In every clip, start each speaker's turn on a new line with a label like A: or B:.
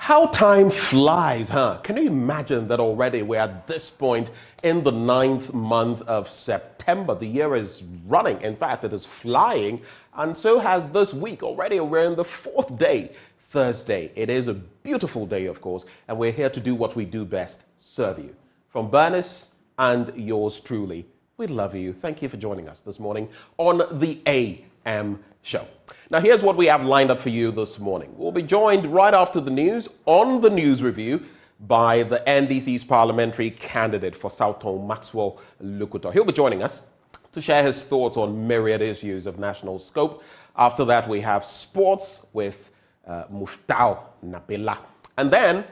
A: How time flies, huh? Can you imagine that already we're at this point in the 9th month of September? The year is running. In fact, it is flying. And so has this week. Already we're in the 4th day, Thursday. It is a beautiful day, of course, and we're here to do what we do best, serve you. From Bernice and yours truly, we love you. Thank you for joining us this morning on the AM show. Now, here's what we have lined up for you this morning. We'll be joined right after the news on the news review by the NDC's parliamentary candidate for Southton, Maxwell Lukuto. He'll be joining us to share his thoughts on myriad issues of national scope. After that, we have sports with Murtala Nabila. And then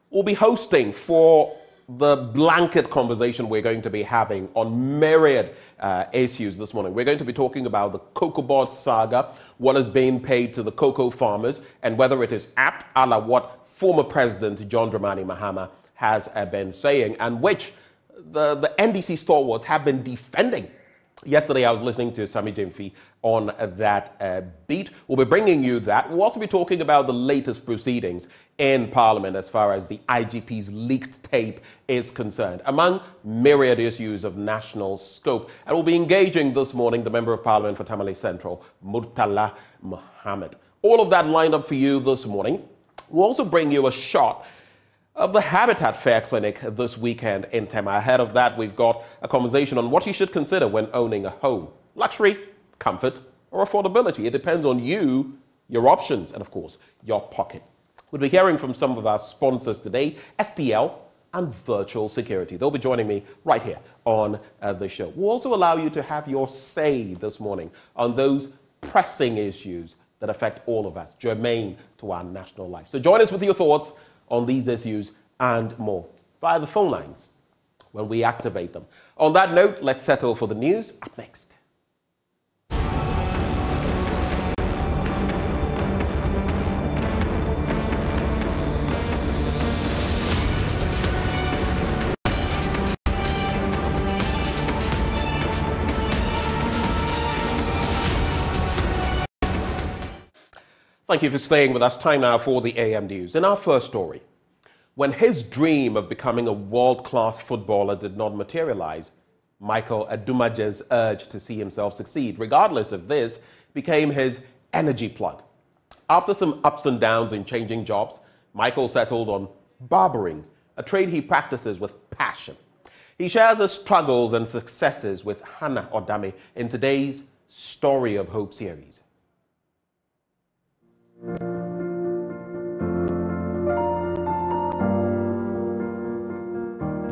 A: we'll be hosting for the blanket conversation we're going to be having on myriad issues this morning. We're going to be talking about the cocoa board saga, what is being paid to the cocoa farmers, and whether it is apt, a la what former President John Dramani Mahama has been saying, and which the NDC stalwarts have been defending. Yesterday, I was listening to Sami Jimfi on that beat. We'll be bringing you that. We'll also be talking about the latest proceedings in Parliament as far as the IGP's leaked tape is concerned, among myriad issues of national scope. And we'll be engaging this morning the Member of Parliament for Tamale Central, Murtala Mohammed. All of that lined up for you this morning. We'll also bring you a shot of the Habitat Fair Clinic this weekend in Tema. Ahead of that, we've got a conversation on what you should consider when owning a home. Luxury, comfort, or affordability. It depends on you, your options, and of course, your pocket. We'll be hearing from some of our sponsors today, STL and Virtual Security. They'll be joining me right here on the show. We'll also allow you to have your say this morning on those pressing issues that affect all of us, germane to our national life. So join us with your thoughts on these issues and more via the phone lines when we activate them. On that note, let's settle for the news up next. Thank you for staying with us. Time now for the AM News. In our first story, when his dream of becoming a world-class footballer did not materialize, Michael Adumaje's urge to see himself succeed, regardless of this, became his energy plug. After some ups and downs in changing jobs, Michael settled on barbering, a trade he practices with passion. He shares his struggles and successes with Hannah Odame in today's Story of Hope series.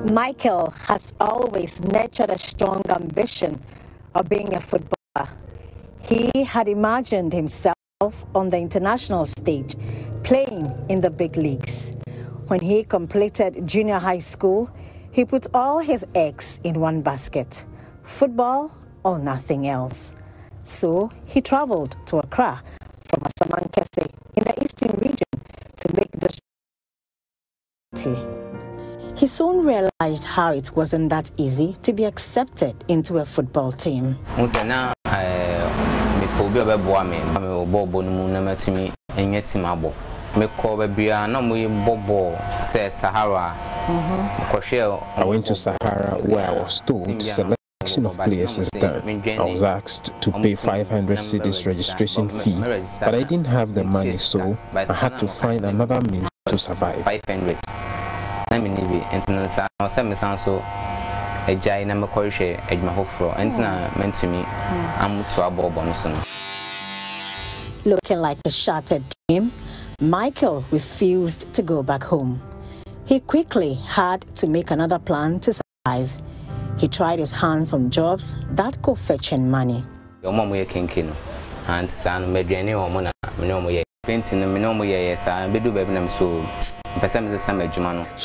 B: Michael has always nurtured a strong ambition of being a footballer. He had imagined himself on the international stage, playing in the big leagues. When he completed junior high school, he put all his eggs in one basket, football or nothing else. So he traveled to Accra from Asamankese in the eastern region to make the He soon realized how it wasn't that easy to be accepted into a football team.
C: I went to Sahara where I was told selection of players is done. I was asked to pay 500 cedis registration fee, but I didn't have the money, so I had to find another means to survive.
D: 500.
B: Looking like a shattered dream, Michael refused to go back home. He quickly had to make another plan to survive. He tried his hands on jobs that could fetch in money.
C: So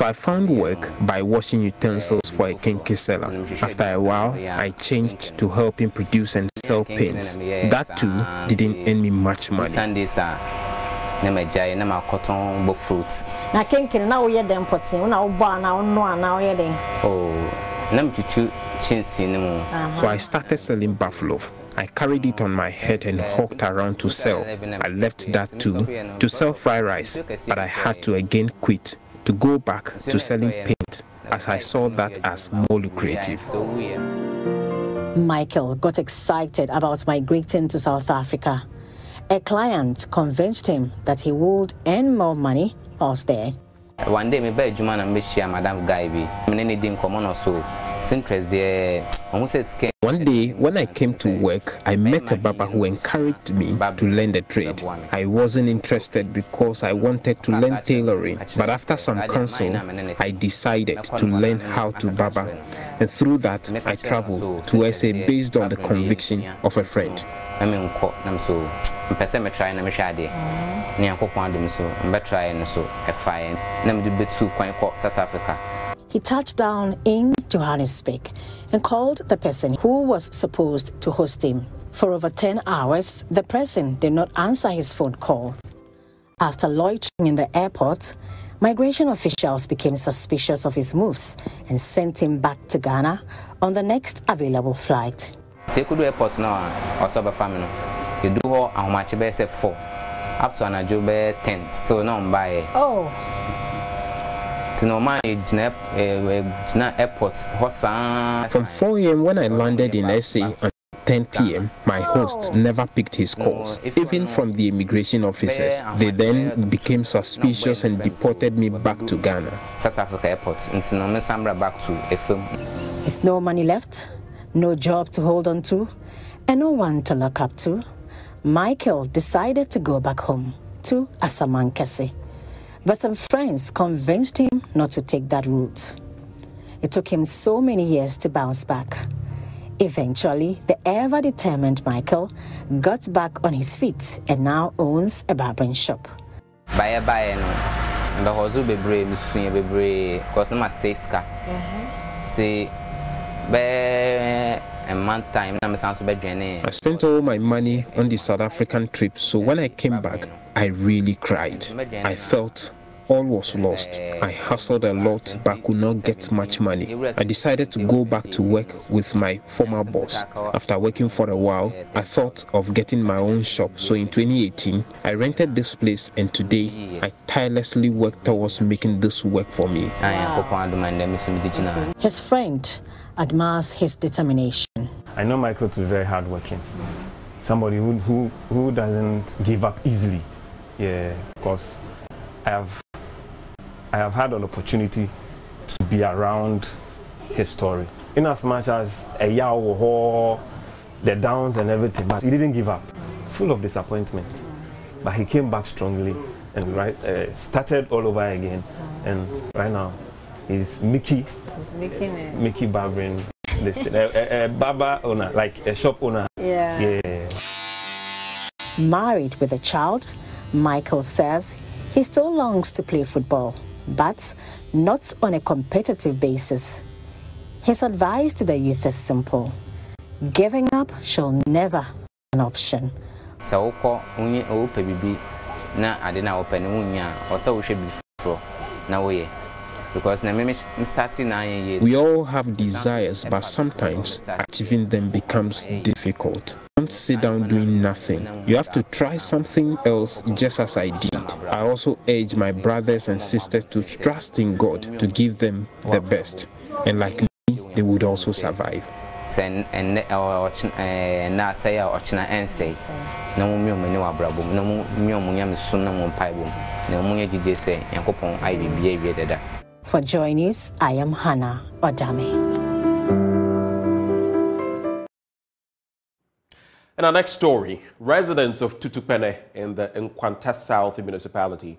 C: I found work by washing utensils for a kinky seller. After a while, I changed to helping produce and sell paints. That too didn't earn me much money.
D: Oh,
C: So I started selling buffalo. I carried it on my head and hawked around to sell. I left that too, to sell fried rice, but I had to again quit to go back to selling paint, as I saw that as more lucrative.
B: Michael got excited about migrating to South Africa. A client convinced him that he would earn more money whilst there.
D: One day, I Juma and Michia, Madame Gaibi. Didn't come on so.
C: One day, when I came to work, I met a barber who encouraged me to learn the trade. I wasn't interested because I wanted to learn tailoring, but after some counsel, I decided to learn how to barber, and through that, I traveled to SA based on the conviction of a friend.
B: He touched down in Johannesburg and called the person who was supposed to host him. For over 10 hours, the person did not answer his phone call. After loitering in the airport, migration officials became suspicious of his moves and sent him back to Ghana on the next available flight.
D: Airport now, also by family. You do how much be say 4 up to an job 10 still no buy.
B: Oh.
C: From 4 a.m. when I landed in SA at 10 p.m., my host never picked his calls. Even from the immigration officers, they then became suspicious and deported me back to Ghana.
D: South Africa airport, back to FM.
B: With no money left, no job to hold on to, and no one to look up to, Michael decided to go back home to Asamankese. But some friends convinced him not to take that route. It took him so many years to bounce back. Eventually, the ever-determined Michael got back on his feet and now owns a barbering shop.
D: Bye, the hozu be brave, because no maseska. See, a month time,
C: I spent all my money on the South African trip, so when I came back, I really cried. I felt all was lost. I hustled a lot but could not get much money. I decided to go back to work with my former boss. After working for a while, I thought of getting my own shop. So in 2018, I rented this place, and today I tirelessly work towards making this work for me.
B: His friend admires his determination.
E: I know Michael to be very hardworking. Somebody who doesn't give up easily. Yeah, because I have had an opportunity to be around his story. In as much as a yaw, the downs and everything, but he didn't give up. Full of disappointment, but he came back strongly and started all over again. And right now, he's Mickey barbering. A barber owner, like a shop owner.
B: Yeah. Married with a child, Michael says he still longs to play football, but not on a competitive basis. His advice to the youth is simple: giving up shall never be an option.
D: Because
C: we all have desires, but sometimes achieving them becomes difficult. Don't sit down doing nothing. You have to try something else, just as I did. I also urge my brothers and sisters to trust in God to give them the best, and like me, they would also survive.
B: For Joy News, I am Hannah Odame.
A: In our next story, residents of Tutupene in the Nkwanta South municipality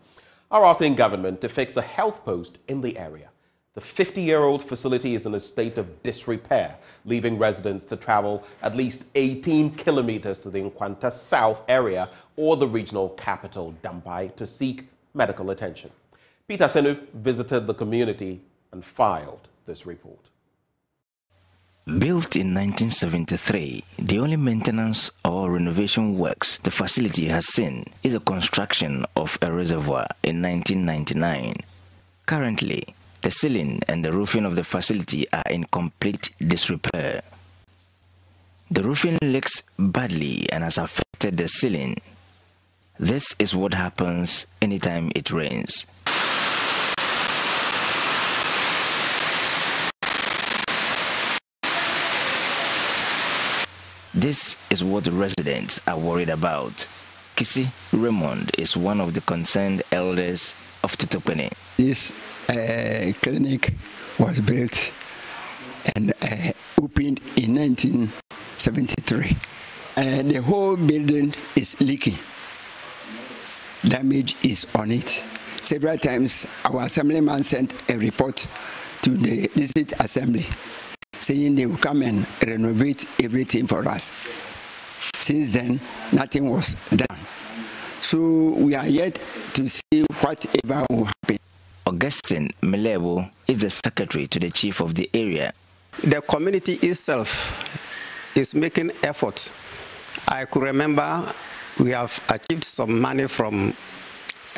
A: are asking government to fix a health post in the area. The 50-year-old facility is in a state of disrepair, leaving residents to travel at least 18 kilometers to the Nkwanta South area or the regional capital, Dambai, to seek medical attention. Peter Senu visited the community and filed this report.
F: Built in 1973, the only maintenance or renovation works the facility has seen is the construction of a reservoir in 1999. Currently, The ceiling and the roofing of the facility are in complete disrepair. The roofing leaks badly and has affected the ceiling. This is what happens anytime it rains. This is what residents are worried about. Kisi Raymond is one of the concerned elders of Titopene.
G: This clinic was built and opened in 1973. The whole building is leaking. Damage is on it. Several times our assemblyman sent a report to the district assembly saying they will come and renovate everything for us. Since then, nothing was done. So we are yet to see whatever will happen.
F: Augustine Melebo is the secretary to the chief of the area.
H: The community itself is making efforts. I could remember we have achieved some money from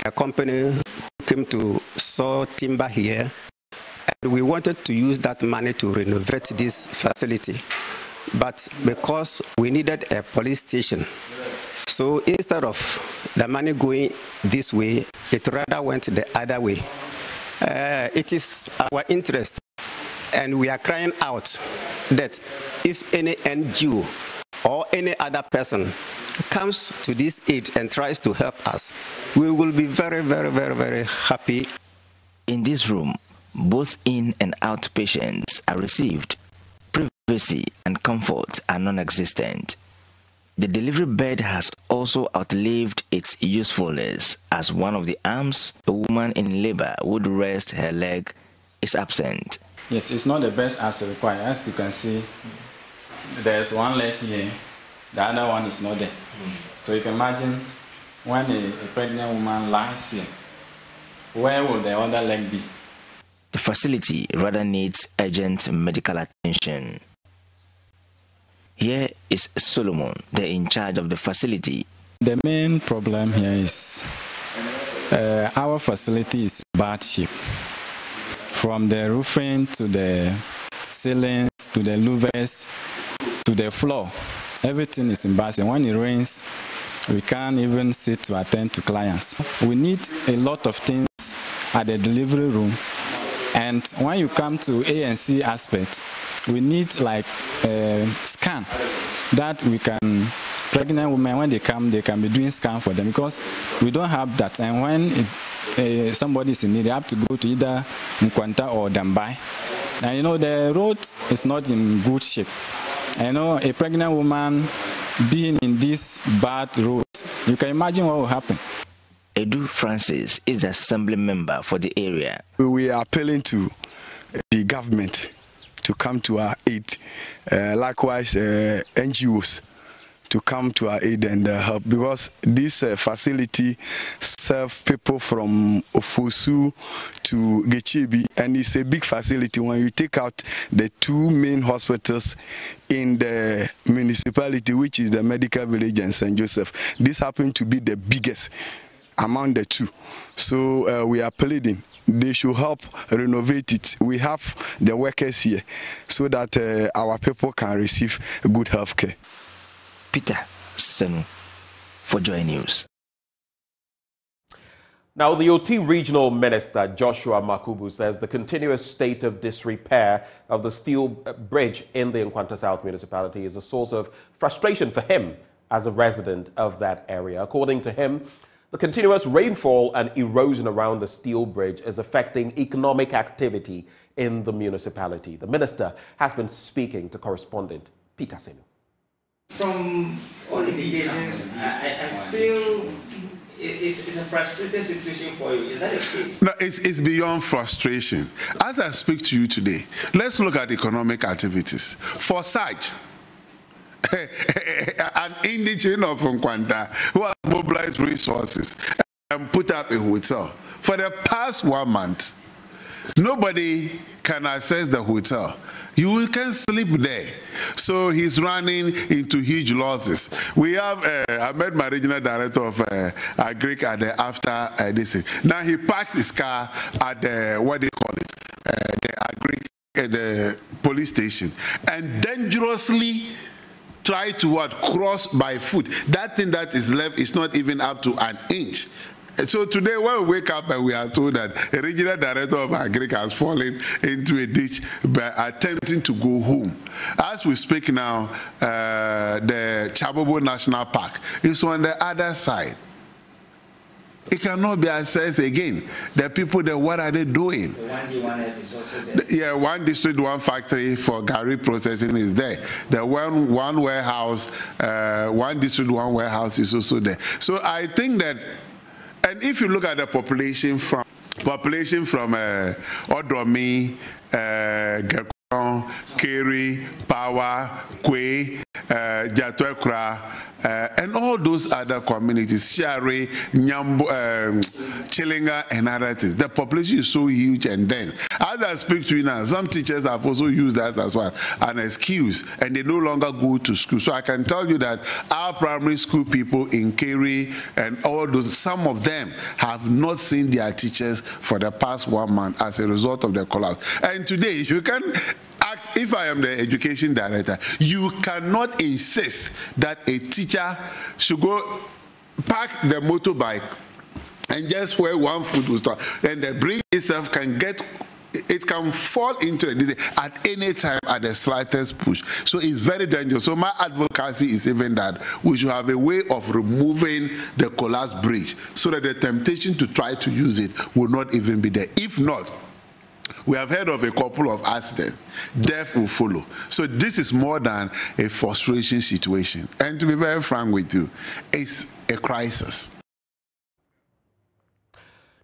H: a company who came to saw timber here. And we wanted to use that money to renovate this facility. But because we needed a police station, so instead of the money going this way, it rather went the other way. It is our interest, and we are crying out that if any NGO or any other person comes to this aid and tries to help us, we will be very, very, very, very happy.
F: In this room, both in and out patients are received. Privacy and comfort are non-existent. The delivery bed has also outlived its usefulness, as one of the arms a woman in labor would rest her leg is absent.
I: Yes, it's not the best as required. As you can see, there's one leg here, the other one is not there. So you can imagine when a pregnant woman lies here, where will the other leg be?
F: The facility rather needs urgent medical attention. Here is Solomon, the in charge of the facility.
I: The main problem here is our facility is in bad shape. From the roofing to the ceilings to the louvers to the floor, everything is in bad shape. When it rains, we can't even sit to attend to clients. We need a lot of things at the delivery room. And when you come to ANC aspect, we need like a scan that we can, pregnant women, when they come, they can be doing scan for them, because we don't have that. And when somebody is in need, they have to go to either Nkwanta or Dambai. And you know, the road is not in good shape. And you know, a pregnant woman being in this bad road, you can imagine what will happen.
F: Edu Francis is the assembly member for the area.
J: We are appealing to the government to come to our aid, likewise NGOs to come to our aid and help, because this facility serves people from Ofosu to Gechebi, and it's a big facility. When you take out the two main hospitals in the municipality, which is the Medical Village and St. Joseph, this happened to be the biggest among the two. So we are pleading they should help renovate it. We have the workers here so that our people can receive good health care.
F: Peter Senu for Joy News.
A: Now, the OT Regional Minister, Joshua Makubu, says the continuous state of disrepair of the steel bridge in the Nkwanta South municipality is a source of frustration for him as a resident of that area. According to him, the continuous rainfall and erosion around the steel bridge is affecting economic activity in the municipality. The minister has been speaking to correspondent Peter Senu.
K: From all indications, I feel it's a frustrating situation for you. Is that the case?
L: No, it's beyond frustration. As I speak to you today, let's look at economic activities. For such, an indigene of Nkwanta who has mobilized resources and put up a hotel. For the past 1 month, nobody can access the hotel. You can sleep there. So he's running into huge losses. We have, I met my regional director of Agric at the after this. Now he parks his car at the, what they call it, the police station and dangerously try to cross by foot. That thing that is left is not even up to an inch. So today when we wake up and we are told that a regional director of Agric has fallen into a ditch by attempting to go home. As we speak now, the Chabobo National Park is on the other side. It cannot be accessed again. The people there, what are they doing?
K: The 1D1F is also there.
L: Yeah, one district, one factory for Gary processing is there. The one warehouse, one district, one warehouse is also there. So I think that, and if you look at the population from Odomi, Gekron, Keri, Pawa, Kwe, Jatwekra, and all those other communities, Share, Nyambo, Chilinga, and other things. The population is so huge and dense. As I speak to you now, some teachers have also used that as well an excuse, and they no longer go to school. So I can tell you that our primary school people in Keri and all those, some of them have not seen their teachers for the past 1 month as a result of the collapse. And today, you can ask, if I am the education director, you cannot insist that a teacher should go park the motorbike and just where one foot will start, and the bridge itself can fall into it at any time at the slightest push. So it's very dangerous. So my advocacy is even that we should have a way of removing the collapsed bridge so that the temptation to try to use it will not even be there. If not, we have heard of a couple of accidents. Death will follow. So this is more than a frustration situation. And to be very frank with you, it's a crisis.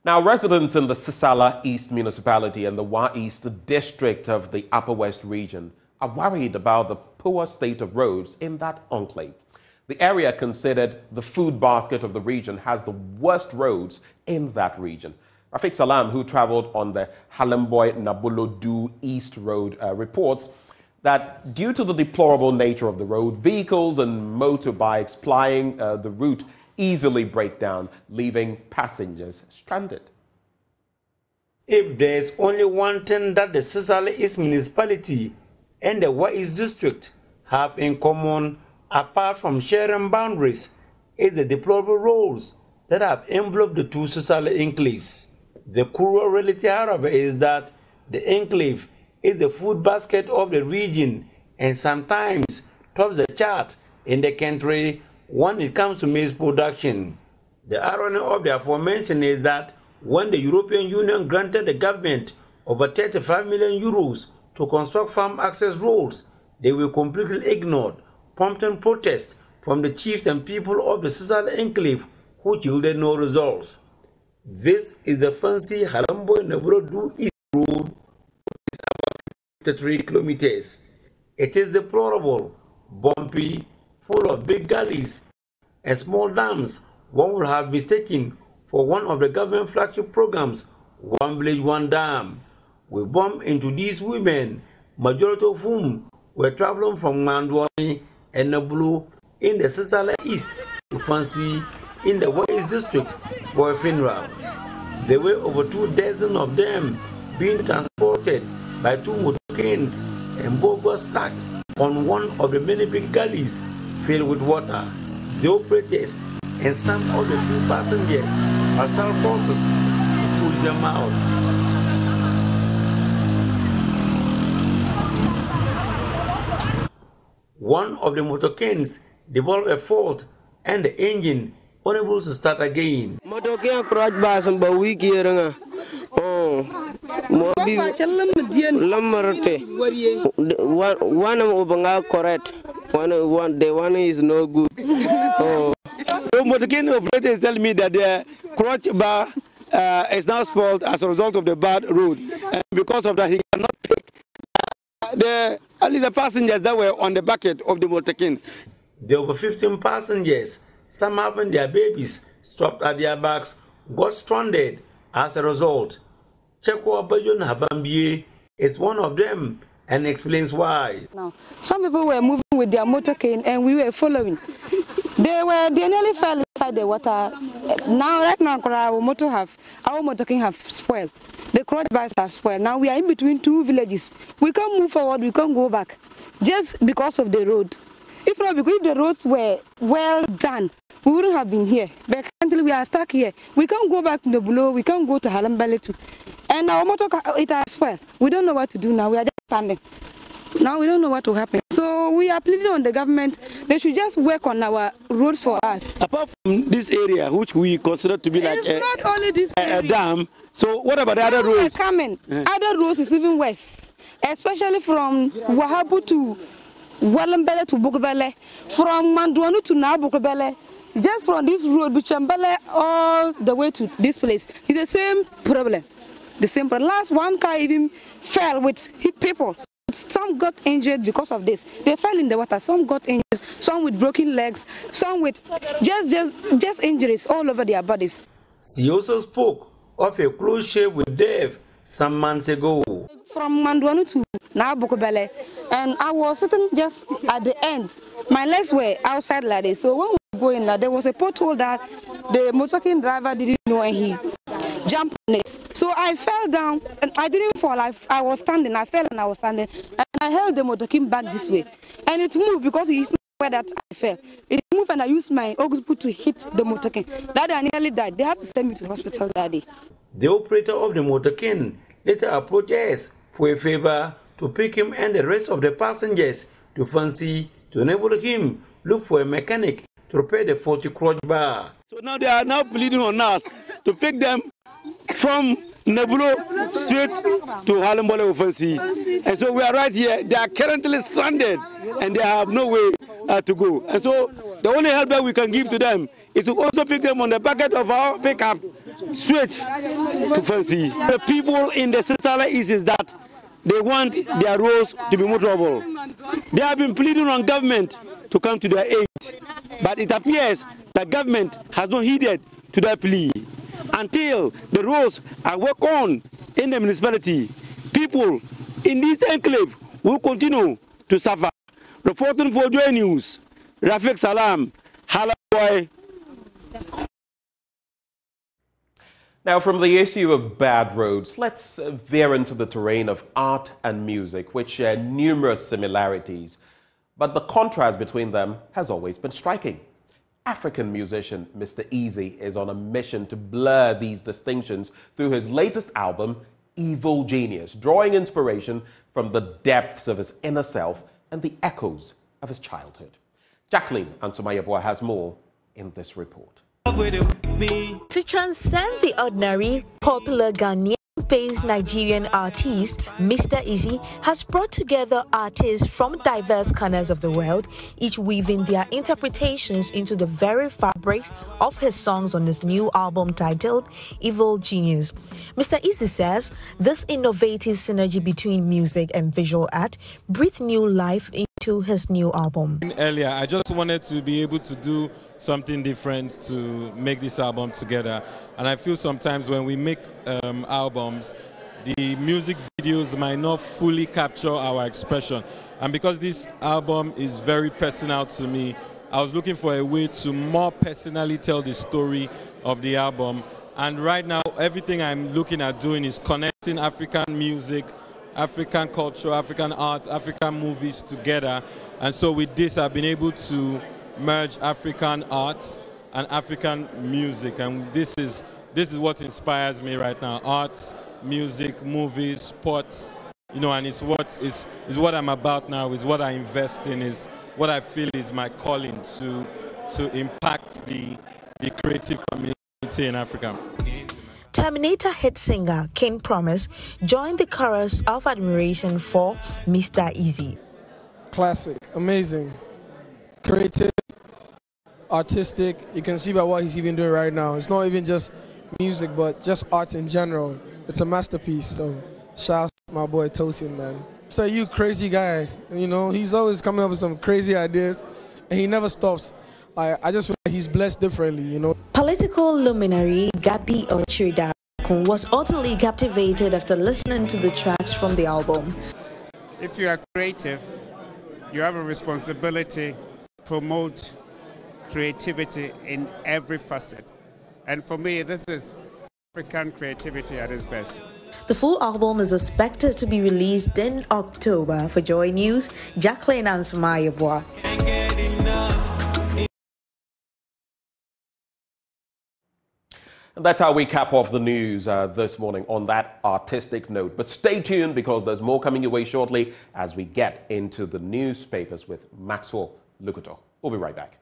A: Now, residents in the Sisala East Municipality and the Wa East District of the Upper West region are worried about the poor state of roads in that enclave. The area, considered the food basket of the region, has the worst roads in that region. Rafiq Salam, who traveled on the Halemboy-Nabolo-Du East Road, reports that due to the deplorable nature of the road, vehicles and motorbikes plying the route easily break down, leaving passengers stranded.
M: If there's only one thing that the Sisala East Municipality and the Wa East District have in common, apart from sharing boundaries, is the deplorable roads that have enveloped the two Sisala enclaves. The cruel reality, however, is that the enclave is the food basket of the region and sometimes tops the chart in the country when it comes to maize production. The irony of the aforementioned is that when the European Union granted the government over 35 million euros to construct farm access roads, they were completely ignored, prompting protests from the chiefs and people of the Sisala enclave, which yielded no results. This is the fancy Halemboy-Nabolo-Du East Road, which is about 53 kilometers. It is deplorable, bumpy, full of big gullies and small dams. One would have mistaken for one of the government flagship programs, One Village, One Dam. We bumped into these women, majority of whom were traveling from Mandwani and Nabolo in the Sisala East to Fancy in the Wa East District for a funeral. There were over 24 of them being transported by two motorcanes, and both were stuck on one of the many big gullies filled with water. The operators and some of the few passengers are self forces to push them out. One of the motorcanes developed a fault and the engine unable to start again.
N: Motorcane approach basam ba week here mobi lamarte one obanga correct one the one is no good.
M: The motorcane operators tell me that the crotch bar is now spoiled as a result of the bad road, and because of that he cannot pick at least the passengers that were on the bucket of the motorcane. There were 15 passengers, some having their babies stopped at their backs, got stranded as a result. Cheko Abayon Habambie is one of them and explains why.
O: Now, some people were moving with their motorcane and we were following. They nearly fell inside the water. Right now, our motor have spoiled. The crossbars have spoiled. Now we are in between two villages. We can't move forward, we can't go back. Just because of the road. If not, because if the roads were well done, we wouldn't have been here. But currently we are stuck here. We can't go back to the below, we can't go to Halambale too. And our motor, it has spoiled. We don't know what to do now. We are just standing. Now we don't know what will happen. So we are pleading on the government. They should just work on our roads for us.
M: Apart from this area, which we consider to be like
O: not only this
M: a dam, so what about the other roads?
O: Other roads is even worse, especially from Wahabu to Walambele to Bukubele, from Manduanu to Nabukubele. Just from this road, Bichambele, all the way to this place, it's the same problem. The same problem. Last one car even fell with people. Some got injured because of this. They fell in the water. Some got injured. Some with broken legs. Some with just injuries all over their bodies.
M: She also spoke of a cruise ship with death some months ago.
O: From Manduanu to Nabukubele, and I was sitting just at the end. My legs were outside like this. So when we were going there was a pothole that the motorcycle driver didn't know, and he jumped on it. So I fell down, and I didn't fall. I was standing. I fell and I was standing, and I held the motorcycle back this way, and it moved because it's not where that I fell. It moved, and I used my oxbow to hit the motorcycle. That I nearly died. They have to send me to hospital that day.
M: The operator of the motorcycle later approached us for a favor to pick him and the rest of the passengers to Fancy to enable him look for a mechanic to repair the faulty crossbar. So now they are now pleading on us to pick them from Nebulo straight to Halambole Fancy. And so we are right here. They are currently stranded and they have no way to go. And so the only help that we can give to them is to also pick them on the bucket of our pickup straight to Fancy. The people in the Sisala East is that they want their roads to be motorable. They have been pleading on government to come to their aid, but it appears that government has not heeded to their plea. Until the roads are worked on in the municipality, people in this enclave will continue to suffer. Reporting for Joy News, Rafiq Salam, Halaboy.
A: Now, from the issue of bad roads, let's veer into the terrain of art and music, which share numerous similarities. But the contrast between them has always been striking. African musician Mr. Easy is on a mission to blur these distinctions through his latest album, Evil Genius, drawing inspiration from the depths of his inner self and the echoes of his childhood. Jacqueline Ansumayabua has more in this report.
P: To transcend the ordinary, popular Ghanaian-based Nigerian artist, Mr. Easy has brought together artists from diverse corners of the world, each weaving their interpretations into the very fabrics of his songs on his new album titled Evil Genius. Mr. Easy says this innovative synergy between music and visual art breathed new life into his new album.
Q: Earlier, I just wanted to be able to do something different to make this album together, and I feel sometimes when we make albums, the music videos might not fully capture our expression, and because this album is very personal to me, I was looking for a way to more personally tell the story of the album. And right now everything I'm looking at doing is connecting African music, African culture, African art, African movies together, and so with this I've been able to merge African art and African music, and this is what inspires me right now: art, music, movies, sports, and it's what I'm about now, is what I invest in, is what I feel is my calling to impact the creative community in Africa.
P: Terminator hit singer King Promise joined the chorus of admiration for Mr. Easy.
R: Classic, amazing, creative, artistic. You can see by what he's even doing right now. It's not even just music, but just art in general. It's a masterpiece. So shout out to my boy Tosin, man. So you crazy guy, he's always coming up with some crazy ideas, and he never stops. I just feel like he's blessed differently,
P: Political luminary Gabi Ochirida was utterly captivated after listening to the tracks from the album.
S: If you are creative, you have a responsibility to promote creativity in every facet. And for me, this is African creativity at its best.
P: The full album is expected to be released in October. For Joy News, Jacqueline Ansumaya.
A: And that's how we cap off the news this morning on that artistic note. But stay tuned because there's more coming your way shortly as we get into the newspapers with Maxwell Lukuto. We'll be right back.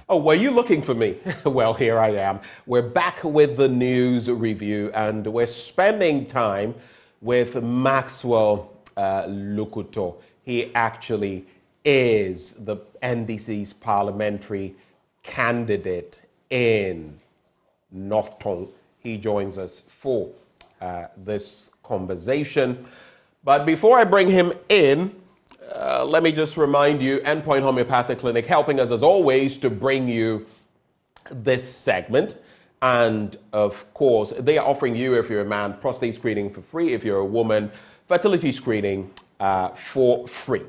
A: Oh, were you looking for me? Well, here I am. We're back with the news review, and we're spending time with Maxwell Lukuto. He actually is the NDC's parliamentary candidate in North Tongue. He joins us for this conversation. But before I bring him in, let me just remind you, Endpoint Homeopathic Clinic helping us as always to bring you this segment. And of course, they are offering you, if you're a man, prostate screening for free. If you're a woman, fertility screening for free.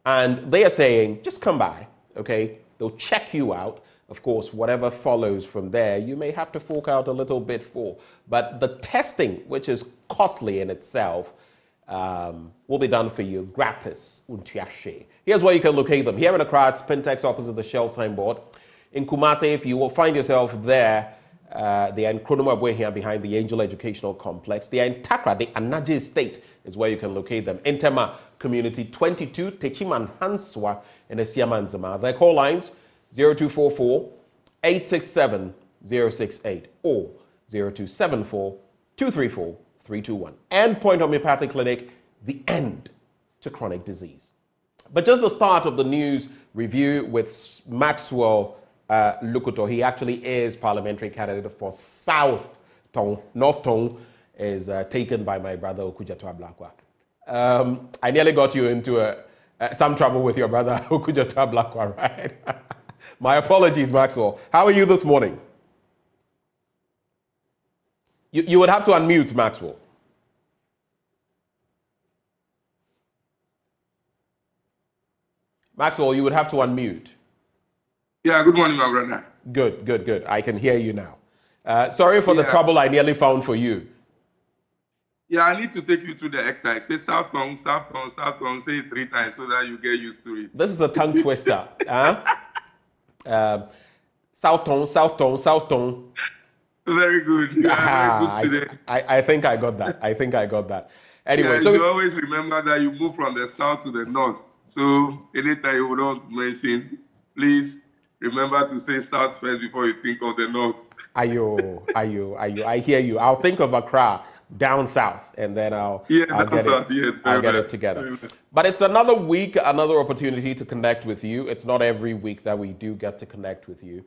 A: And they are saying, just come by, okay? They'll check you out. Of course, whatever follows from there, you may have to fork out a little bit for. But the testing, which is costly in itself, will be done for you gratis. Here's where you can locate them. Here in Accra, it's Pintex opposite the Shell signboard. In Kumasi, if you will find yourself there, they are in Kronoma here behind the Angel Educational Complex. They are in Takra, the Anaje Estate is where you can locate them. In Tema Community 22, Techiman Hanswa in Esiamanzama. Their call lines 0244 867 068 or 0274 234 321. Endpoint Homeopathic Clinic, the end to chronic disease. But just the start of the news review with Maxwell Lukuto. He actually is parliamentary candidate for South Tongue. North Tongue is taken by my brother Okudzeto Ablakwa. I nearly got you into some trouble with your brother Okudzeto Ablakwa, right? My apologies, Maxwell. How are you this morning? You would have to unmute, Maxwell. Maxwell, you would have to unmute.
T: Yeah, good morning, my brother.
A: Good. I can hear you now. Sorry for the trouble I nearly found for you.
T: Yeah, I need to take you through the exercise. Say South Tongue, South Tongue, South Tongue. Say it 3 times so that you get used to it.
A: This is a tongue twister. South Tongue, South Tongue, South Tongue.
T: Very good. You are very good today.
A: I think I got that. Anyway,
T: yeah,
A: so
T: you always remember that you move from the south to the north. So anytime you don't mention, please remember to say south first before you think of the north.
A: Ayo. I hear you. I'll think of Accra down south, and then I'll get it together. But it's another week, another opportunity to connect with you. It's not every week that we do get to connect with you.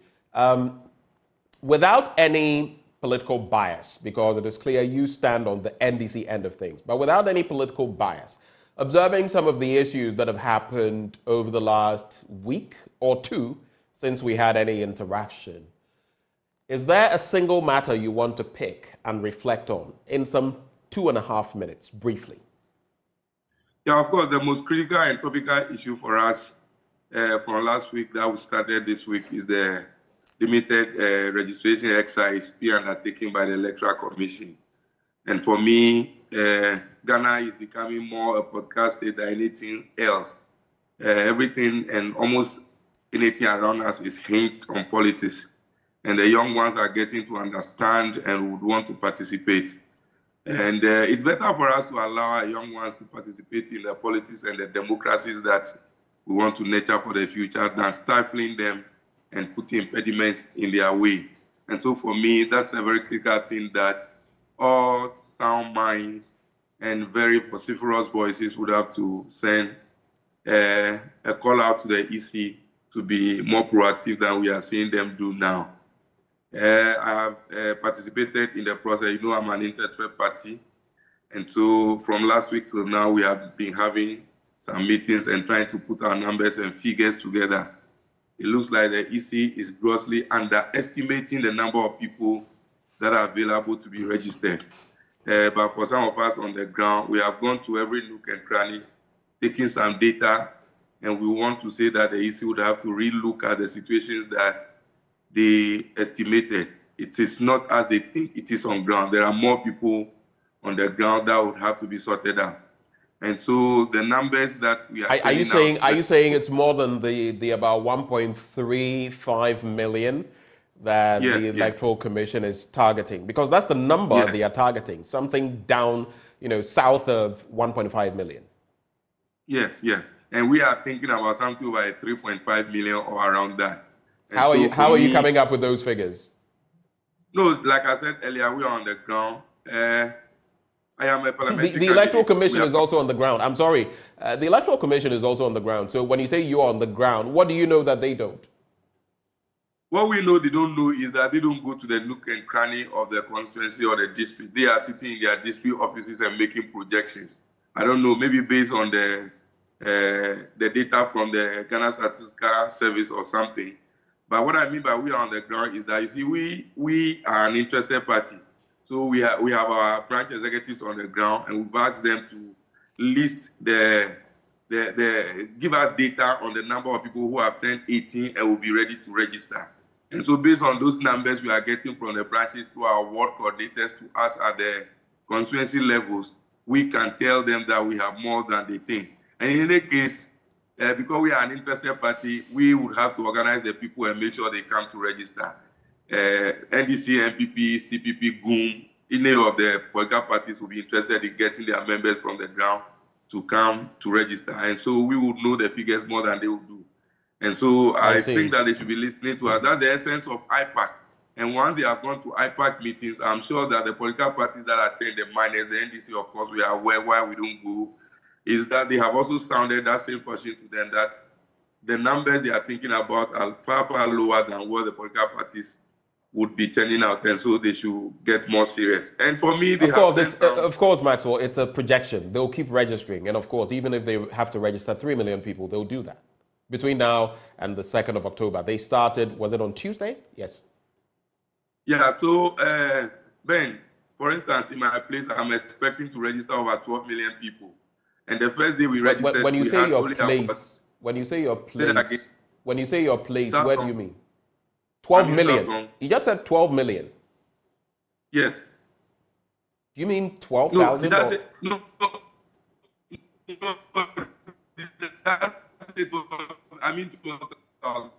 A: Without any political bias, because it is clear you stand on the NDC end of things, but without any political bias, observing some of the issues that have happened over the last week or two since we had any interaction, is there a single matter you want to pick and reflect on in some 2.5 minutes, briefly?
T: Yeah, of course, the most critical and topical issue for us from last week that we started this week is the limited registration exercise being undertaken by the Electoral Commission. And for me, Ghana is becoming more a podcast state than anything else. Everything and almost anything around us is hinged on politics. And the young ones are getting to understand and would want to participate. And it's better for us to allow our young ones to participate in the politics and the democracies that we want to nurture for the future than stifling them and putting impediments in their way. And so for me, that's a very critical thing that all sound minds and very vociferous voices would have to send a call out to the EC to be more proactive than we are seeing them do now. I have participated in the process. You know, I'm an interested party. And so from last week till now, we have been having some meetings and trying to put our numbers and figures together. It looks like the EC is grossly underestimating the number of people that are available to be registered. But for some of us on the ground, we have gone to every nook and cranny, taking some data, and we want to say that the EC would have to relook at the situations that they estimated. It is not as they think it is on ground. There are more people on the ground that would have to be sorted out. And so the numbers that we are
A: you saying it's more than the about 1.35 million that the Electoral Commission is targeting? Because that's the number they are targeting, something down, south of 1.5 million.
T: Yes. And we are thinking about something over 3.5 million or around that. And
A: how are you coming up with those figures?
T: No, like I said earlier, we are on the ground. I am a parliamentary
A: The Electoral Commission is also on the ground. I'm sorry. The Electoral Commission is also on the ground. So when you say you are on the ground, what do you know that they don't?
T: What we know they don't know is that they don't go to the nook and cranny of the constituency or the district. They are sitting in their district offices and making projections. I don't know, maybe based on the data from the Ghana Statistical Service or something. But what I mean by we are on the ground is that, you see, we are an interested party. So we have our branch executives on the ground, and we've asked them to list give us data on the number of people who have turned 18 and will be ready to register. And so based on those numbers we are getting from the branches to our ward coordinators to us at the constituency levels, we can tell them that we have more than they think. And in any case, because we are an interested party, we would have to organize the people and make sure they come to register. NDC, MPP, CPP, GUM, any of the political parties will be interested in getting their members from the ground to come to register. And so we would know the figures more than they would do. And so I think that they should be listening to us. That's the essence of IPAC. And once they have gone to IPAC meetings, I'm sure that the political parties that attend, the minus the NDC, of course, we are aware why we don't go, is that they have also sounded that same question to them that the numbers they are thinking about are far, far lower than what the political parties would be churning out, and so they should get more serious. And for me,
A: of course, Maxwell, it's a projection. They'll keep registering, and of course, even if they have to register 3 million people, they'll do that between now and the 2nd of October. They started, was it on Tuesday? Yes.
T: Yeah. So, Ben, for instance, in my place, I'm expecting to register over 12 million people, and the first day we registered,
A: when you say your place, where do you mean? 12 million. You just said 12 million.
T: Yes.
A: Do you mean 12,000?
T: No, I mean 12,000.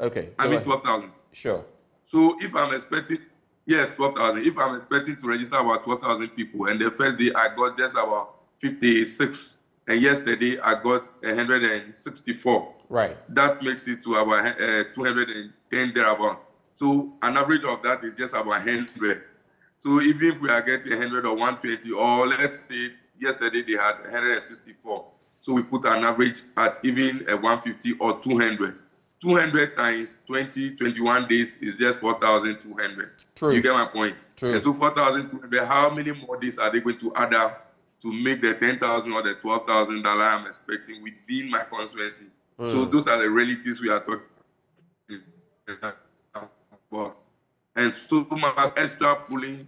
A: Okay.
T: I mean 12,000.
A: Sure.
T: So if I'm expecting, 12,000. If I'm expecting to register about 12,000 people, and the first day I got just about 56, and yesterday I got 164.
A: Right.
T: That makes it to about 210 thereabout. So an average of that is just about 100. So even if we are getting 100 or 120, or let's say yesterday they had 164. So we put an average at even 150 or 200. 200 times 20, 21 days is just 4,200.
A: True.
T: You get my point?
A: True.
T: And so 4,200, how many more days are they going to add up to make the 10,000 or the 12,000 that I'm expecting within my constituency? So those are the realities we are talking about. And so much extra pooling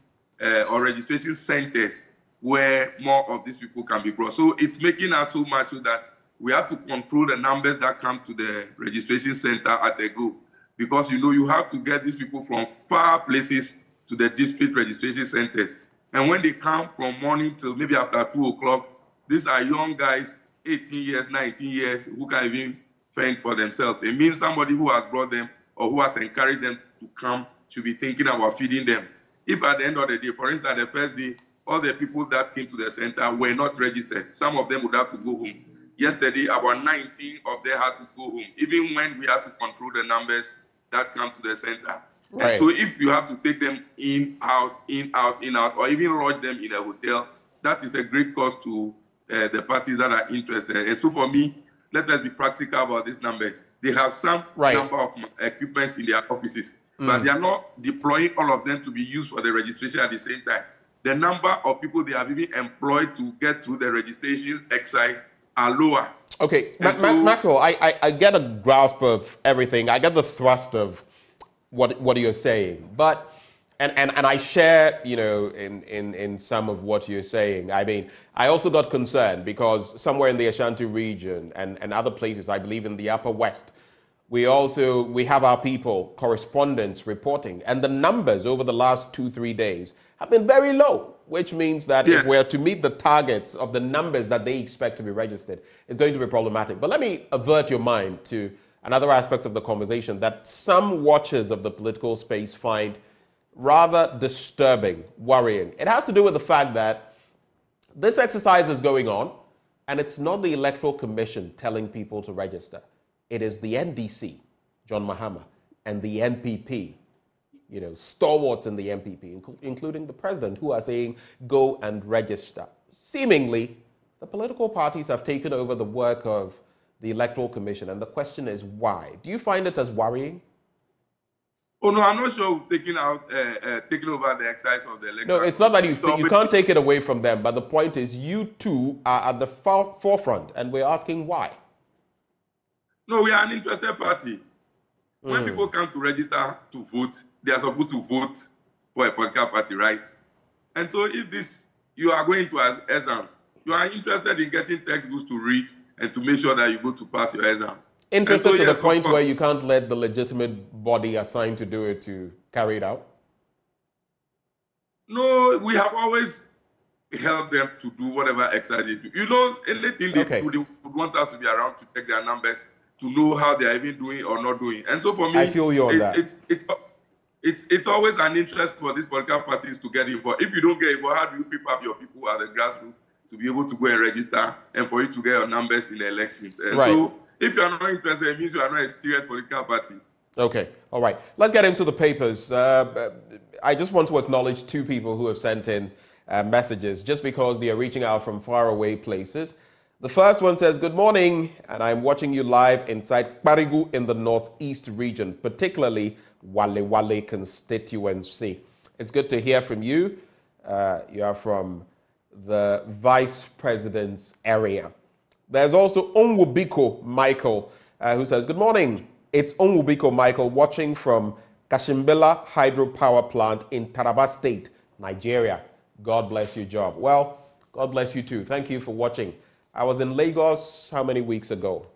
T: or registration centers where more of these people can be brought. So it's making us so much so that we have to control the numbers that come to the registration center at a go. Because, you have to get these people from far places to the district registration centers. And when they come from morning till maybe after 2 o'clock, these are young guys, 18 years, 19 years, who can even fend for themselves. It means somebody who has brought them or who has encouraged them to come should be thinking about feeding them. If at the end of the day, for instance, the first day, all the people that came to the center were not registered, some of them would have to go home. Yesterday, about 19 of them had to go home, even when we had to control the numbers that come to the center. Right. And so if you have to take them in, out, or even lodge them in a hotel, that is a great cost to the parties that are interested. And so for me, let us be practical about these numbers. They have some number of equipments in their offices. but they are not deploying all of them to be used for the registration at the same time. The number of people they have even employed to get through the registrations exercise are lower.
A: Okay, Maxwell, I get a grasp of everything. I get the thrust of what you're saying, but and I share, you know, in some of what you're saying. I mean, I also got concerned because somewhere in the Ashanti region and other places, I believe in the Upper West, we have our people, correspondents reporting, and the numbers over the last 2-3 days have been very low, which means that if we're to meet the targets of the numbers that they expect to be registered, it's going to be problematic. But let me avert your mind to another aspect of the conversation that some watchers of the political space find rather disturbing, worrying. It has to do with the fact that this exercise is going on, and it's not the Electoral Commission telling people to register. It is the NDC, John Mahama, and the NPP, you know, stalwarts in the NPP, including the president, who are saying, go and register. Seemingly, the political parties have taken over the work of the Electoral Commission, and the question is why? Do you find it as worrying?
T: Oh, no, I'm not sure taking over the exercise of the Electoral
A: No, it's not that you can't take it away from them, but the point is you two are at the forefront, and we're asking why.
T: No, we are an interested party. When people come to register to vote, they are supposed to vote for a political party, right? And so if you are going to exams, you are interested in getting textbooks to read and to make sure that you go to pass your exams.
A: Interested to the point where you can't let the legitimate body assigned to do it to carry it out?
T: No, we have always helped them to do whatever exercise they do. You know, anything they do, they would want us to be around to take their numbers, to know how they are even doing or not doing. And so for me,
A: I feel you on that.
T: It's always an interest for these political parties to get involved. If you don't get involved, how do you pick up your people at the grassroots to be able to go and register and for you to get your numbers in the elections? And so if you are not interested, it means you are not a serious political party.
A: Okay, all right. Let's get into the papers. I just want to acknowledge two people who have sent in messages just because they are reaching out from faraway places. The first one says, good morning, and I'm watching you live inside Parigu in the Northeast region, particularly Wale Wale constituency. It's good to hear from you. You are from the Vice President's area. There's also Onwubiko Michael, who says, good morning. It's Onwubiko Michael watching from Kashimbela Hydropower Plant in Taraba State, Nigeria. God bless you, Job. Well, God bless you too. Thank you for watching. I was in Lagos how many weeks ago?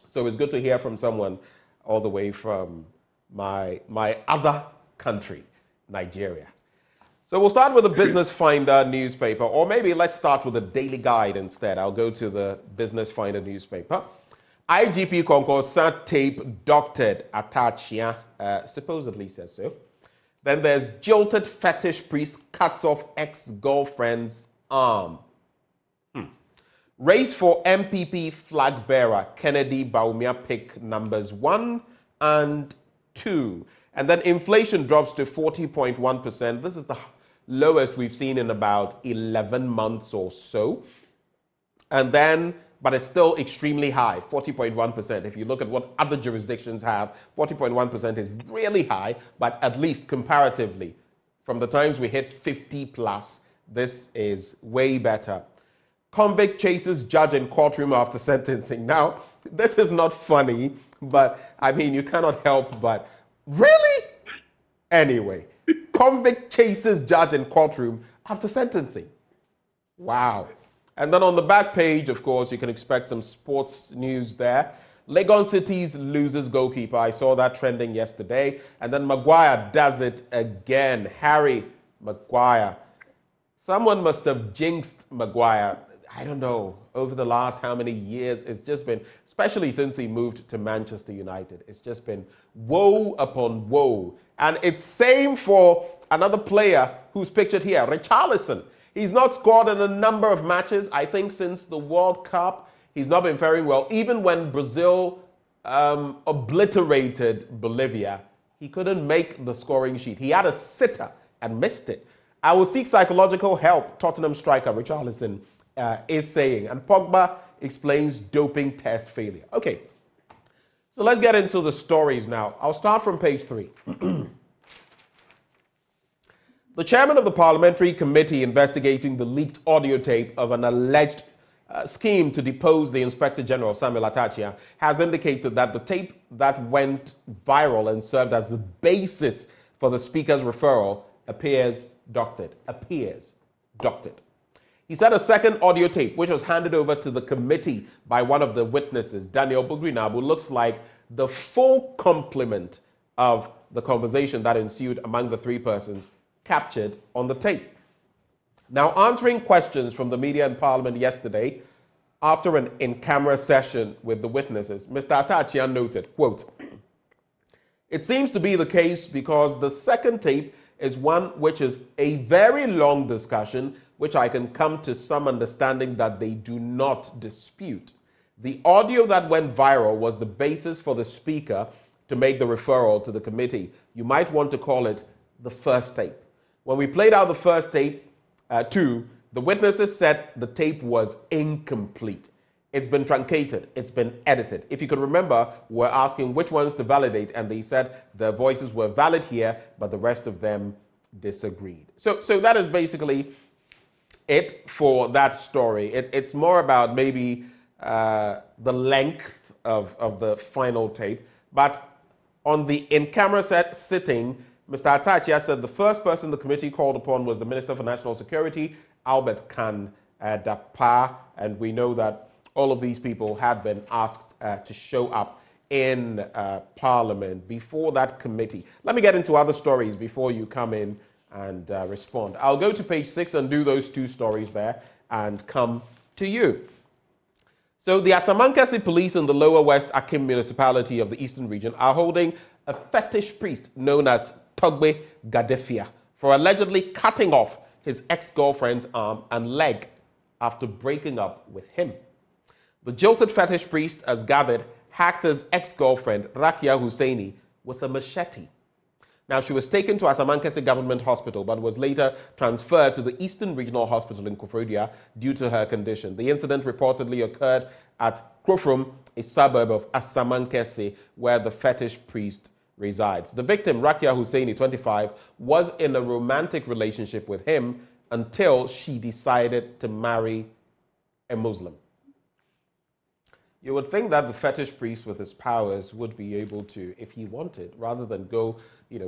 A: So it's good to hear from someone all the way from my other country, Nigeria. So we'll start with the Business Finder newspaper, or maybe let's start with the Daily Guide instead. I'll go to the Business Finder newspaper. IGP Konkosa tape doctored Atachia, supposedly says so. Then there's jilted fetish priest cuts off ex-girlfriend's arm. Race for MPP flag bearer Kennedy Baumia pick numbers 1 and 2. And then inflation drops to 40.1%. This is the lowest we've seen in about 11 months or so. And then, but it's still extremely high, 40.1%. If you look at what other jurisdictions have, 40.1% is really high, but at least comparatively, from the times we hit 50 plus, this is way better. Convict chases judge in courtroom after sentencing. Now, this is not funny, but I mean, you cannot help but, really? Anyway, convict chases judge in courtroom after sentencing. Wow. And then on the back page, of course, you can expect some sports news there. Legon City's loses goalkeeper. I saw that trending yesterday. And then Maguire does it again. Harry Maguire. Someone must have jinxed Maguire. I don't know, over the last how many years. It's just been, especially since he moved to Manchester United, it's just been woe upon woe. And it's same for another player who's pictured here, Richarlison. He's not scored in a number of matches, I think, since the World Cup. He's not been faring well. Even when Brazil obliterated Bolivia, he couldn't make the scoring sheet. He had a sitter and missed it. I will seek psychological help, Tottenham striker Richarlison is saying. And Pogba explains doping test failure. Okay, So let's get into the stories now. I'll start from page 3. The chairman of the parliamentary committee investigating the leaked audio tape of an alleged scheme to depose the Inspector General, Samuel Atachia, has indicated that the tape that went viral and served as the basis for the Speaker's referral appears doctored. He said a second audio tape, which was handed over to the committee by one of the witnesses, Daniel Bugrinabu, looks like the full complement of the conversation that ensued among the three persons captured on the tape. Now, answering questions from the media in Parliament yesterday, after an in-camera session with the witnesses, Mr. Atachia noted, quote, "It seems to be the case because the second tape is one which is a very long discussion, which I can come to some understanding that they do not dispute. The audio that went viral was the basis for the Speaker to make the referral to the committee. You might want to call it the first tape. When we played out the first tape, too, the witnesses said the tape was incomplete. It's been truncated. It's been edited. If you could remember, we're asking which ones to validate, and they said their voices were valid here, but the rest of them disagreed." So that is basically it for that story. It's more about maybe the length of the final tape. But on the in-camera sitting, Mr. Atachia said the first person the committee called upon was the Minister for National Security, Albert Kan Dapa, and we know that all of these people had been asked to show up in Parliament before that committee. Let me get into other stories before you come in and respond. I'll go to page 6 and do those two stories there and come to you. So the Asamankasi police in the Lower West Akim municipality of the Eastern region are holding a fetish priest known as Togbe Gadefia for allegedly cutting off his ex-girlfriend's arm and leg after breaking up with him. The jilted fetish priest, as gathered, hacked his ex-girlfriend, Rakia Husseini, with a machete. Now, she was taken to Asamankasi Government Hospital, but was later transferred to the Eastern Regional Hospital in Koforidua due to her condition. The incident reportedly occurred at Krofrom, a suburb of Asamankasi, where the fetish priest resides. The victim, Rakia Husseini, 25, was in a romantic relationship with him until she decided to marry a Muslim. You would think that the fetish priest with his powers would be able to, if he wanted, rather than go,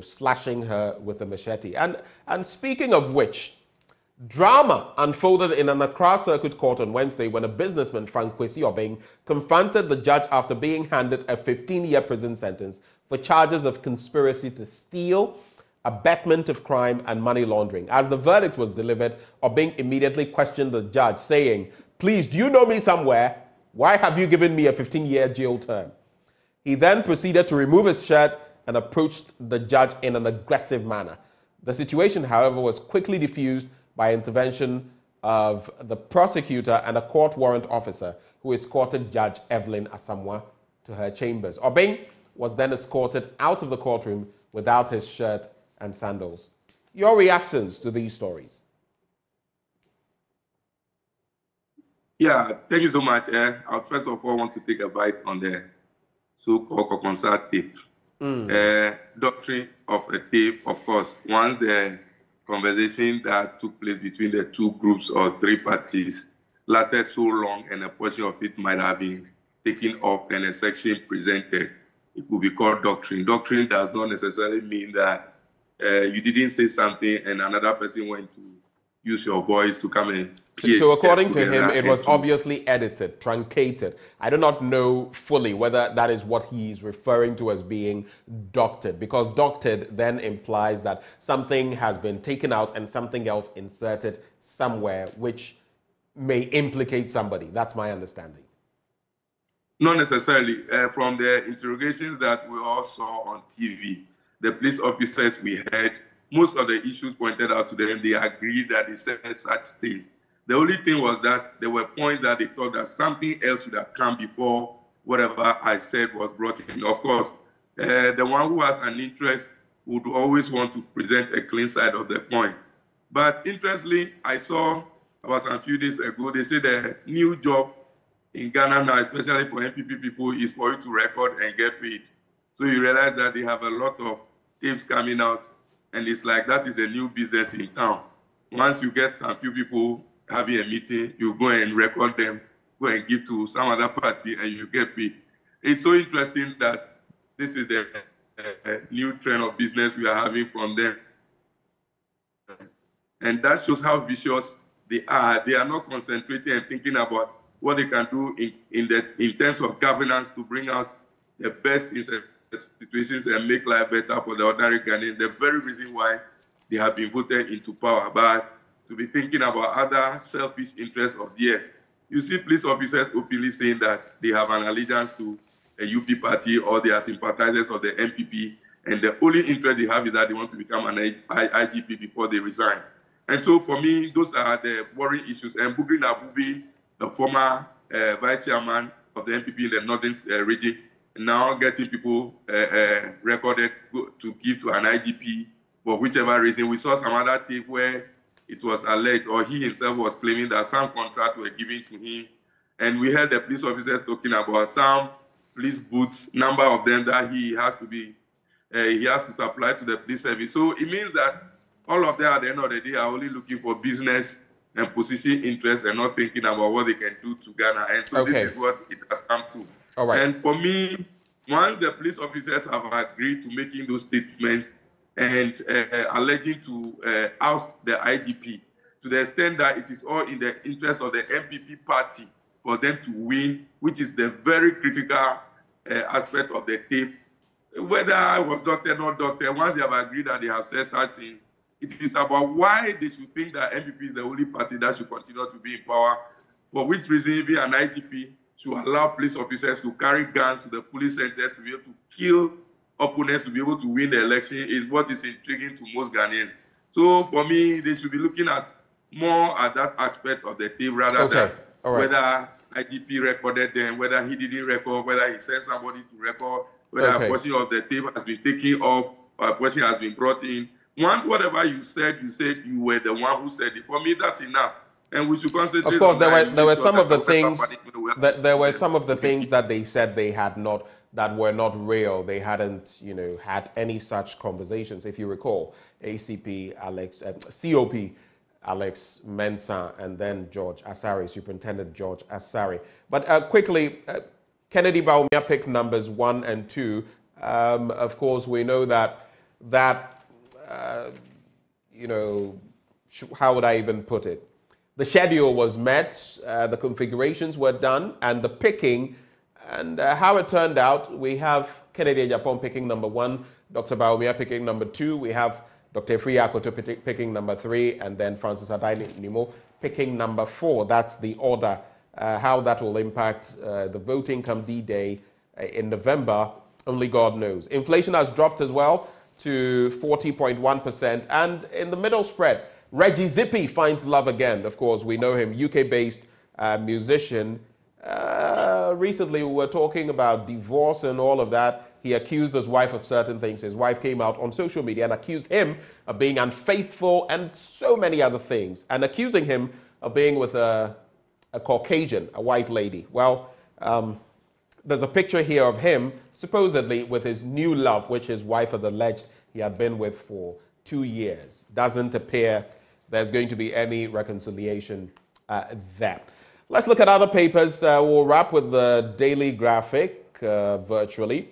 A: slashing her with a machete. And speaking of which, drama unfolded in an Accra Circuit Court on Wednesday when a businessman, Frank Kwesi Obeng, confronted the judge after being handed a 15-year prison sentence for charges of conspiracy to steal, abetment of crime, and money laundering. As the verdict was delivered, Obeng immediately questioned the judge, saying, "Please, do you know me somewhere? Why have you given me a 15-year jail term?" He then proceeded to remove his shirt and approached the judge in an aggressive manner. The situation, however, was quickly diffused by intervention of the prosecutor and a court warrant officer who escorted Judge Evelyn Asamoah to her chambers. Obeng was then escorted out of the courtroom without his shirt and sandals. Your reactions to these stories?
T: Yeah, thank you so much. I first of all want to take a bite on the so-called Kokonsa tape. Doctrine of a tape, of course, once the conversation that took place between the two groups or three parties lasted so long and a portion of it might have been taken off and a section presented, it could be called doctrine. Doctrine does not necessarily mean that you didn't say something and another person went to use your voice to come in.
A: So according to him, it was obviously edited, truncated. I do not know fully whether that is what he's referring to as being doctored, because doctored then implies that something has been taken out and something else inserted somewhere, which may implicate somebody. That's my understanding.
T: Not necessarily. From the interrogations that we all saw on TV, the police officers we heard, most of the issues pointed out to them, they agreed that they said such things. The only thing was that there were points that they thought that something else would have come before whatever I said was brought in. Of course, the one who has an interest would always want to present a clean side of the point. But interestingly, I saw, about a few days ago, they said a new job in Ghana now, especially for MPP people, is for you to record and get paid. So you realize that they have a lot of tapes coming out, and it's like that is a new business in town. Once you get some few people having a meeting, you go and record them, go and give to some other party, and you get paid. It's so interesting that this is the new trend of business we are having from them. And that shows how vicious they are. They are not concentrating and thinking about what they can do in terms of governance to bring out the best in situations and make life better for the ordinary Ghanaian. The very reason why they have been voted into power, but to be thinking about other selfish interests of theirs. You see police officers openly saying that they have an allegiance to a UP party or they are sympathizers of the MPP, and the only interest they have is that they want to become an IGP before they resign. And so for me, those are the worrying issues. And Bugri Nabubi, the former vice chairman of the MPP in the northern region, now getting people recorded to give to an IGP for whichever reason. We saw some other tape where it was alleged, or he himself was claiming that some contracts were given to him. And we heard the police officers talking about some police boots, number of them that he has to supply to the police service. So it means that all of them at the end of the day are only looking for business and position interest and not thinking about what they can do to Ghana. And so this is what it has come to.
A: All right.
T: And for me, once the police officers have agreed to making those statements and alleging to oust the IGP, to the extent that it is all in the interest of the MPP party for them to win, which is the very critical aspect of the tape, whether I was doctor or not doctor, once they have agreed that they have said something, it is about why they should think that MPP is the only party that should continue to be in power, for which reason even an IGP should allow police officers to carry guns to the police centers to be able to kill opponents, to be able to win the election, is what is intriguing to most Ghanaians. So for me, they should be looking at more at that aspect of the tape rather than whether IGP recorded them, whether he didn't record, whether he sent somebody to record, whether a portion of the tape has been taken off or a portion has been brought in. Once whatever you said you were the one who said it. For me, that's enough. And we should concentrate.
A: Of course, there were some of the things there were some of the things that they said they had not, that were not real. They hadn't, had any such conversations. If you recall, ACP Alex, COP Alex Mensah, and then George Asari, Superintendent George Asari. But quickly, Kennedy Bawumia picked numbers 1 and 2. Of course, we know that how would I even put it? The schedule was met, the configurations were done, and the picking, and how it turned out, we have Kennedy Japan picking number 1, Dr. Bawumia picking number 2, we have Dr. Efri Akoto picking number 3, and then Francis Adai Nimo picking number 4. That's the order. How that will impact the voting come D-Day in November, only God knows. Inflation has dropped as well to 40.1%. And in the middle spread, Reggie Zippy finds love again. Of course, we know him, UK-based musician. Recently, we were talking about divorce and all of that. He accused his wife of certain things. His wife came out on social media and accused him of being unfaithful and so many other things, and accusing him of being with a Caucasian, a white lady. Well, there's a picture here of him supposedly with his new love, which his wife had alleged he had been with for 2 years. Doesn't appear there's going to be any reconciliation there. Let's look at other papers. We'll wrap with the Daily Graphic virtually.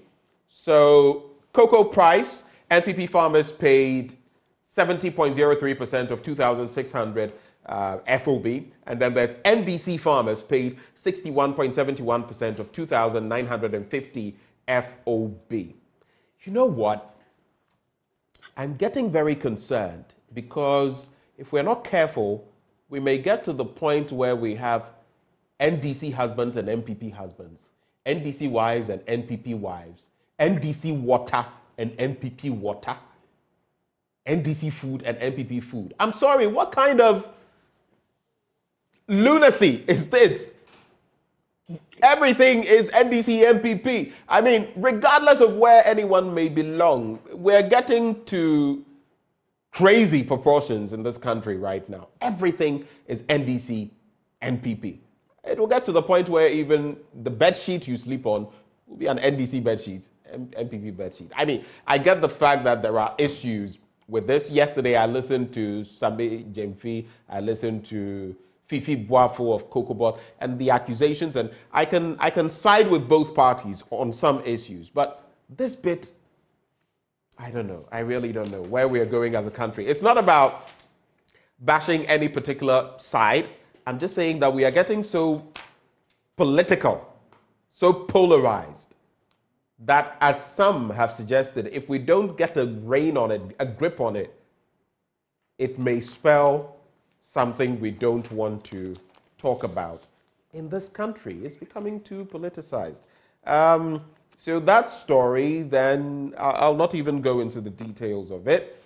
A: So, cocoa price, NPP farmers paid 70.03% of 2,600 FOB, and then there's NDC farmers paid 61.71% of 2,950 FOB. You know what? I'm getting very concerned because if we're not careful, we may get to the point where we have NDC husbands and NPP husbands, NDC wives and NPP wives, NDC water and NPP water, NDC food and NPP food. I'm sorry, what kind of lunacy is this? Everything is NDC, NPP. I mean, regardless of where anyone may belong, we're getting to crazy proportions in this country right now. Everything is NDC, NPP. it will get to the point where even the bed sheet you sleep on will be an NDC bed sheet, MPP bed sheet. I mean, I get the fact that there are issues with this. Yesterday, I listened to Sambi Jemfi, I listened to Fifi Boafo of Cocobot, and the accusations, and I can side with both parties on some issues, but this bit, I don't know. I really don't know where we are going as a country. It's not about bashing any particular side. I'm just saying that we are getting so political, so polarized, that as some have suggested, if we don't get a rein on it, a grip on it, it may spell something we don't want to talk about in this country. It's becoming too politicized. So that story, then, I'll not even go into the details of it.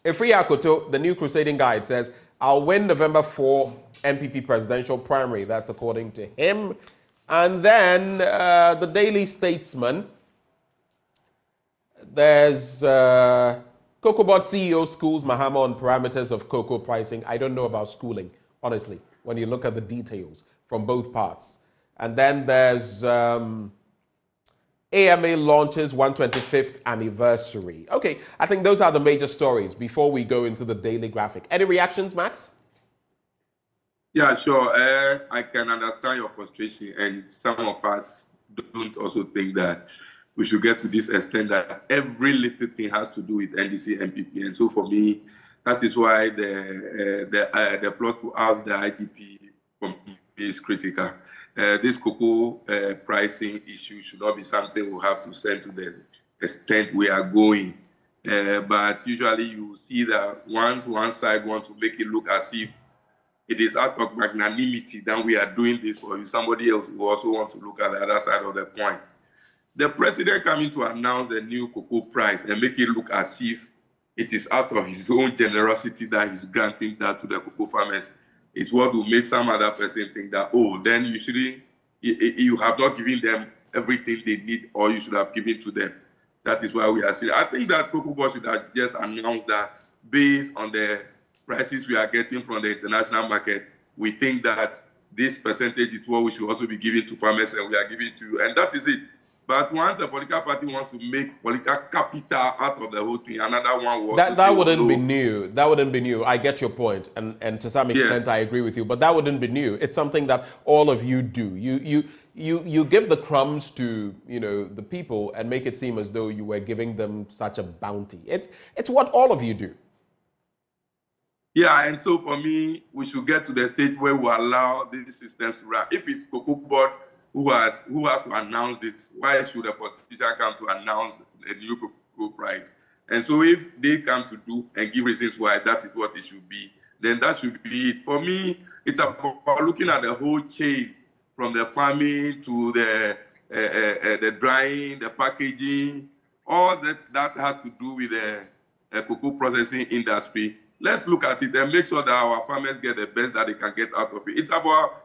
A: Efri Akoto, the new crusading guide, says, I'll win November 4 MPP presidential primary. That's according to him. And then the Daily Statesman, there's Cocobot CEO schools Mahama on parameters of cocoa pricing. I don't know about schooling, honestly, when you look at the details from both parts. And then there's AMA launches 125th anniversary. Okay, I think those are the major stories before we go into the daily graphic. Any reactions, Max?
T: Yeah, sure. I can understand your frustration, and some of us don't also think that we should get to this extent that every little thing has to do with NDC MPP. And so for me, that is why the plot to ask the IGP is critical. This cocoa pricing issue should not be something we have to send to the extent we are going. But usually you see that once one side wants to make it look as if it is out of magnanimity that we are doing this for you, somebody else will also want to look at the other side of the coin. The president coming to announce the new cocoa price and make it look as if it is out of his own generosity that he's granting that to the cocoa farmers is what will make some other person think that, oh, then you have not given them everything they need, or you should have given to them. That is why we are saying. I think that Cocoa Board should have just announced that based on the prices we are getting from the international market, we think that this percentage is what we should also be giving to farmers, and we are giving to you. And that is it. But once a political party wants to make political capital out of the whole thing, another one will
A: that wouldn't be new. That wouldn't be new. I get your point, and to some extent, yes, I agree with you. But that wouldn't be new. It's something that all of you do. You give the crumbs to the people and make it seem as though you were giving them such a bounty. It's what all of you do.
T: Yeah, and so for me, we should get to the stage where we allow these systems to run. If it's Cocoa Board who has to announce this, why should a politician come to announce a new cocoa price? And so if they come to do and give reasons why that is what it should be, then that should be it. For me, it's about looking at the whole chain, from the farming to the drying, the packaging, all that has to do with the cocoa processing industry. Let's look at it and make sure that our farmers get the best that they can get out of it. It's about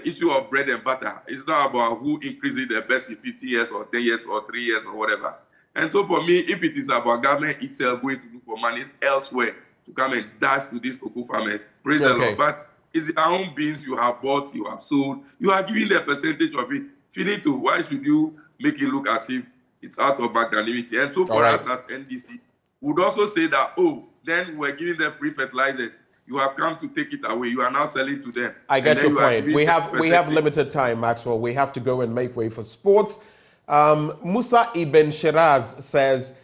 T: issue of bread and butter. It's not about who increases the best in 50 years or 10 years or 3 years or whatever. And so for me, if it is about government itself going to look for money elsewhere to come and dash to these cocoa farmers, praise the Lord. But it's their own beans you have bought, you have sold, you are giving the percentage of it. Finito, why should you make it look as if it's out of magnanimity? And so for us as NDC, we would also say that, oh, then we're giving them free fertilizers. You have come to take it away. You are now selling to them.
A: I get your point. We have limited time, Maxwell. We have to go and make way for sports. Musa Ibn Shiraz says,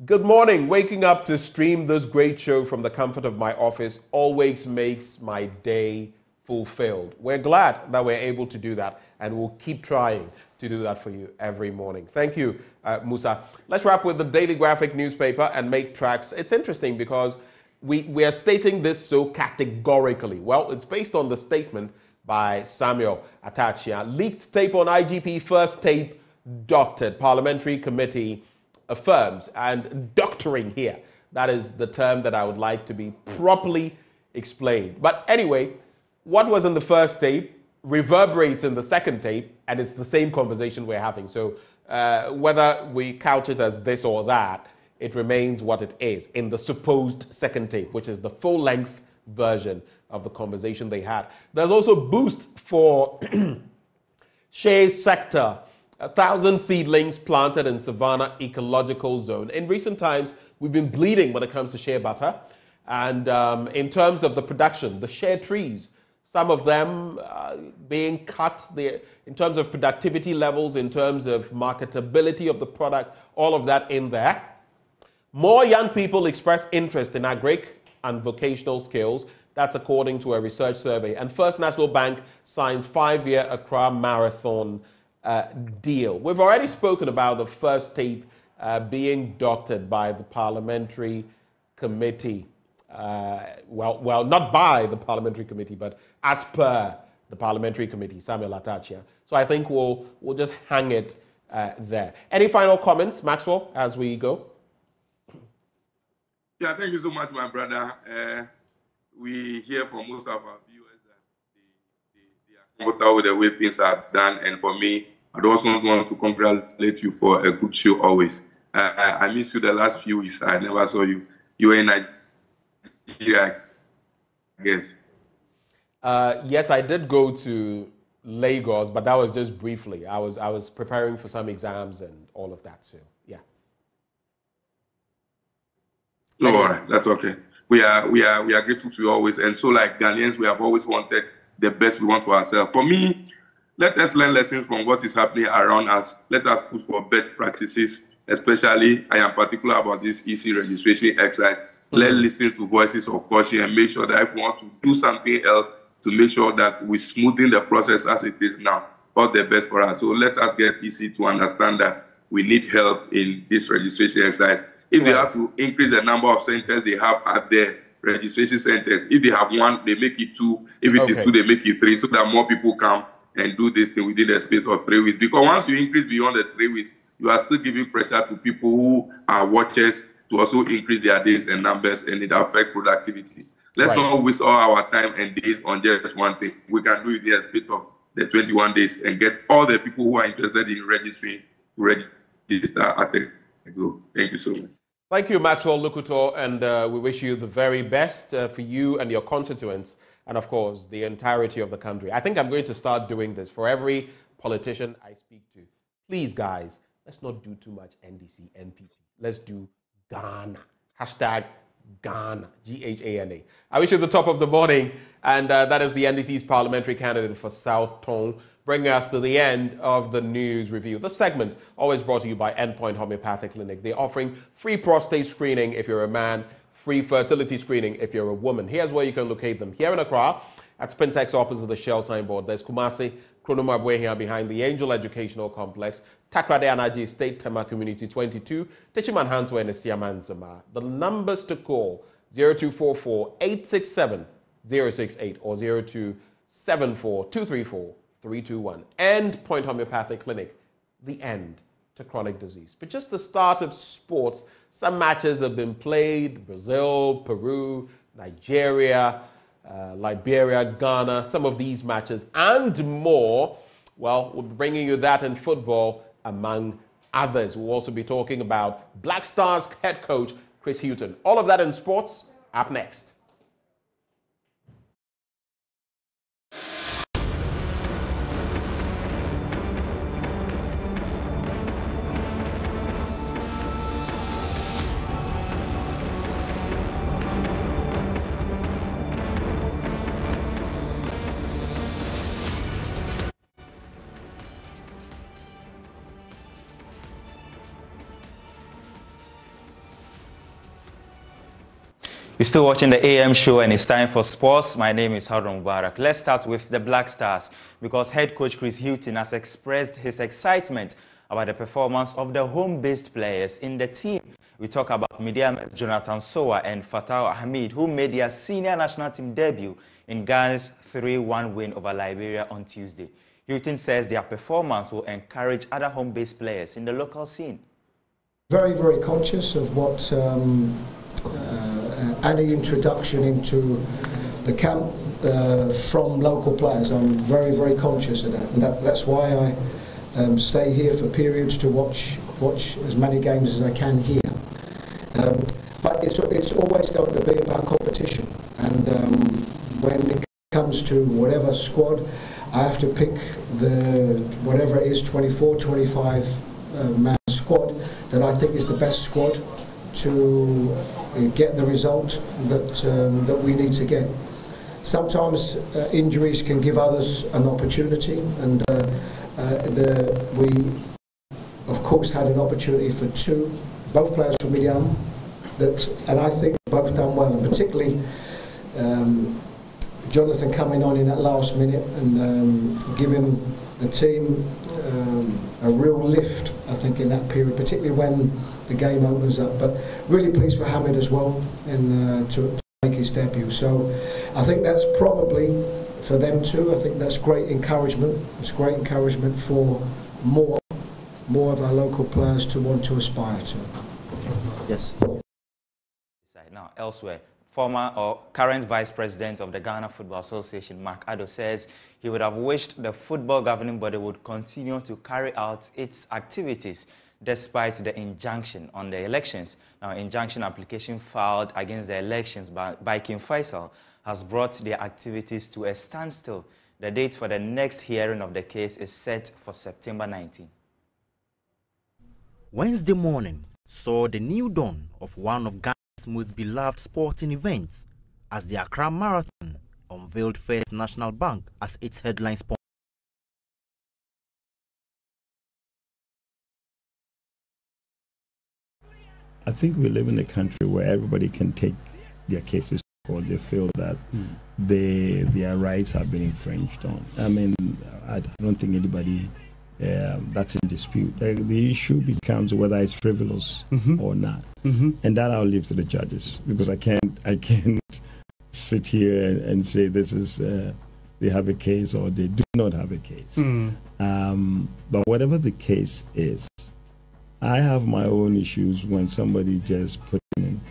A: good morning. Waking up to stream this great show from the comfort of my office always makes my day fulfilled. We're glad that we're able to do that, and we'll keep trying to do that for you every morning. Thank you, Musa. Let's wrap with the Daily Graphic newspaper and make tracks. It's interesting because we are stating this so categorically. Well, it's based on the statement by Samuel Atachia. Leaked tape on IGP, first tape doctored. Parliamentary committee affirms. And doctoring here, that is the term that I would like to be properly explained. But anyway, what was in the first tape reverberates in the second tape, and it's the same conversation we're having. So whether we couch it as this or that, it remains what it is in the supposed second tape, which is the full-length version of the conversation they had. There's also boost for shea sector. 1,000 seedlings planted in Savannah Ecological Zone. In recent times, we've been bleeding when it comes to shea butter. And in terms of the production, the shea trees, some of them being cut in terms of productivity levels, in terms of marketability of the product, all of that in there. More young people express interest in agric and vocational skills. That's according to a research survey. And First National Bank signs 5-year Accra Marathon deal. We've already spoken about the first tape being doctored by the parliamentary committee. Well, not by the parliamentary committee, but as per the parliamentary committee, Samuel Atachia. So I think we'll just hang it there. Any final comments, Maxwell, as we go?
T: Yeah, thank you so much, my brother. We hear from most of our viewers that they are comfortable with the way things are done. And for me, I also want to congratulate you for a good show always. I missed you the last few weeks. I never saw you. You were in Nigeria, I guess.
A: Yes, I did go to Lagos, but that was just briefly. I was preparing for some exams and all of that, so yeah.
T: No, all right, that's okay. We are grateful to you always, and so like Ghanaians, we have always wanted the best we want for ourselves. For me, let us learn lessons from what is happening around us. Let us push for best practices, especially I am particular about this EC registration exercise. Let's listen to voices of caution and make sure that if we want to do something else, to make sure that we smoothen the process as it is now, all the best for us. So let us get EC to understand that we need help in this registration exercise. If they have to increase the number of centers they have at their registration centers, if they have 1, they make it 2. If it is 2, they make it 3, so that more people come and do this thing within the space of 3 weeks. Because once you increase beyond the 3 weeks, you are still giving pressure to people who are watchers to also increase their days and numbers, and it affects productivity. Let's not waste all our time and days on just one thing. We can do it in the space of the 21 days and get all the people who are interested in registering to register at the go. Thank you so much.
A: Thank you, Maxwell Lukuto, and we wish you the very best for you and your constituents, and of course, the entirety of the country. I think I'm going to start doing this for every politician I speak to. Please, guys, let's not do too much NDC, NPC. Let's do Ghana. Hashtag Ghana, G-H-A-N-A. I wish you the top of the morning, and that is the NDC's parliamentary candidate for South Tone, bringing us to the end of the news review. This segment always brought to you by Endpoint Homeopathic Clinic. They're offering free prostate screening if you're a man, free fertility screening if you're a woman. Here's where you can locate them. Here in Accra, at Spintex opposite the Shell signboard, there's Kumasi, Kronoma here behind the Angel Educational Complex, Takrade Anaji State Tema Community 22, Techiman Hanswe and Siamansama. The numbers to call 0244 867 068 or 0274 234 321. Endpoint Homeopathic Clinic, the end to chronic disease. But just the start of sports. Some matches have been played: Brazil, Peru, Nigeria, Liberia, Ghana. Some of these matches and more. Well, we'll be bringing you that in football, among others. We'll also be talking about Black Stars head coach Chris Hughton. All of that in sports up next.
U: You're still watching the AM show, and it's time for sports. My name is Harun Mubarak. Let's start with the Black Stars, because head coach Chris Hughton has expressed his excitement about the performance of the home-based players in the team. We talk about Midiam Jonathan Sowa and Fatah Ahmed, who made their senior national team debut in Ghana's 3-1 win over Liberia on Tuesday. Hughton says their performance will encourage other home-based players in the local scene.
V: Very, very conscious of what any introduction into the camp from local players. I'm very, very conscious of that, and that's why I stay here for periods to watch as many games as I can here. But it's always going to be about competition, and when it comes to whatever squad, I have to pick the whatever it is, 24, 25 man squad that I think is the best squad to get the result that we need to get. Sometimes injuries can give others an opportunity, and we of course had an opportunity for both players from Milan, and I think both done well, and particularly Jonathan coming on in that last minute and giving the team a real lift, I think, in that period, particularly when the game opens up. But really pleased for Hamid as well to make his debut. So I think that's probably for them too. I think that's great encouragement. It's great encouragement for more of our local players to want to aspire to.
U: Yes. Now, elsewhere, former or current Vice President of the Ghana Football Association, Akufo-Addo, says he would have wished the football governing body would continue to carry out its activities despite the injunction on the elections. Now, injunction application filed against the elections by King Faisal has brought their activities to a standstill. The date for the next hearing of the case is set for September 19.
D: Wednesday morning saw the new dawn of one of Ghana's most beloved sporting events as the Accra Marathon unveiled First National Bank as its headline sponsor.
E: I think we live in a country where everybody can take their cases to court. They feel that their rights have been infringed on. I mean, I don't think anybody that's in dispute. The issue becomes whether it's frivolous or not, and that I'll leave to the judges, because I can't sit here and say this is they have a case or they do not have a case. But whatever the case is, I have my own issues when somebody just put in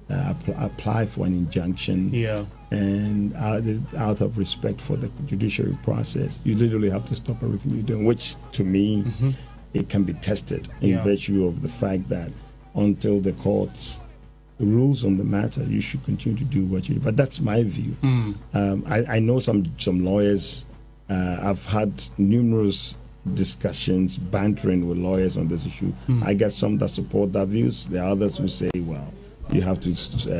E: apply for an injunction, and out of respect for the judiciary process, you literally have to stop everything you're doing, which to me, it can be tested in virtue of the fact that until the courts rules on the matter, you should continue to do what you do. But that's my view. I know some lawyers. I've had numerous discussions, bantering with lawyers on this issue. I get some that support that views. There are others who say, well, you have to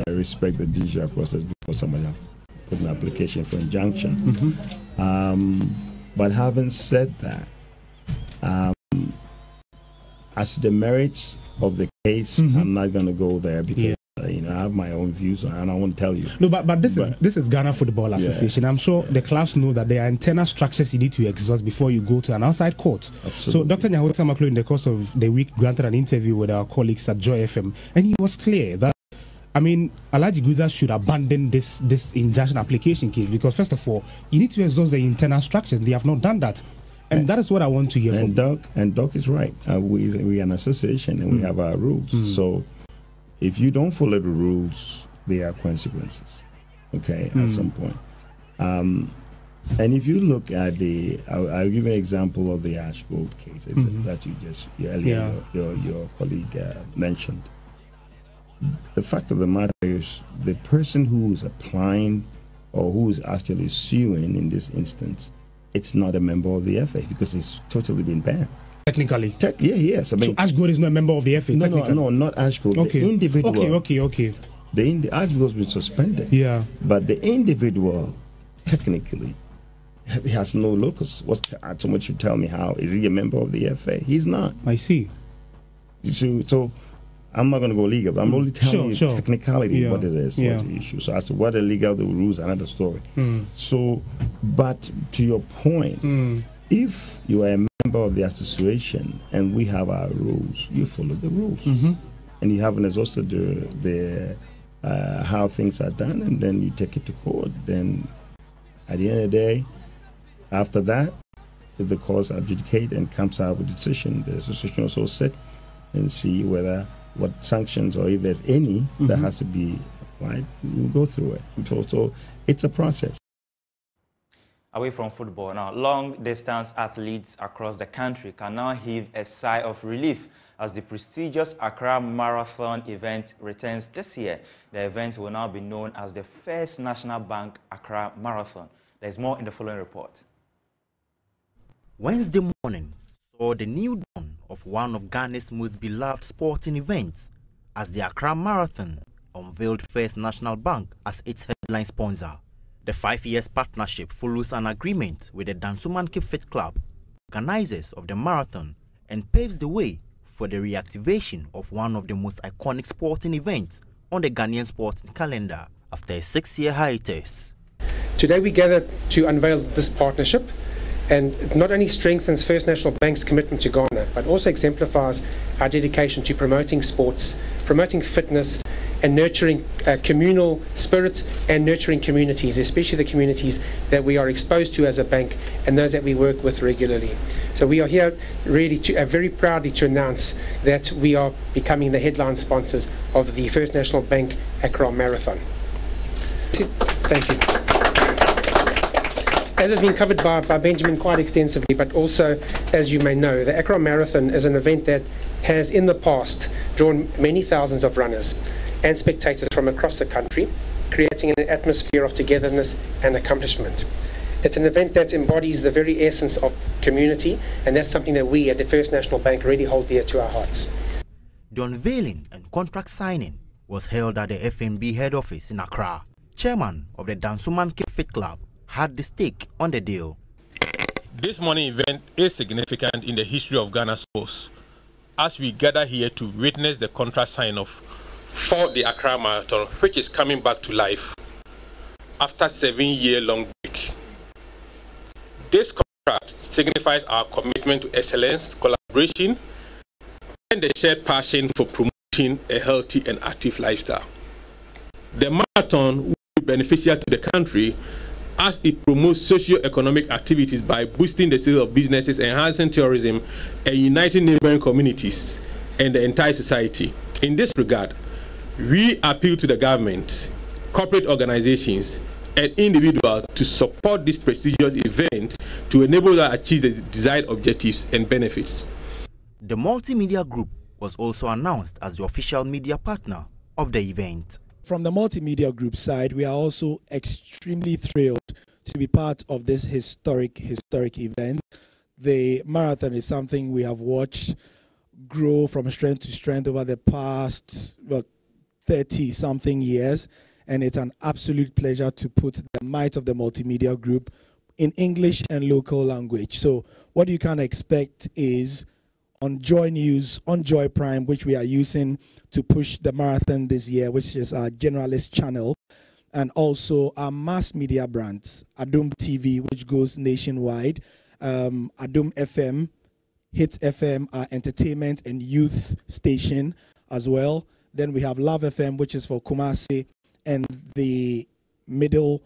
E: respect the judicial process before somebody has put an application for injunction. But having said that, as to the merits of the case, I'm not going to go there because I have my own views and I won't tell you.
W: No, but this is Ghana Football Association. I'm sure the clubs know that there are internal structures you need to exhaust before you go to an outside court. Absolutely. So Dr. Nyahota Maklo, in the course of the week, granted an interview with our colleagues at Joy FM, and he was clear that, I mean, Alhaji Guza should abandon this injunction application case, because first of all, you need to exhaust the internal structures. They have not done that. And that is what I want to hear from you.
E: And Doc is right. We are an association and we have our rules. So if you don't follow the rules, there are consequences, okay, at some point. And if you look at I'll give you an example of the Ash Gold case that your colleague mentioned. The fact of the matter is the person who is applying or who is actually suing in this instance, it's not a member of the FA because it's totally been banned.
W: Technically?
E: Yes. I mean,
W: so Ash Gold is not a member of the FA?
E: No, not Ash Gold.
W: Okay.
E: The individual.
W: Okay.
E: The Ash Gold has been suspended.
W: Yeah.
E: But the individual, technically, he has no locus. Someone should tell me how. Is he a member of the FA? He's not.
W: I see.
E: So I'm not going to go legal. I'm only telling you technicality what it is, what's the issue. So as to what the legal, the rules, another story. So, but to your point, if you are a member of the association and we have our rules, you follow the rules, and you haven't exhausted the how things are done, and then you take it to court. Then, at the end of the day, after that, if the courts adjudicate and comes out with a decision, the association also sit and see what sanctions, or if there's any that has to be applied, we'll go through it. It's a process.
U: Away from football now, long-distance athletes across the country can now heave a sigh of relief as the prestigious Accra Marathon event returns this year. The event will now be known as the First National Bank Accra Marathon. There's more in the following report.
D: Wednesday morning saw the new dawn of one of Ghana's most beloved sporting events as the Accra Marathon unveiled First National Bank as its headline sponsor. The 5-year partnership follows an agreement with the Dansoman Keep Fit Club, organizers of the marathon, and paves the way for the reactivation of one of the most iconic sporting events on the Ghanaian sporting calendar after a 6-year hiatus.
B: Today we gather to unveil this partnership, and it not only strengthens First National Bank's commitment to Ghana, but also exemplifies our dedication to promoting sports, promoting fitness, and nurturing communal spirits and nurturing communities, especially the communities that we are exposed to as a bank and those that we work with regularly. So we are here really very proudly to announce that we are becoming the headline sponsors of the First National Bank Accra Marathon. Thank you. As has been covered by Benjamin quite extensively, but also, as you may know, the Accra Marathon is an event that has in the past drawn many thousands of runners and spectators from across the country, creating an atmosphere of togetherness and accomplishment. It's an event that embodies the very essence of community, and that's something that we at the First National Bank really hold dear to our hearts.
D: The unveiling and contract signing was held at the FNB head office in Accra. Chairman of the Dansoman Keep Fit Club had the stake on the deal.
C: This morning event is significant in the history of Ghana sports, as we gather here to witness the contract sign-off for the Accra Marathon, which is coming back to life after 7-year-long break. This contract signifies our commitment to excellence, collaboration, and the shared passion for promoting a healthy and active lifestyle. The marathon will be beneficial to the country as it promotes socio-economic activities by boosting the sales of businesses, enhancing tourism, and uniting neighboring communities and the entire society. In this regard, we appeal to the government, corporate organizations, and individuals to support this prestigious event to enable us to achieve the desired objectives and benefits.
D: The multimedia group was also announced as the official media partner of the event.
G: From the multimedia group side, we are also extremely thrilled to be part of this historic event. The marathon is something we have watched grow from strength to strength over the past 30-something years, and it's an absolute pleasure to put the might of the multimedia group in English and local language. So what you can expect is on Joy News, on Joy Prime, which we are using to push the marathon this year, which is our generalist channel, and also our mass media brands, Adum TV, which goes nationwide, Adum FM, Hits FM, our entertainment and youth station as well. Then we have Love FM, which is for Kumasi and the middle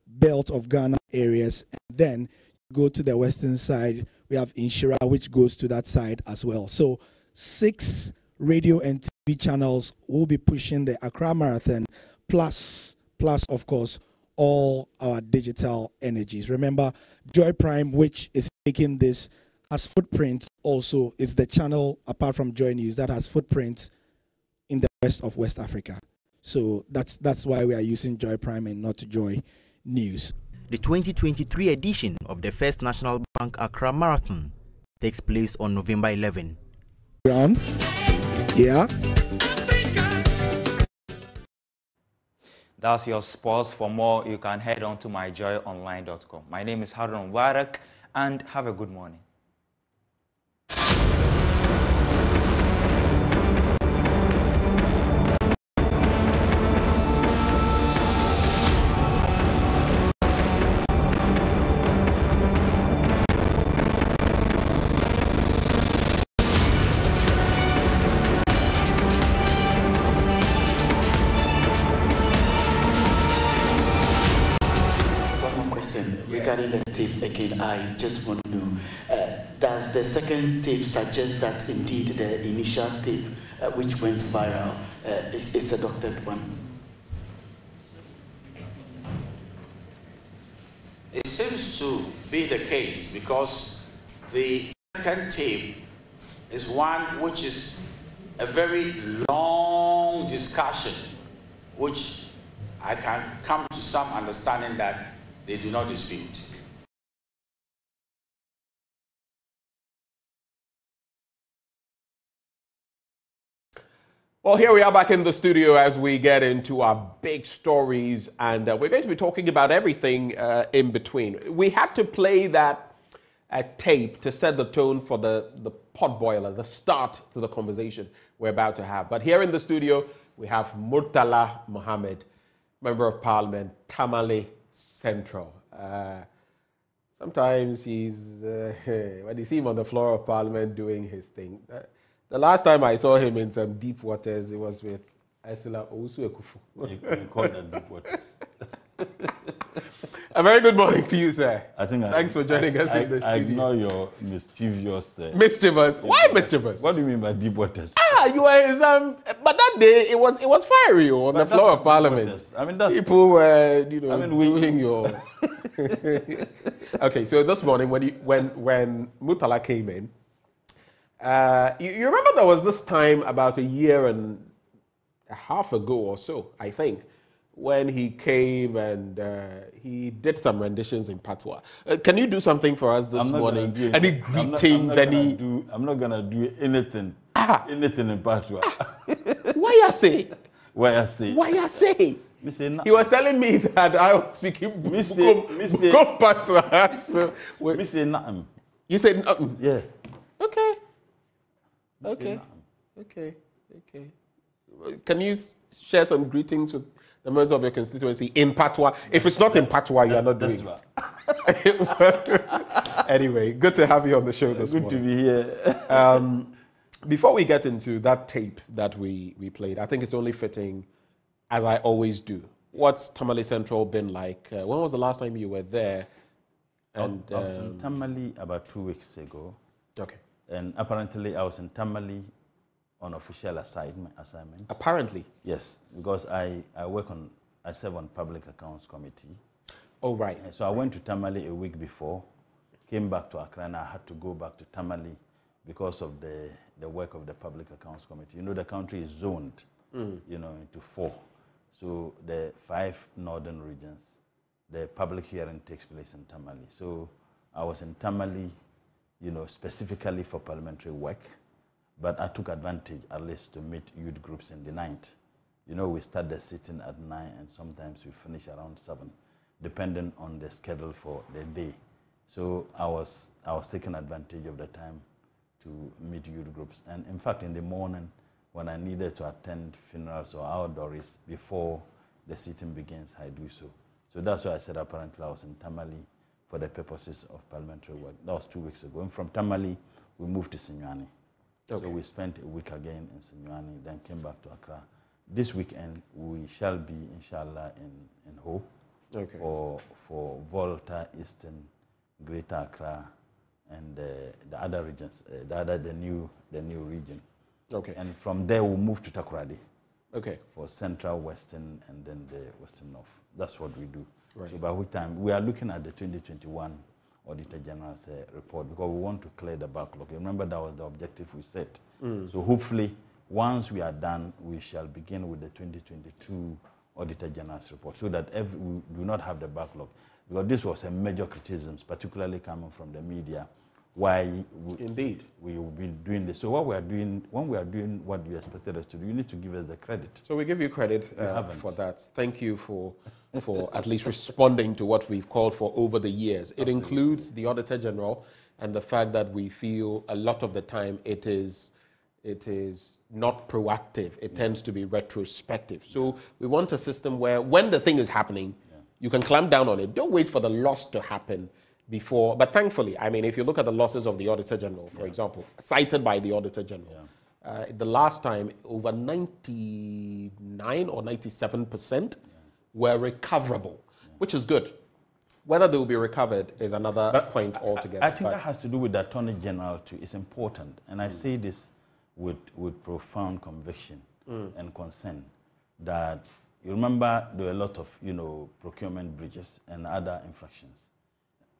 G: belt of Ghana areas. And then go to the western side, we have Inshira, which goes to that side as well. So 6 radio and TV channels will be pushing the Accra Marathon, plus of course, all our digital energies. Remember, Joy Prime, which is taking this, has footprints also, is the channel, apart from Joy News, that has footprints in the rest of West Africa. So that's why we are using Joy Prime and not Joy News.
D: The 2023 edition of the First National Bank Accra Marathon takes place on November 11.
G: Yeah.
U: That's your sports. For more, you can head on to myjoyonline.com. My name is Harun Mubarak, and have a good morning.
X: Regarding the tape again, I just want to know, does the second tape suggest that indeed the initial tape which went viral is a doctored one?
F: it seems to be the case because the second tape is one which is a very long discussion, which I can come to some understanding that they do not dispute.
A: Well, here we are back in the studio as we get into our big stories, and we're going to be talking about everything in between. We had to play that tape to set the tone for the pot boiler, the start to the conversation we're about to have. But here in the studio, we have Murtala Mohammed, Member of Parliament, Tamale Central. Sometimes he's, when you see him on the floor of Parliament doing his thing, the last time I saw him in some deep waters, it was with Ursula Akufo.
H: You call that deep waters.
A: A very good morning to you, sir.
H: Thanks
A: for joining us in the studio.
H: I ignore your mischievous...
A: mischievous? Why mischievous?
H: What do you mean by deep waters?
A: You were in some... But that day, it was fiery on the floor of Parliament.
H: I mean, that's...
A: People were, doing your... Okay, so this morning, when Murtala came in, you remember there was this time about a year and a half ago or so, I think, when he came and he did some renditions in Patois. Can you do something for us this morning? Any greetings?
H: I'm not gonna do anything. Anything in Patois.
A: Why you say?
H: Why I say?
A: Why you say? He was telling me that I was speaking Patois. So,
H: me say nothing.
A: You said nothing?
H: Yeah.
A: Okay. Can you share some greetings with the members of your constituency in Patois? If it's not in Patois, you are not doing it. Anyway, good to have you on the show this morning.
H: Good to be here.
A: Before we get into that tape that we played, I think it's only fitting, as I always do. What's Tamale Central been like? When was the last time you were there?
H: And I was in Tamale about 2 weeks ago.
A: Okay.
H: And apparently I was in Tamale on official assignment.
A: Apparently?
H: Yes, because I serve on Public Accounts Committee.
A: Oh, right.
H: And so I went to Tamale a week before, came back to Accra, and I had to go back to Tamale because of the work of the Public Accounts Committee. You know, the country is zoned, into 4. So the 5 northern regions, the public hearing takes place in Tamale. So I was in Tamale, specifically for parliamentary work, but I took advantage at least to meet youth groups in the night. We start the sitting at 9 and sometimes we finish around 7, depending on the schedule for the day. So I was taking advantage of the time to meet youth groups. And in fact, in the morning, when I needed to attend funerals or outdoors before the sitting begins, I do so. So that's why I said apparently I was in Tamale for the purposes of parliamentary work. That was 2 weeks ago. And from Tamale, we moved to Sinyani. Okay. So we spent a week again in Sinyani, then came back to Accra. This weekend, we shall be, inshallah, in Ho for Volta, Eastern, Greater Accra, and the other regions, the new region.
A: Okay.
H: And from there, we'll move to Takoradi.
A: Okay.
H: For Central, Western, and then the Western North. That's what we do.
A: Right.
H: So by which time, we are looking at the 2021 Auditor General's report because we want to clear the backlog. Remember, that was the objective we set. So hopefully, once we are done, we shall begin with the 2022 Auditor General's report so that we do not have the backlog. Because this was a major criticism, particularly coming from the media, why we will be doing this. So what we are doing, when we are doing what you expected us to do, you need to give us the credit.
A: So we give you credit for that. Thank you for at least responding to what we've called for over the years. It includes the Auditor General and the fact that we feel a lot of the time it is not proactive. It tends to be retrospective. So we want a system where when the thing is happening, you can clamp down on it. Don't wait for the loss to happen before. But thankfully, I mean, if you look at the losses of the Auditor General, for example, cited by the Auditor General, the last time over 99 or 97% were recoverable, which is good. Whether they will be recovered is another point altogether.
H: I think that has to do with the Attorney General too. It's important. And I say this with profound conviction and concern that you remember there were a lot of procurement breaches and other infractions.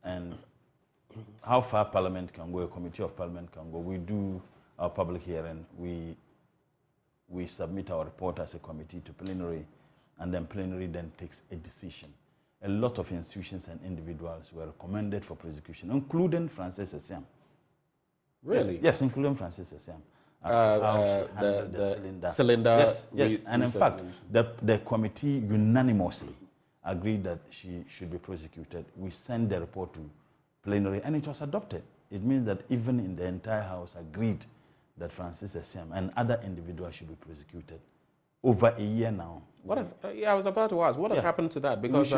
H: and how far Parliament can go, a committee of Parliament can go. We do our public hearing. We submit our report as a committee to plenary, and then plenary then takes a decision. A lot of institutions and individuals were recommended for prosecution, including Francis Essam.
A: Really?
H: Yes, including Francis Essam.
A: The cylinder.
H: Yes. And in fact, the committee unanimously agreed that she should be prosecuted. We sent the report to plenary, and it was adopted. It means that even in the entire House agreed that Francis Essam and other individuals should be prosecuted. Over a year now.
A: I was about to ask, what has happened to that? Because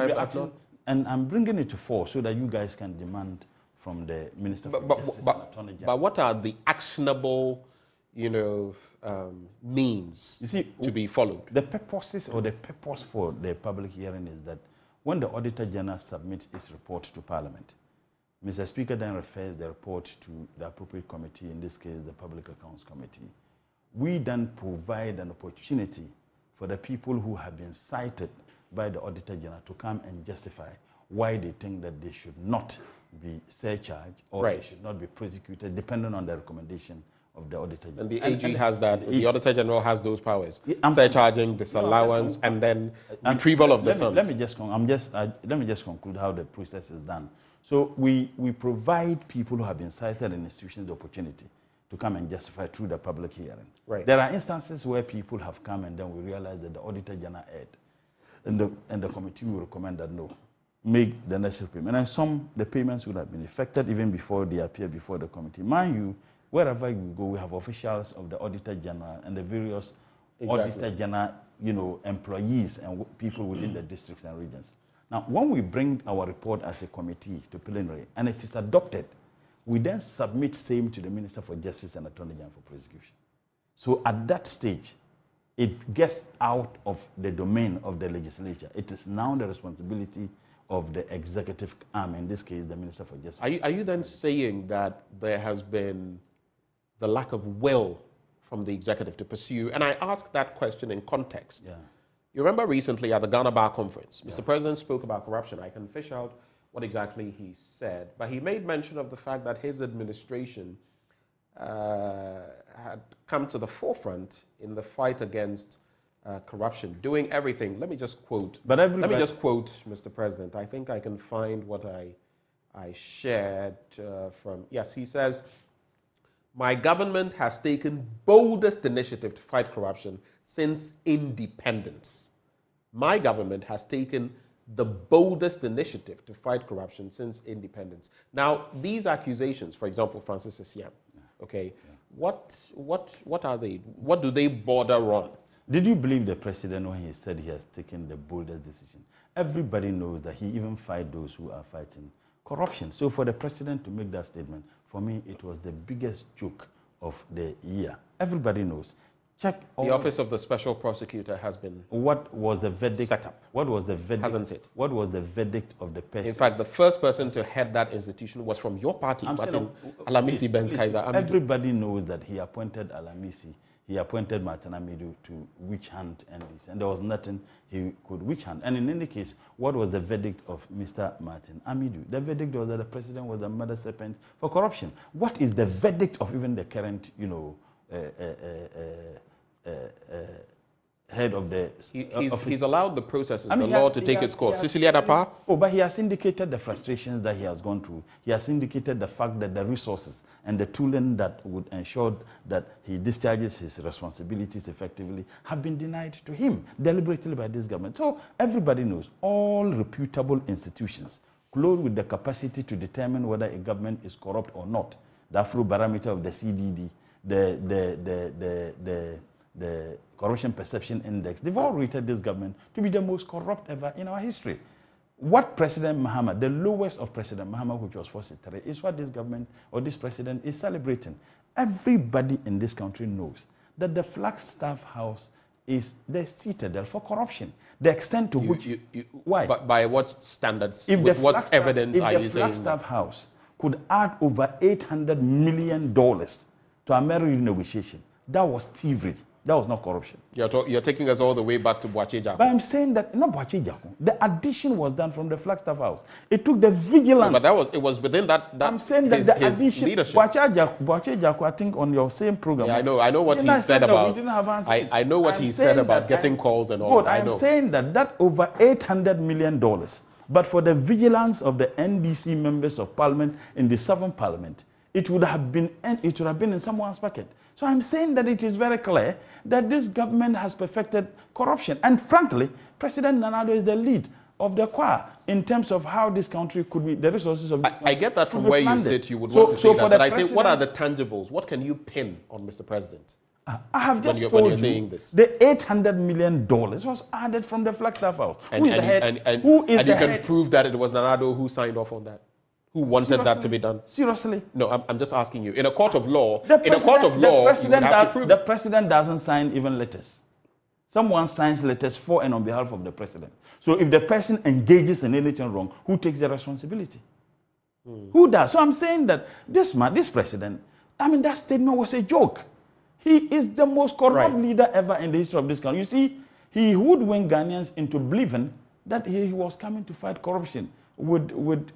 H: and I'm bringing it to fore so that you guys can demand from the Minister for Justice and Attorney General.
A: But what are the actionable, means to be followed?
H: The purposes or the purpose for the public hearing is that when the Auditor General submits its report to Parliament, Mr. Speaker then refers the report to the appropriate committee, in this case, the Public Accounts Committee. We then provide an opportunity for the people who have been cited by the Auditor General to come and justify why they think that they should not be surcharged or they should not be prosecuted, depending on the recommendation of the Auditor General.
A: And the AG has that, the Auditor General has those powers, surcharging, disallowance, and then retrieval of the sums.
H: Let me just conclude how the process is done. So we provide people who have been cited in institutions the opportunity to come and justify through the public hearing.
A: Right.
H: There are instances where people have come and then we realize that the Auditor General erred. And the committee will recommend that no, make the necessary payment. And the payments would have been effected even before they appear before the committee. Mind you, wherever we go, we have officials of the Auditor General and the various Auditor General, employees and people within the districts and regions. Now, when we bring our report as a committee to plenary and it is adopted, we then submit same to the Minister for Justice and Attorney General for prosecution. So at that stage, it gets out of the domain of the legislature. It is now the responsibility of the executive arm, in this case, the Minister for Justice.
A: Are you then saying that there has been the lack of will from the executive to pursue? And I ask that question in context.
H: Yeah.
A: You remember recently at the Ghana Bar Conference, Mr. President spoke about corruption. I can fish out what exactly he said, but he made mention of the fact that his administration had come to the forefront in the fight against corruption, doing everything. Let me just quote. Let me just quote, Mr. President. I think I can find what I shared from. Yes, he says, "My government has taken boldest initiative to fight corruption since independence. My government has taken the boldest initiative to fight corruption since independence." Now, these accusations, for example, Francis Essam, okay, what are they? What do they border on?
H: Did you believe the president when he said he has taken the boldest decision? Everybody knows that he even fight those who are fighting corruption. So for the president to make that statement, for me, it was the biggest joke of the year. Everybody knows. Check
A: the office of the special prosecutor has been
H: what was the verdict
A: set up.
H: What was the verdict?
A: Hasn't it?
H: What was the verdict of the person?
A: In fact, the first person to head that institution was from your party, Alamisi Benz Kaiser Amidu.
H: Everybody knows that he appointed Alamisi. He appointed Martin Amidu to witch hunt and this, and there was nothing he could witch hunt. And in any case, what was the verdict of Mr. Martin Amidu? The verdict was that the president was a mother serpent for corruption. What is the verdict of even the current, head of the
A: he's allowed the processes, the law to take its course. Cecilia Dapa?
H: Oh, but he has indicated the frustrations that he has gone through. He has indicated the fact that the resources and the tooling that would ensure that he discharges his responsibilities effectively have been denied to him deliberately by this government. So everybody knows all reputable institutions clothed with the capacity to determine whether a government is corrupt or not, the Afrobarometer of the CDD, the Corruption Perception Index, they've all rated this government to be the most corrupt ever in our history. What President Mahama, the lowest of President Mahama, which was 43, is what this government or this president is celebrating. Everybody in this country knows that the Flagstaff House is the citadel for corruption. The extent to which... Why?
A: But by what standards? With what evidence are you saying?
H: If the Flagstaff House could add over $800 million to a merry negotiation, that was thievery. That was not corruption.
A: You're taking us all the way back to Boache Jaku.
H: But I'm saying that, not Boache Jaku, the addition was done from the Flagstaff House. It took the vigilance.
A: No, but it was within that
H: I'm saying that the addition,
A: leadership.
H: Boache Jaku, I think on your same program.
A: Yeah, I know what he said about.
H: We didn't have answers.
A: I know what he said about getting calls and all.
H: I'm saying that over $800 million, but for the vigilance of the NDC members of Parliament in the 7th Parliament, it would have been in someone's pocket. So I'm saying that it is very clear that this government has perfected corruption. And frankly, President Nana Addo is the lead of the choir in terms of how this country could be, the resources of this country.
A: I get that from where you sit, you would want to say that. But I say, what are the tangibles? What can you pin on Mr. President?
H: I have just told you saying this. The $800 million was added from the Flagstaff House.
A: And you can prove that it was Nana Addo who signed off on that? Who wanted that to be done?
H: Seriously?
A: No, I'm just asking you. In a court of law,
H: the president doesn't sign even letters. Someone signs letters for and on behalf of the president. So if the person engages in anything wrong, who takes the responsibility? Who does? So I'm saying that this president, that statement was a joke. He is the most corrupt leader ever in the history of this country. You see, he hoodwinked Ghanaians into believing that he was coming to fight corruption with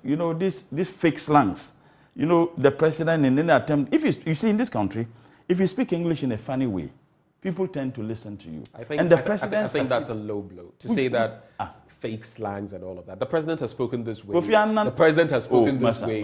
H: these fake slangs. The president in any attempt, you see in this country, if you speak English in a funny way, people tend to listen to you.
A: I think that's a low blow to say that fake slangs and all of that. The president has spoken this way. The president has spoken this way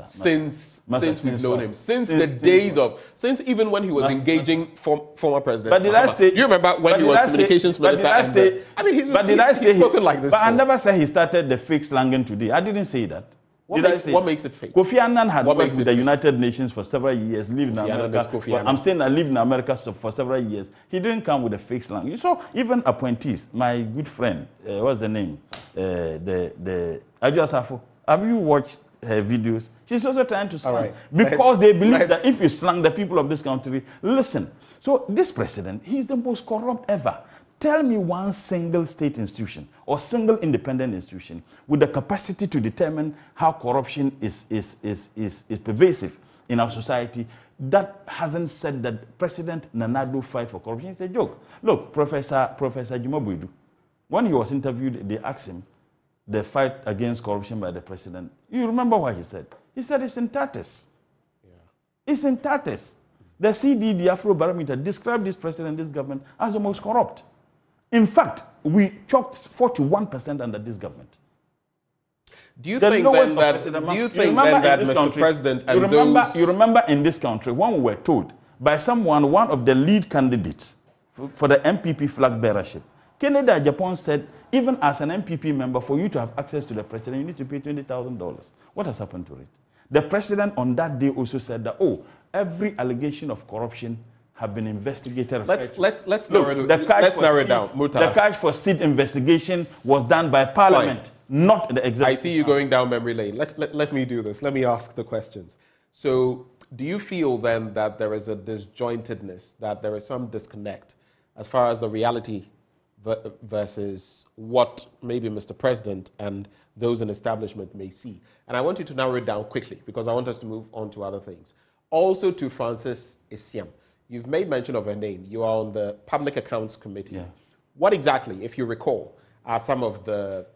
A: since we've known him. Since even when he was engaging former president.
H: But did I say?
A: You remember when he was communications minister? He's spoken like this.
H: But I never said he started the fake slanging today. I didn't say that.
A: What makes it fake?
H: Kofi Annan had worked with the United Nations for several years, lived in America. I'm saying I lived in America for several years. He didn't come with a fake slang. You saw even appointees. My good friend, what's the name? The Adjo Asafo. Have you watched her videos? She's also trying to slang. Because they believe that if you slang the people of this country, listen. So this president, he's the most corrupt ever. Tell me one single state institution or single independent institution with the capacity to determine how corruption is pervasive in our society that hasn't said that President Nana Addo fight for corruption. It's a joke. Look, Professor Jumobuidu, when he was interviewed, they asked him the fight against corruption by the president. You remember what he said? He said it's in tatters. It's in tatters. The CDD Afrobarometer described this president, this government, as the most corrupt. In fact, we chalked 41% under this government.
A: Do you think then that Mr. President and
H: you remember in this country when we were told by one of the lead candidates for the MPP flag bearership, Kennedy Japan said, even as an MPP member, for you to have access to the president, you need to pay $20,000. What has happened to it? The president on that day also said that, every allegation of corruption have been investigated.
A: Let's narrow it down.
H: The cash for seed investigation was done by Parliament, not the executive.
A: I see you going down memory lane. Let me do this. Let me ask the questions. So, do you feel then that there is a disjointedness, that there is some disconnect as far as the reality versus what maybe Mr. President and those in establishment may see? And I want you to narrow it down quickly because I want us to move on to other things. Also to Francis Isiam. You've made mention of her name. You are on the Public Accounts Committee. Yeah. What exactly, if you recall, are some of the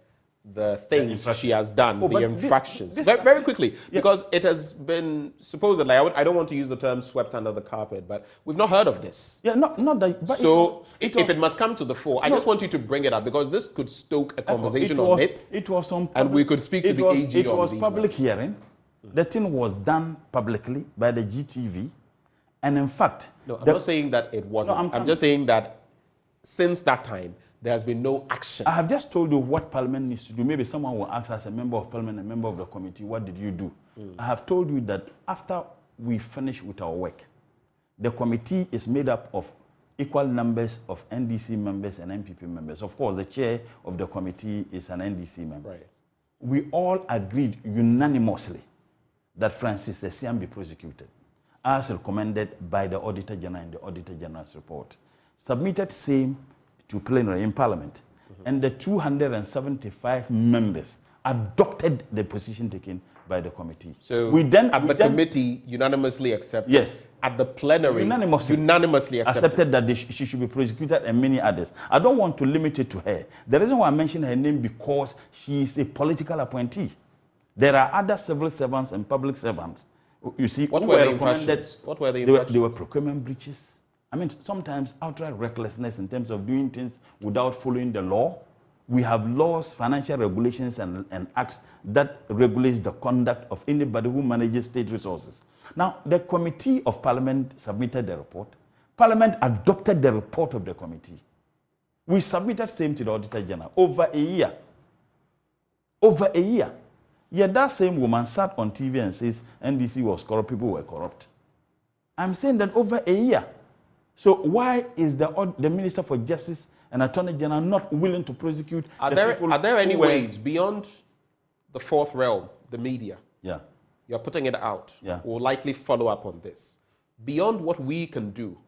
A: things she has done, the infractions? Very quickly, because it has been supposedly, I don't want to use the term swept under the carpet, but we've not heard of this.
H: Yeah, not that. But
A: so if it must come to the fore, I just want you to bring it up because this could stoke a conversation on it.
H: It was on public,
A: and we could speak to the AG on
H: it was public hearing. The thing was done publicly by the GTV. And in fact...
A: No, I'm not saying that it wasn't. I'm just saying that since that time, there has been no action.
H: I have just told you what Parliament needs to do. Maybe someone will ask as a member of Parliament, a member of the committee, what did you do? I have told you that after we finish with our work, the committee is made up of equal numbers of NDC members and MPP members. Of course, the chair of the committee is an NDC member.
A: Right.
H: We all agreed unanimously that Francis Isiam be prosecuted, as recommended by the Auditor General in the Auditor General's report. Submitted same to plenary in Parliament. And the 275 members adopted the position taken by the committee.
A: So the committee unanimously accepted.
H: Yes.
A: At the plenary, unanimously
H: accepted that she should be prosecuted and many others. I don't want to limit it to her. The reason why I mention her name because she is a political appointee. There are other civil servants and public servants. You see,
A: what were the infractions? What were the infractions?
H: They were procurement breaches. I mean, sometimes outright recklessness in terms of doing things without following the law. We have laws, financial regulations, and acts that regulates the conduct of anybody who manages state resources. Now, the Committee of Parliament submitted the report. Parliament adopted the report of the committee. We submitted same to the Auditor General over a year. Over a year. Yet that same woman sat on TV and says NDC was corrupt, people were corrupt. I'm saying that over a year. So why is the Minister for Justice and Attorney General not willing to prosecute
A: Are there any ways beyond the fourth realm, the media?
H: Yeah.
A: You're putting it out.
H: Yeah.
A: We'll likely follow up on this. Beyond what we can do,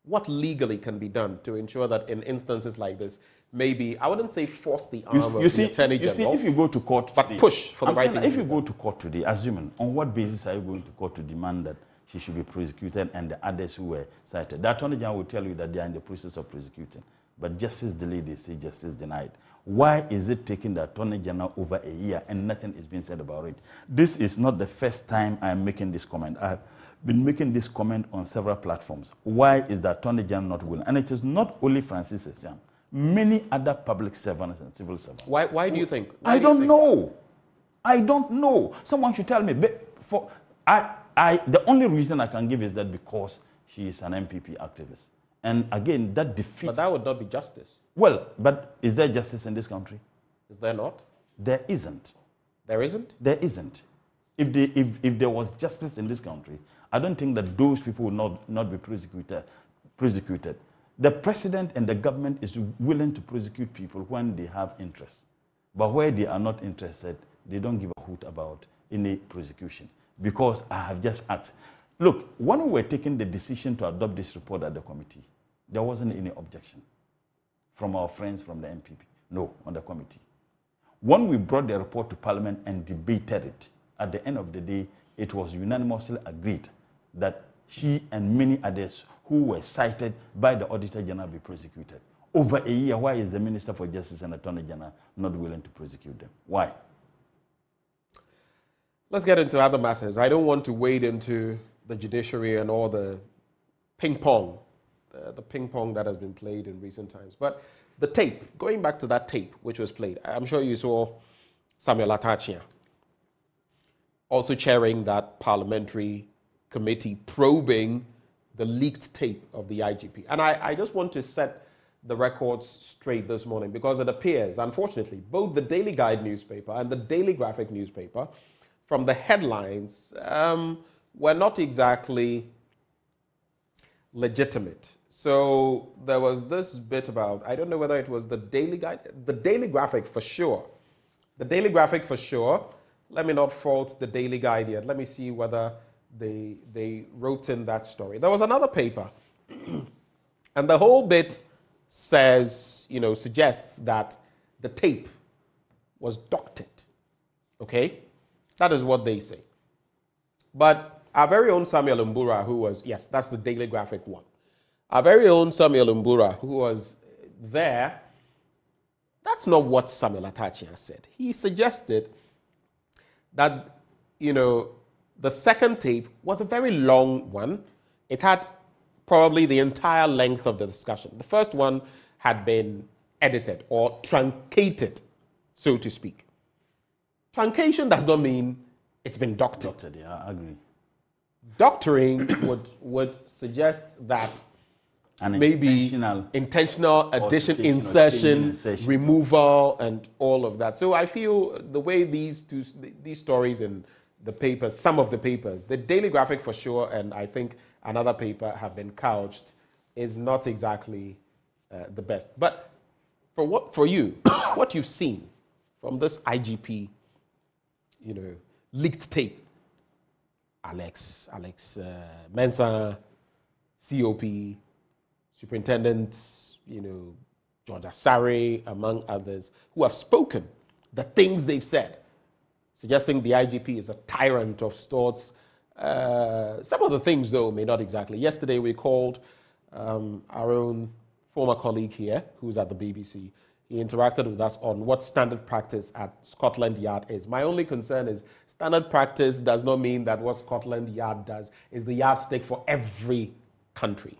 A: what legally can be done to ensure that in instances like this, maybe, I wouldn't say force the arm of the Attorney General.
H: You see, if you go to court today,
A: but push for the right thing.
H: If you go to court today, assuming, on what basis are you going to court to demand that she should be prosecuted and the others who were cited? The Attorney General will tell you that they are in the process of prosecuting. But justice delayed, they say justice denied. Why is it taking the Attorney General over a year and nothing is being said about it? This is not the first time I'm making this comment. I've been making this comment on several platforms. Why is the Attorney General not willing? And it is not only Francis Essam. Many other public servants and civil servants.
A: Why do you think?
H: I don't know. I don't know. Someone should tell me. But the only reason I can give is that because she is an MPP activist. And again, that defeats...
A: But that would not be justice.
H: Well, but is there justice in this country?
A: Is there not?
H: There isn't.
A: There isn't?
H: There isn't. If there was justice in this country, I don't think that those people would not be prosecuted. The president and the government is willing to prosecute people when they have interest. But where they are not interested, they don't give a hoot about any prosecution. Because I have just asked. Look, when we were taking the decision to adopt this report at the committee, there wasn't any objection from our friends from the MPP. No, on the committee. When we brought the report to Parliament and debated it, at the end of the day, it was unanimously agreed that she and many others who were cited by the Auditor General be prosecuted. Over a year, why is the Minister for Justice and Attorney General not willing to prosecute them? Why?
A: Let's get into other matters. I don't want to wade into the judiciary and all the ping pong that has been played in recent times. But the tape, going back to that tape which was played, I'm sure you saw Samuel Atachia also chairing that parliamentary committee probing the leaked tape of the IGP. And I just want to set the records straight this morning because it appears, unfortunately, both the Daily Guide newspaper and the Daily Graphic newspaper, from the headlines, were not exactly legitimate. So there was this bit about, I don't know whether it was the Daily Guide, the Daily Graphic for sure. The Daily Graphic for sure. Let me not fault the Daily Guide yet. Let me see whether they wrote in that story. There was another paper, and the whole bit says, suggests that the tape was doctored. Okay? That is what they say. But our very own Samuel Mbura, who was, yes, that's the Daily Graphic one. Our very own Samuel Mbura, who was there, that's not what Samuel Atachia said. He suggested that, the second tape was a very long one. It had probably the entire length of the discussion. The first one had been edited or truncated, so to speak. Truncation does not mean it's been doctored.
H: Doctored, yeah, I agree.
A: Doctoring would suggest that maybe intentional addition, insertion, removal, and all of that. So I feel the way these stories in the papers, some of the papers, the Daily Graphic for sure, and I think another paper have been couched, is not exactly the best. But for you, what you've seen from this IGP, leaked tape, Alex Mensah, COP, Superintendent, George Asare, among others, who have spoken, the things they've said. suggesting the IGP is a tyrant of sorts. Some of the things, though, may not exactly. Yesterday, we called our own former colleague here, who's at the BBC. He interacted with us on what standard practice at Scotland Yard is. My only concern is standard practice does not mean that what Scotland Yard does is the yardstick for every country.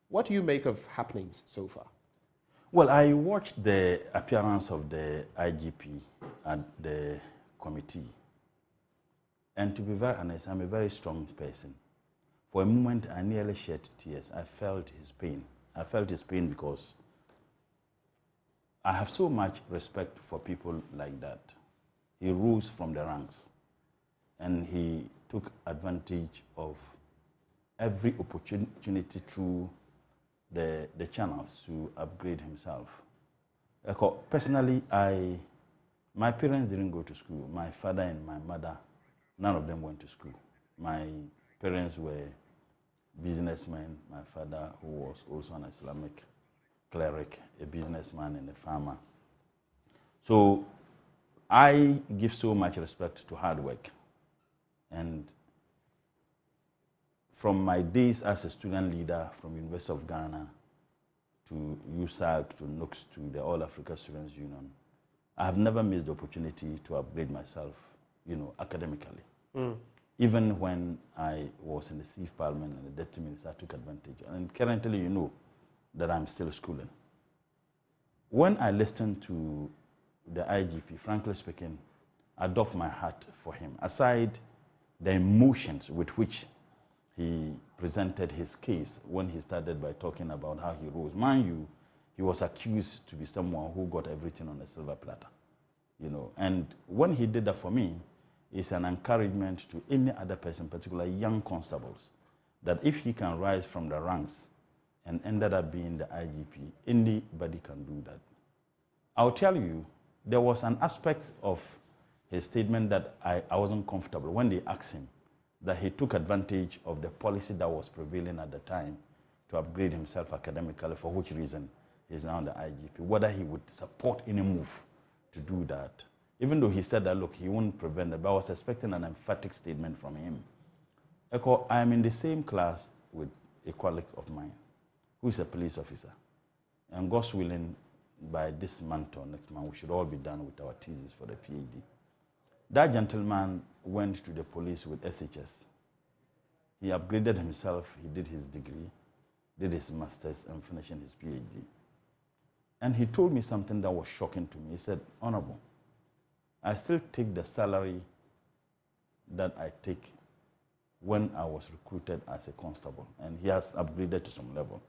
A: What do you make of happenings so far?
H: Well, I watched the appearance of the IGP at the committee. And to be very honest, I'm a very strong person. For a moment, I nearly shed tears. I felt his pain. I felt his pain because I have so much respect for people like that. He rose from the ranks, and he took advantage of every opportunity through the channels to upgrade himself. Personally, my parents didn't go to school. My father and my mother, none of them went to school. My parents were businessmen. My father, who was also an Islamic cleric, a businessman and a farmer. So I give so much respect to hard work. And from my days as a student leader from University of Ghana to USAG, to NUCS, to the All Africa Students Union, I have never missed the opportunity to upgrade myself, academically. Even when I was in the Chief Parliament and the Deputy Minister, I took advantage. And currently, you know that I'm still schooling. When I listened to the IGP, frankly speaking, I doffed my hat for him. Aside the emotions with which he presented his case when he started by talking about how he rose. Mind you, he was accused to be someone who got everything on a silver platter, And when he did that for me, it's an encouragement to any other person, particularly young constables, that if he can rise from the ranks and ended up being the IGP, anybody can do that. I'll tell you, there was an aspect of his statement that I wasn't comfortable when they asked him that he took advantage of the policy that was prevailing at the time to upgrade himself academically, for which reason he's now the IGP, whether he would support any move to do that. Even though he said that, look, he won't prevent it, but I was expecting an emphatic statement from him. I'm in the same class with a colleague of mine who is a police officer. And God's willing, by this month or next month, we should all be done with our thesis for the PhD. That gentleman went to the police with SHS. He upgraded himself, he did his degree, did his master's, and finishing his PhD. And he told me something that was shocking to me. He said, Honorable, I still take the salary that I take when I was recruited as a constable, and he has upgraded to some level.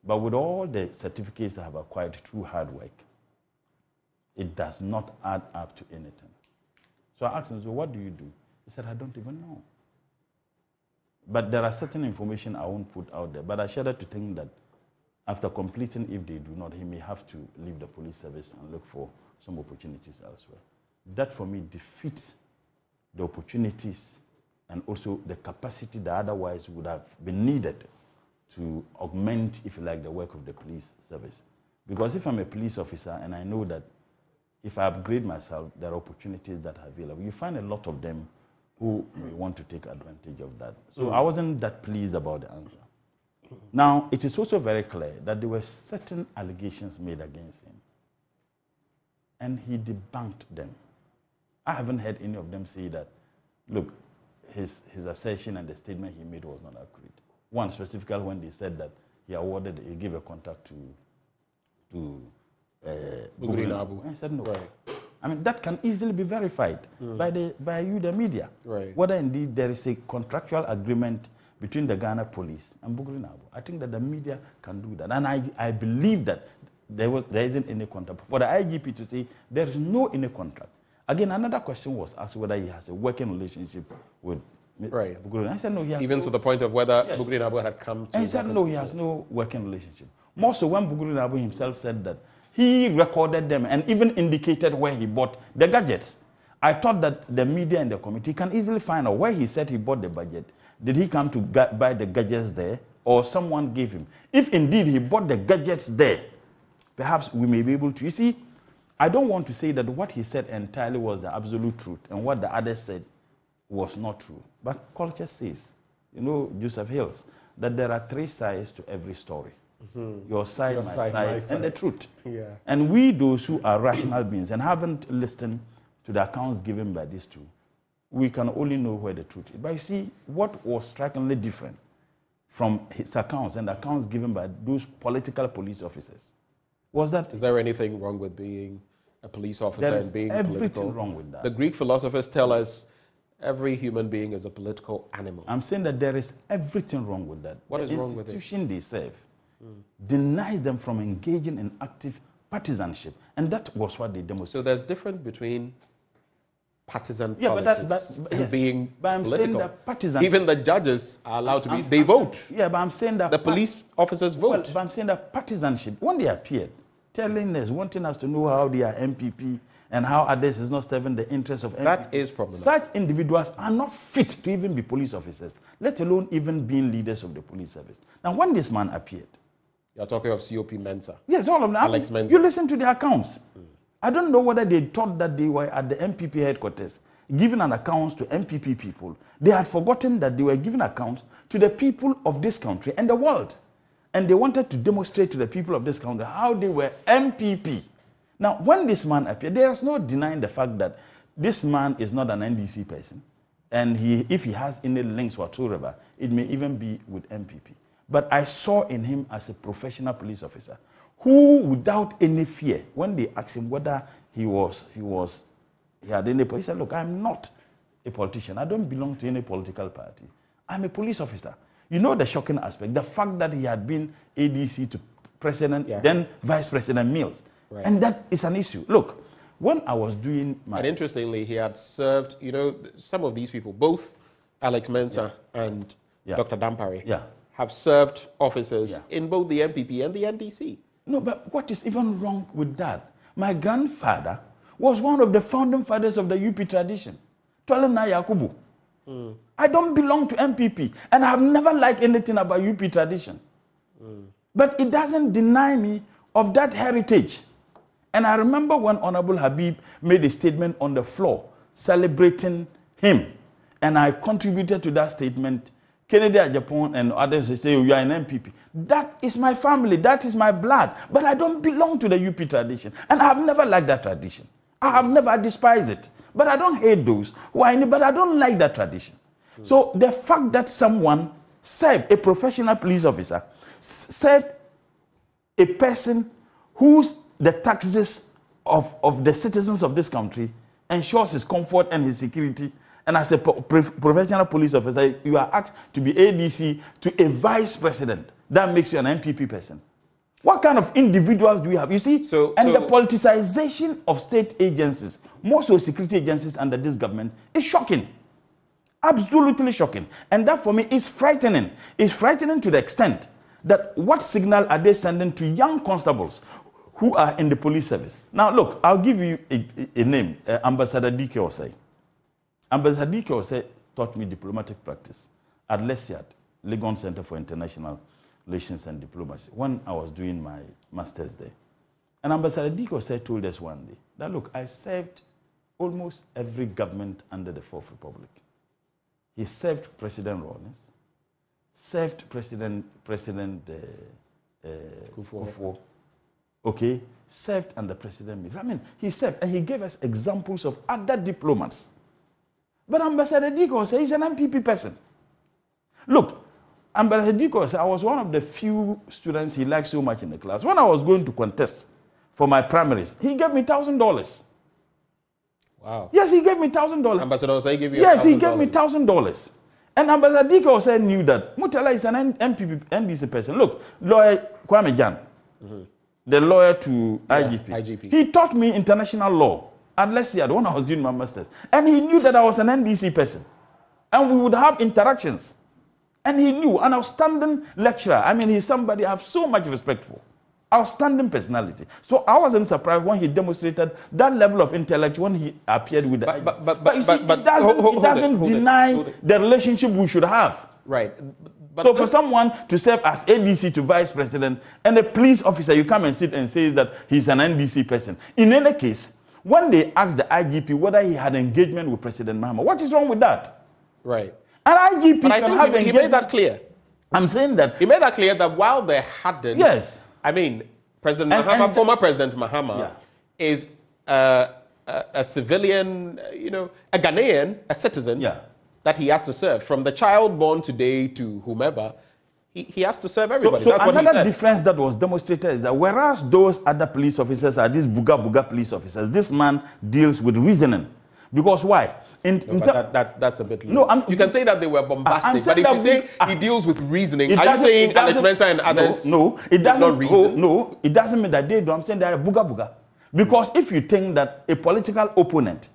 H: But with all the certificates I have acquired through hard work, it does not add up to anything. So I asked him, so what do you do? He said, I don't even know. But there are certain information I won't put out there. But I shudder to think that after completing, if they do not, he may have to leave the police service and look for some opportunities elsewhere. That, for me, defeats the opportunities and also the capacity that otherwise would have been needed to augment, if you like, the work of the police service. Because if I'm a police officer and I know that if I upgrade myself, there are opportunities that are available, you find a lot of them who may want to take advantage of that. So I wasn't that pleased about the answer. Now, it is also very clear that there were certain allegations made against him, and he debunked them. I haven't heard any of them say that, look, his assertion and the statement he made was not accurate. One specifically when they said that he gave a contract to Bugrinabu. I said no. Right. I mean, that can easily be verified by you, the media. Right. Whether indeed there is a contractual agreement between the Ghana police and Bugrinabu. I think that the media can do that. And I believe that there isn't any contract. For the IGP to say there is no any contract. Again, another question was asked whether he has a working relationship with Bugrinabu. I said no, he has
A: Even to the point of whether Bugrinabu had come to...
H: I said no, he has no working relationship. More so when Bugrinabu himself said that he recorded them and even indicated where he bought the gadgets. I thought that the media and the committee can easily find out where he said he bought the budget. Did he come to buy the gadgets there, or someone gave him? If indeed he bought the gadgets there, perhaps we may be able to. You see, I don't want to say that what he said entirely was the absolute truth and what the others said was not true. But culture says, you know, Joseph Hills, that there are 3 sides to every story. Your side, my side, and the truth.
A: Yeah.
H: And we, those who are rational beings and haven't listened to the accounts given by these two, we can only know where the truth is. But you see, what was strikingly different from his accounts and accounts given by those political police officers was that...
A: Is there anything wrong with being a police officer and being political?
H: There is everything wrong with that.
A: The Greek philosophers tell us every human being is a political animal.
H: I'm saying that there is everything wrong with that.
A: What is wrong with it?
H: The institution they serve denies them from engaging in active partisanship. And that was what they demonstrated.
A: So there's difference between partisan
H: politics
A: and being political.
H: Saying that partisanship,
A: even the judges are allowed to be, they vote.
H: Yeah, but I'm saying that...
A: The police officers vote.
H: Well, but I'm saying that partisanship, when they appeared, telling us, wanting us to know how they are MPP and how others is not serving the interests of MPP.
A: That is problematic.
H: Such individuals are not fit to even be police officers, let alone even being leaders of the police service. Now, when this man appeared...
A: You're talking of COP Mensah.
H: Yes, all of them.
A: Alex Mensah.
H: You listen to the accounts. I don't know whether they thought that they were at the MPP headquarters giving an account to MPP people. They had forgotten that they were giving accounts to the people of this country and the world. And they wanted to demonstrate to the people of this country how they were MPP. Now, when this man appeared, there is no denying the fact that this man is not an NDC person. And if he has any links whatsoever, it may even be with MPP. But I saw in him as a professional police officer who, without any fear, when they asked him whether he had any, he said, look, I'm not a politician. I don't belong to any political party. I'm a police officer. You know the shocking aspect, the fact that he had been ADC to President, then Vice President Mills. Right. And that is an issue. Look, when I was doing my...
A: And interestingly, he had served, you know, some of these people, both Alex Mensah and Dr. Dampare, have served officers in both the MPP and the NDC.
H: No, but what is even wrong with that? My grandfather was one of the founding fathers of the UP tradition, Tolena Yakubu. I don't belong to MPP, and I have never liked anything about UP tradition. But it doesn't deny me of that heritage. And I remember when Honorable Habib made a statement on the floor celebrating him, and I contributed to that statement. Kennedy Japan and others say, oh, you are an MPP. That is my family. That is my blood. But I don't belong to the UP tradition. And I have never liked that tradition. I have never despised it. But I don't hate those who are in it, but I don't like that tradition. So the fact that someone served, a professional police officer, served a person whose the taxes of the citizens of this country ensures his comfort and his security. And as a professional police officer, you are asked to be ADC to a vice president. That makes you an MPP person. What kind of individuals do we have? You see, the politicization of state agencies, more so security agencies under this government, is shocking. Absolutely shocking. And that for me is frightening. It's frightening to the extent that what signal are they sending to young constables who are in the police service? Now, look, I'll give you a name, Ambassador D.K. Osei. Ambassador D.K. Osei taught me diplomatic practice at LESIAD, Legon Center for International Relations and Diplomacy, when I was doing my master's there. And Ambassador D.K. Osei told us one day that, look, I served almost every government under the Fourth Republic. He served President Rawlings, served President Akufo-Addo, okay, served under President Mills. I mean, he served, and he gave us examples of other diplomats. But Ambassador D.K. Osei is an MPP person. Look, Ambassador D.K. Osei, I was one of the few students he liked so much in the class. When I was going to contest for my primaries, he gave me $1,000.
A: Wow.
H: Yes, he gave me $1,000.
A: Ambassador Osei gave you
H: Yes, he gave me $1,000. And Ambassador D.K. Osei knew that Murtala is an MPP, NDC person. Look, lawyer Kwame Jan, the lawyer to IGP. He taught me international law at LESIAD when I was doing my master's. And he knew that I was an NDC person. And we would have interactions. And he knew, an outstanding lecturer. I mean, he's somebody I have so much respect for. Outstanding personality. So I wasn't surprised when he demonstrated that level of intellect when he appeared with that. But you see, it doesn't deny the relationship we should have.
A: Right.
H: So for someone to serve as ADC to vice president and a police officer, you come and sit and say that he's an NDC person. In any case, when they asked the IGP whether he had engagement with President Mahama, what is wrong with that?
A: Right.
H: An IGP
A: but I
H: can
A: think
H: have
A: he made that clear.
H: I'm saying that.
A: He made that clear that while they hadn't...
H: Yes.
A: I mean, President Mahama, former President Mahama, is a civilian, a Ghanaian, a citizen that he has to serve. From the child born today to whomever, he has to serve everybody.
H: So
A: that's what he
H: another
A: said.
H: difference that was demonstrated is that whereas those other police officers are these buga police officers, this man deals with reasoning. Because why?
A: That's a bit low.
H: No,
A: you can say that they were bombastic, but if you say he deals with reasoning, are you saying Alex Mensah and others?
H: No, it doesn't. No, it doesn't mean that they do. I'm saying they are buga. Because if you think that a political opponent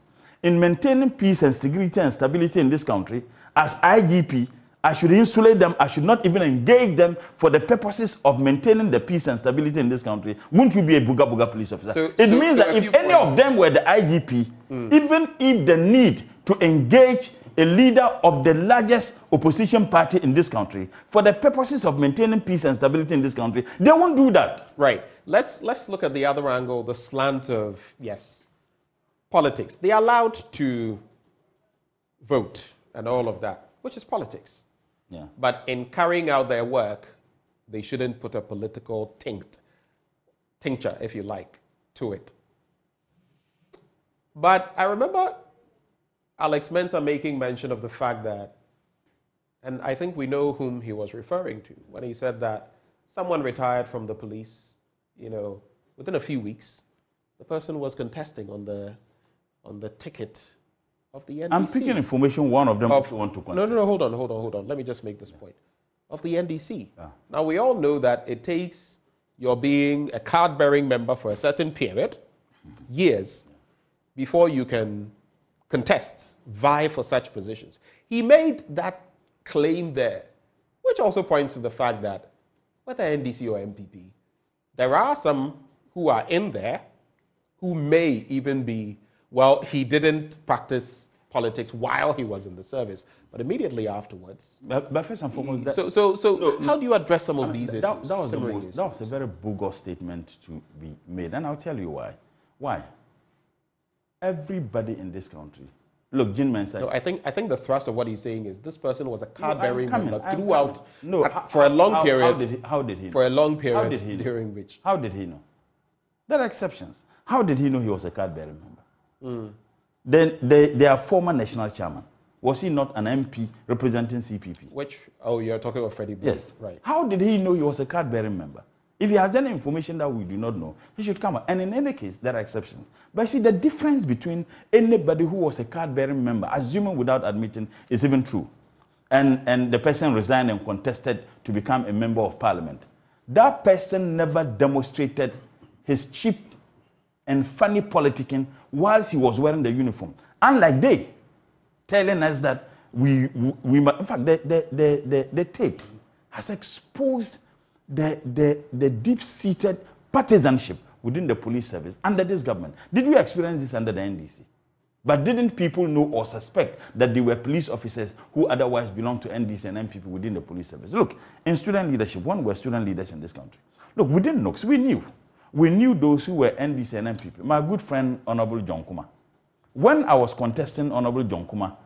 H: in maintaining peace and security and stability in this country, as IGP, I should insulate them, I should not even engage them for the purposes of maintaining the peace and stability in this country, wouldn't you be a buga police officer? It means that if any of them were the IGP, even if the need to engage a leader of the largest opposition party in this country for the purposes of maintaining peace and stability in this country, they won't do that.
A: Right. Let's look at the other angle, the slant of, politics. They are allowed to vote and all of that, which is politics.
H: Yeah.
A: But in carrying out their work, they shouldn't put a political tincture, if you like, to it. But I remember Alex Mensah making mention of the fact that, and I think we know whom he was referring to, when he said that someone retired from the police, within a few weeks, the person was contesting on the ticket of the NDC.
H: I'm picking information, one of them also want to contest.
A: No, hold on. Let me just make this point. Of the NDC. Yeah. Now, we all know that it takes your being a card-bearing member for a certain period, years, before you can vie for such positions. He made that claim there, which also points to the fact that whether NDC or MPP, there are some who are in there who may even be, he didn't practice politics while he was in the service, but immediately afterwards.
H: But first and foremost,
A: how do you address some of these issues?
H: That was a very bogus statement to be made, and I'll tell you why. Why? Everybody in this country, look, Jim Mensah.
A: No, I think the thrust of what he's saying is this person was a card-bearing member throughout for a long period.
H: How did he know?
A: For a long period during which?
H: How did he know? There are exceptions. How did he know he was a card-bearing member? Then their former national chairman, was he not an MP representing CPP?
A: You're talking about Freddie Bray.
H: Yes.
A: Right.
H: How did he know he was a card-bearing member? If he has any information that we do not know, he should come out. And in any case, there are exceptions. But see, the difference between anybody who was a card-bearing member, assuming without admitting, is even true, and the person resigned and contested to become a member of parliament, that person never demonstrated his cheap and funny politicking whilst he was wearing the uniform. Unlike they, telling us that we in fact, the tape has exposed the deep-seated partisanship within the police service under this government. Did we experience this under the NDC? But didn't people know or suspect that there were police officers who otherwise belonged to NDC and MPP within the police service? Look, in student leadership, when we were student leaders in this country, look, within NOX, we knew those who were NDC and MPP. My good friend, Honorable John Kuma. When I was contesting Honorable John Kuma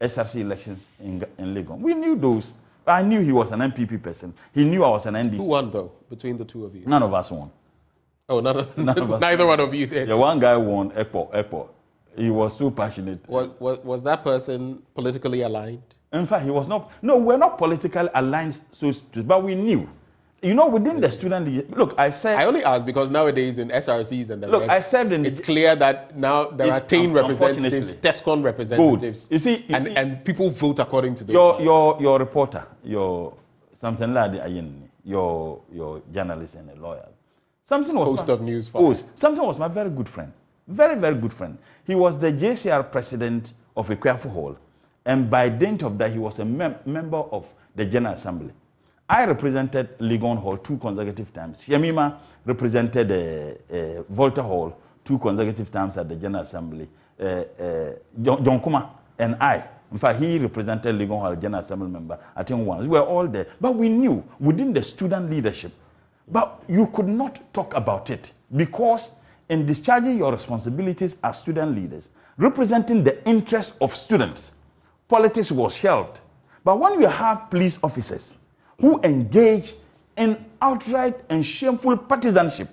H: SRC elections in Legon, we knew those. I knew he was an MPP person. He knew I was an NDC.
A: Who won, though, between the two of you?
H: None of us won.
A: Oh, neither one of you did.
H: The one guy won, Airport. He was too passionate.
A: Was that person politically aligned?
H: In fact, he was not. No, we're not politically aligned, but we knew. Within the student... Look, I said...
A: I only asked because nowadays in SRCs and the rest...
H: I said
A: it's clear that now there are 10 representatives, TESCON representatives.
H: You see,
A: and people vote according to those.
H: Your reporter, something like your journalist and a lawyer.
A: Host of News 5.
H: Something was my very good friend. Very, very good friend. He was the JCR president of Akufo-Addo Hall. And by dint of that, he was a member of the General Assembly. I represented Legon Hall 2 consecutive times. Yamima represented Volta Hall 2 consecutive times at the General Assembly. John Kuma and I In fact, he represented Legon Hall General Assembly member, I think once. We were all there. But we knew within the student leadership. But you could not talk about it because in discharging your responsibilities as student leaders, representing the interests of students, politics was shelved. But when you have police officers who engage in outright and shameful partisanship,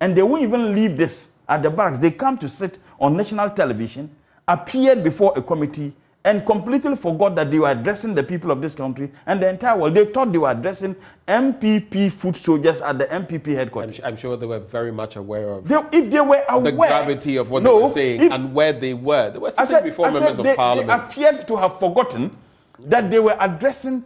H: and they won't even leave this at the barracks, they come to sit on national television, appeared before a committee, and completely forgot that they were addressing the people of this country and the entire world. They thought they were addressing MPP foot soldiers at the MPP headquarters.
A: I'm sure they were very much aware of
H: if they were aware,
A: the gravity of what they were saying and where they were. They were sitting before members of parliament.
H: They appeared to have forgotten that they were addressing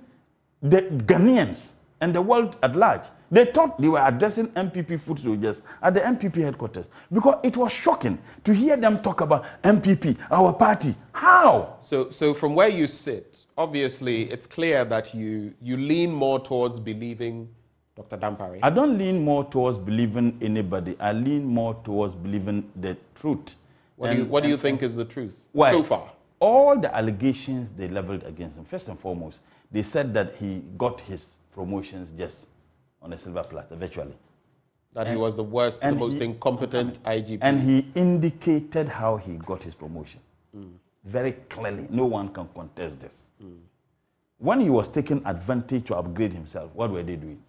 H: the Ghanaians and the world at large. They thought they were addressing MPP foot soldiers at the MPP headquarters because it was shocking to hear them talk about MPP, our party. How?
A: So from where you sit, obviously it's clear that you lean more towards believing Dr. Dampare.
H: I don't lean more towards believing anybody. I lean more towards believing the truth.
A: What do you think is the truth
H: so
A: far?
H: All the allegations they leveled against him, first and foremost, they said that he got his promotions just on a silver platter, virtually.
A: That he was the worst, the most incompetent IGP.
H: And he indicated how he got his promotion. Very clearly. No one can contest this. When he was taking advantage to upgrade himself, what were they doing?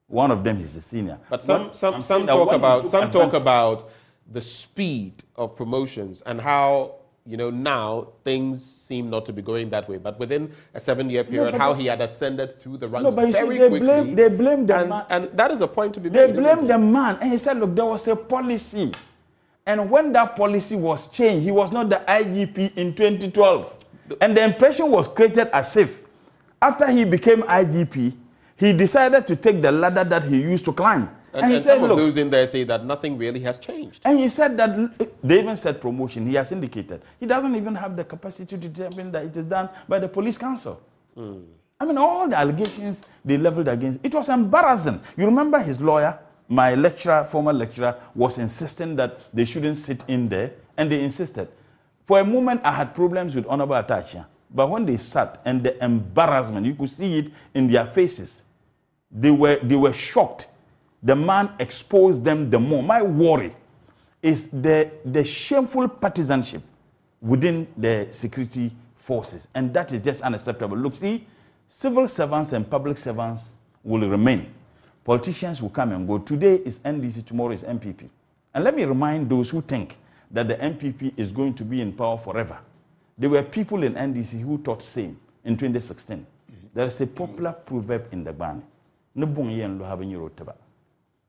H: One of them is a senior.
A: But some talk about the speed of promotions and how now things seem not to be going that way. But within a 7-year period, how he had ascended through the ranks very quickly.
H: They blame the man.
A: And that is a point to be made.
H: They blame the man. And he said, look, there was a policy. And when that policy was changed, he was not the IGP in 2012. And the impression was created as if after he became IGP, he decided to take the ladder that he used to climb.
A: And he said, some of those in there say that nothing really has changed.
H: And he said that, they even said promotion, he has indicated. He doesn't even have the capacity to determine that it is done by the police council. I mean, all the allegations they leveled against, it was embarrassing. You remember his lawyer, my lecturer, former lecturer, was insisting that they shouldn't sit in there, and they insisted. For a moment, I had problems with Honorable Atachia, but when they sat and the embarrassment, you could see it in their faces. They were shocked. The man exposed them the more. My worry is the shameful partisanship within the security forces, and that is just unacceptable. Look, see, civil servants and public servants will remain. Politicians will come and go. Today is NDC, tomorrow is MPP. And let me remind those who think that the MPP is going to be in power forever. There were people in NDC who thought same in 2016. There is a popular proverb in the Bani,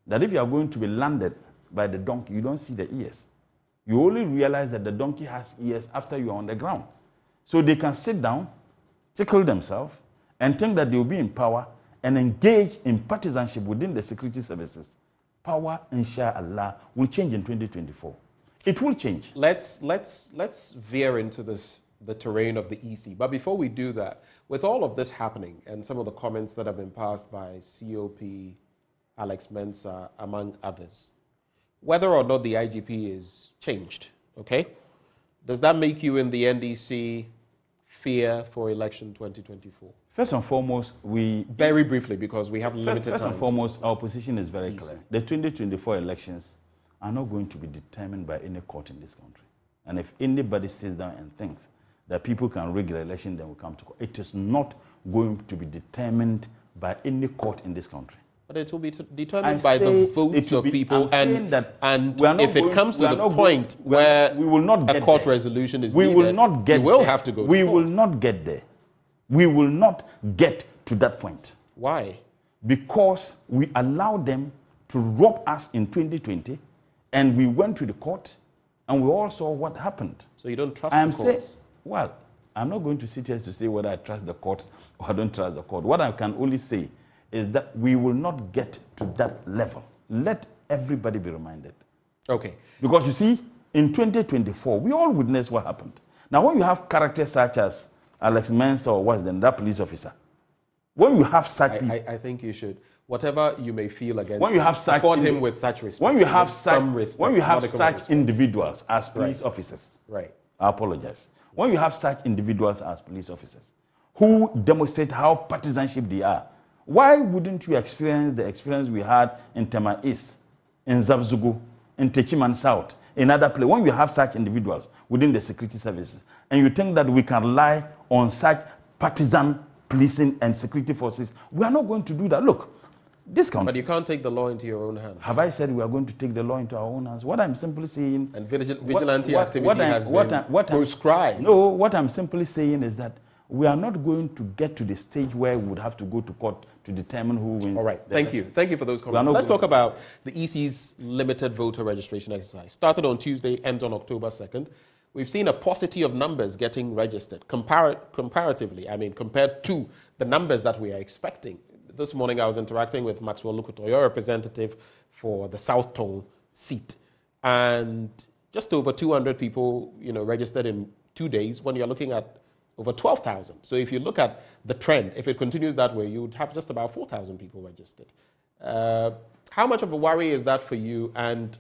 H: that if you are going to be landed by the donkey, you don't see the ears. You only realize that the donkey has ears after you are on the ground. So they can sit down, tickle themselves, and think that they will be in power and engage in partisanship within the security services. Power, inshallah, will change in 2024. It will change.
A: Let's veer into the terrain of the EC. But before we do that, with all of this happening and some of the comments that have been passed by COP, Alex Mensah, among others, whether or not the IGP is changed, okay? Does that make you in the NDC fear for election 2024?
H: First and foremost,
A: very briefly, because we have limited time.
H: First and foremost, our position is very clear. The 2024 elections are not going to be determined by any court in this country. And if anybody sits down and thinks that people can rig the election, then will come to court. It is not going to be determined by any court in this country.
A: But it will be determined by the votes of people, and if it comes to the point where
H: we will not get
A: a court
H: there.
A: resolution is
H: we
A: needed,
H: will not get
A: we will
H: there.
A: have to go to
H: we
A: court.
H: will not get there. We will not get to that point.
A: Why?
H: Because we allowed them to rob us in 2020, and we went to the court, and we all saw what happened.
A: So you don't trust the courts?
H: Well, I'm not going to sit here to say whether I trust the court or I don't trust the court. What I can only say is that we will not get to that level. Let everybody be reminded.
A: Okay.
H: Because you see, in 2024, we all witnessed what happened. Now, when you have characters such as Alex Mensah or what's then that police officer, when you have such people,
A: I think you should, whatever you may feel against,
H: when you have such
A: support him with such respect.
H: When you have
A: some respect,
H: when you have such individuals as police officers,
A: right?
H: I apologize. When you have such individuals as police officers who demonstrate how partisanship they are, why wouldn't you experience the experience we had in Tema East, in Zabzugu, in Techiman South, in other places? When you have such individuals within the security services, and you think that we can rely on such partisan policing and security forces, we are not going to do that. Look, this country...
A: But you can't take the law into your own hands.
H: Have I said we are going to take the law into our own hands? What I'm simply saying...
A: And vigilante activity has been proscribed.
H: No, what I'm simply saying is that we are not going to get to the stage where we would have to go to court to determine who wins.
A: All right, thank you. Thank you for those comments. Let's talk about the EC's limited voter registration exercise. Started on Tuesday, ends on October 2nd. We've seen a paucity of numbers getting registered, comparatively, I mean, compared to the numbers that we are expecting. This morning I was interacting with Maxwell Lukuto, your representative for the South Tone seat, and just over 200 people, registered in 2 days when you're looking at over 12,000. So if you look at the trend, if it continues that way, you would have just about 4,000 people registered. How much of a worry is that for you? And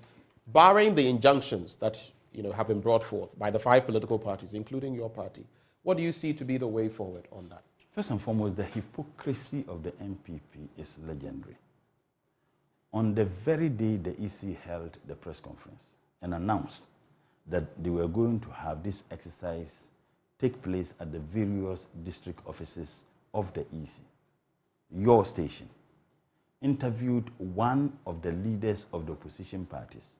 A: barring the injunctions that have been brought forth by the 5 political parties, including your party, what do you see to be the way forward on that?
H: First and foremost, the hypocrisy of the MPP is legendary. On the very day the EC held the press conference and announced that they were going to have this exercise take place at the various district offices of the EC, your station interviewed one of the leaders of the opposition parties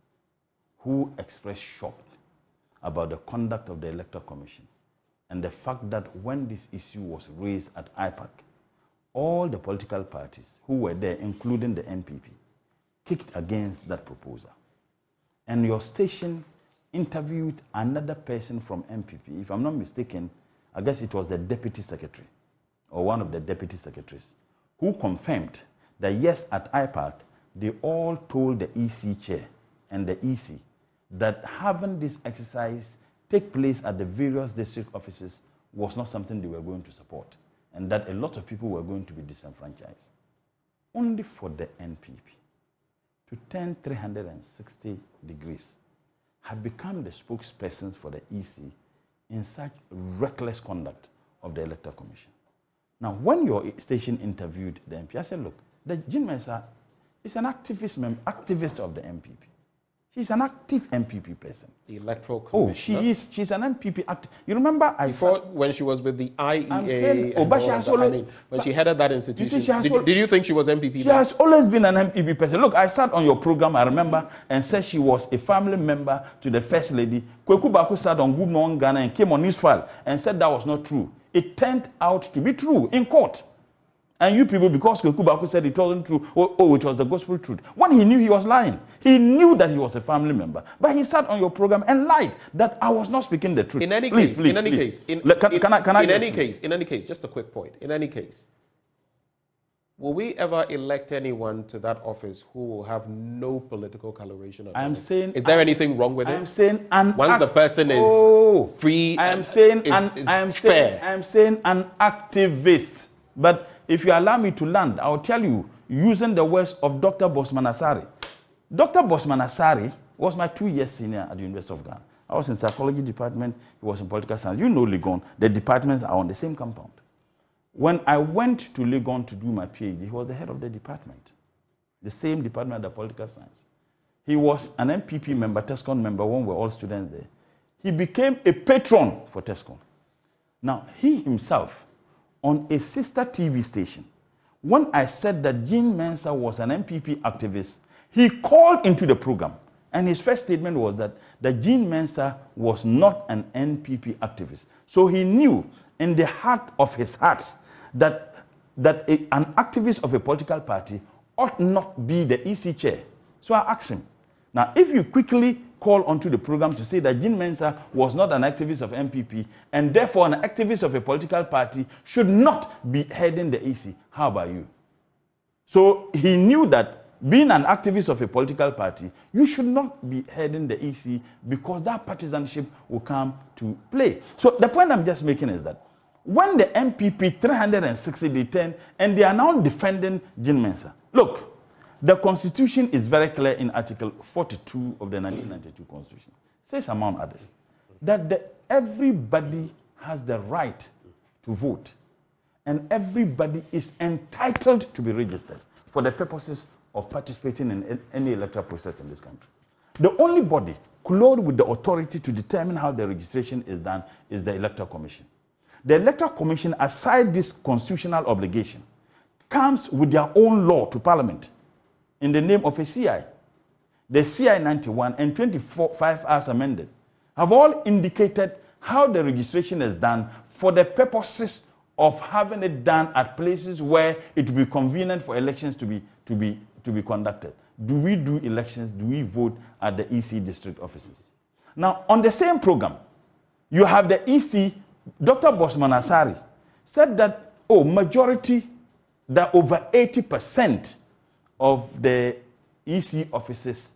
H: who expressed shock about the conduct of the Electoral Commission and the fact that when this issue was raised at IPAC, all the political parties who were there, including the NPP, kicked against that proposal. And your station interviewed another person from MPP, if I'm not mistaken, I guess it was the deputy secretary or one of the deputy secretaries, who confirmed that yes, at IPAC, they all told the EC chair and the EC that having this exercise take place at the various district offices was not something they were going to support, and that a lot of people were going to be disenfranchised. Only for the NPP to turn 360 degrees have become the spokespersons for the EC in such reckless conduct of the Electoral Commission. Now, when your station interviewed the MP, I said, look, the Jean Mensah is an activist of the MPP. She's an active MPP person.
A: The Electoral Commission.
H: Oh, she's an MPP active. You remember
A: when she was with the IEA, when she headed that institution, did you think she was MPP?
H: She has always been an MPP person. Look, I sat on your program, I remember, and said she was a family member to the First Lady. Kweku Baku sat on Good Morning Ghana and came on his file and said that was not true. It turned out to be true in court. And you people, because Kweku Baku said it wasn't true, it was the gospel truth. When he knew he was lying, he knew that he was a family member, but he sat on your program and lied that I was not speaking the truth.
A: In any case, just a quick point. In any case, will we ever elect anyone to that office who will have no political coloration? Is there anything wrong with it?
H: I'm saying
A: once the person is free,
H: I am saying an activist, but if you allow me to land, I'll tell you, using the words of Dr. Bosman Asari. Dr. Bosman Asari was my 2-year senior at the University of Ghana. I was in psychology department, he was in political science. You know Legon, the departments are on the same compound. When I went to Legon to do my PhD, he was the head of the department, the same department, the political science. He was an MPP member, TESCON member, when we were all students there. He became a patron for TESCON. Now, he himself, on a sister TV station, when I said that Jean Mensah was an MPP activist, he called into the program, and his first statement was that Jean Mensah was not an NPP activist. So he knew in the heart of his hearts that an activist of a political party ought not be the EC chair. So I asked him, now if you quickly call onto the program to say that Jean Mensah was not an activist of MPP and therefore an activist of a political party should not be heading the EC, how about you? So he knew that being an activist of a political party, you should not be heading the EC because that partisanship will come to play. So the point I'm just making is that when the MPP 360 they turn and they are now defending Jean Mensah, look, the Constitution is very clear in Article 42 of the 1992 Constitution. Says among others that everybody has the right to vote, and everybody is entitled to be registered for the purposes of participating in any electoral process in this country. The only body clothed with the authority to determine how the registration is done is the Electoral Commission. The Electoral Commission, aside this constitutional obligation, comes with their own law to Parliament in the name of a CI. The CI 91 and 25 as amended have all indicated how the registration is done for the purposes of having it done at places where it will be convenient for elections to be conducted. Do we do elections? Do we vote at the EC district offices? Now, on the same program, you have the EC. Dr. Bosman Asari said that, majority, that over 80% of the EC offices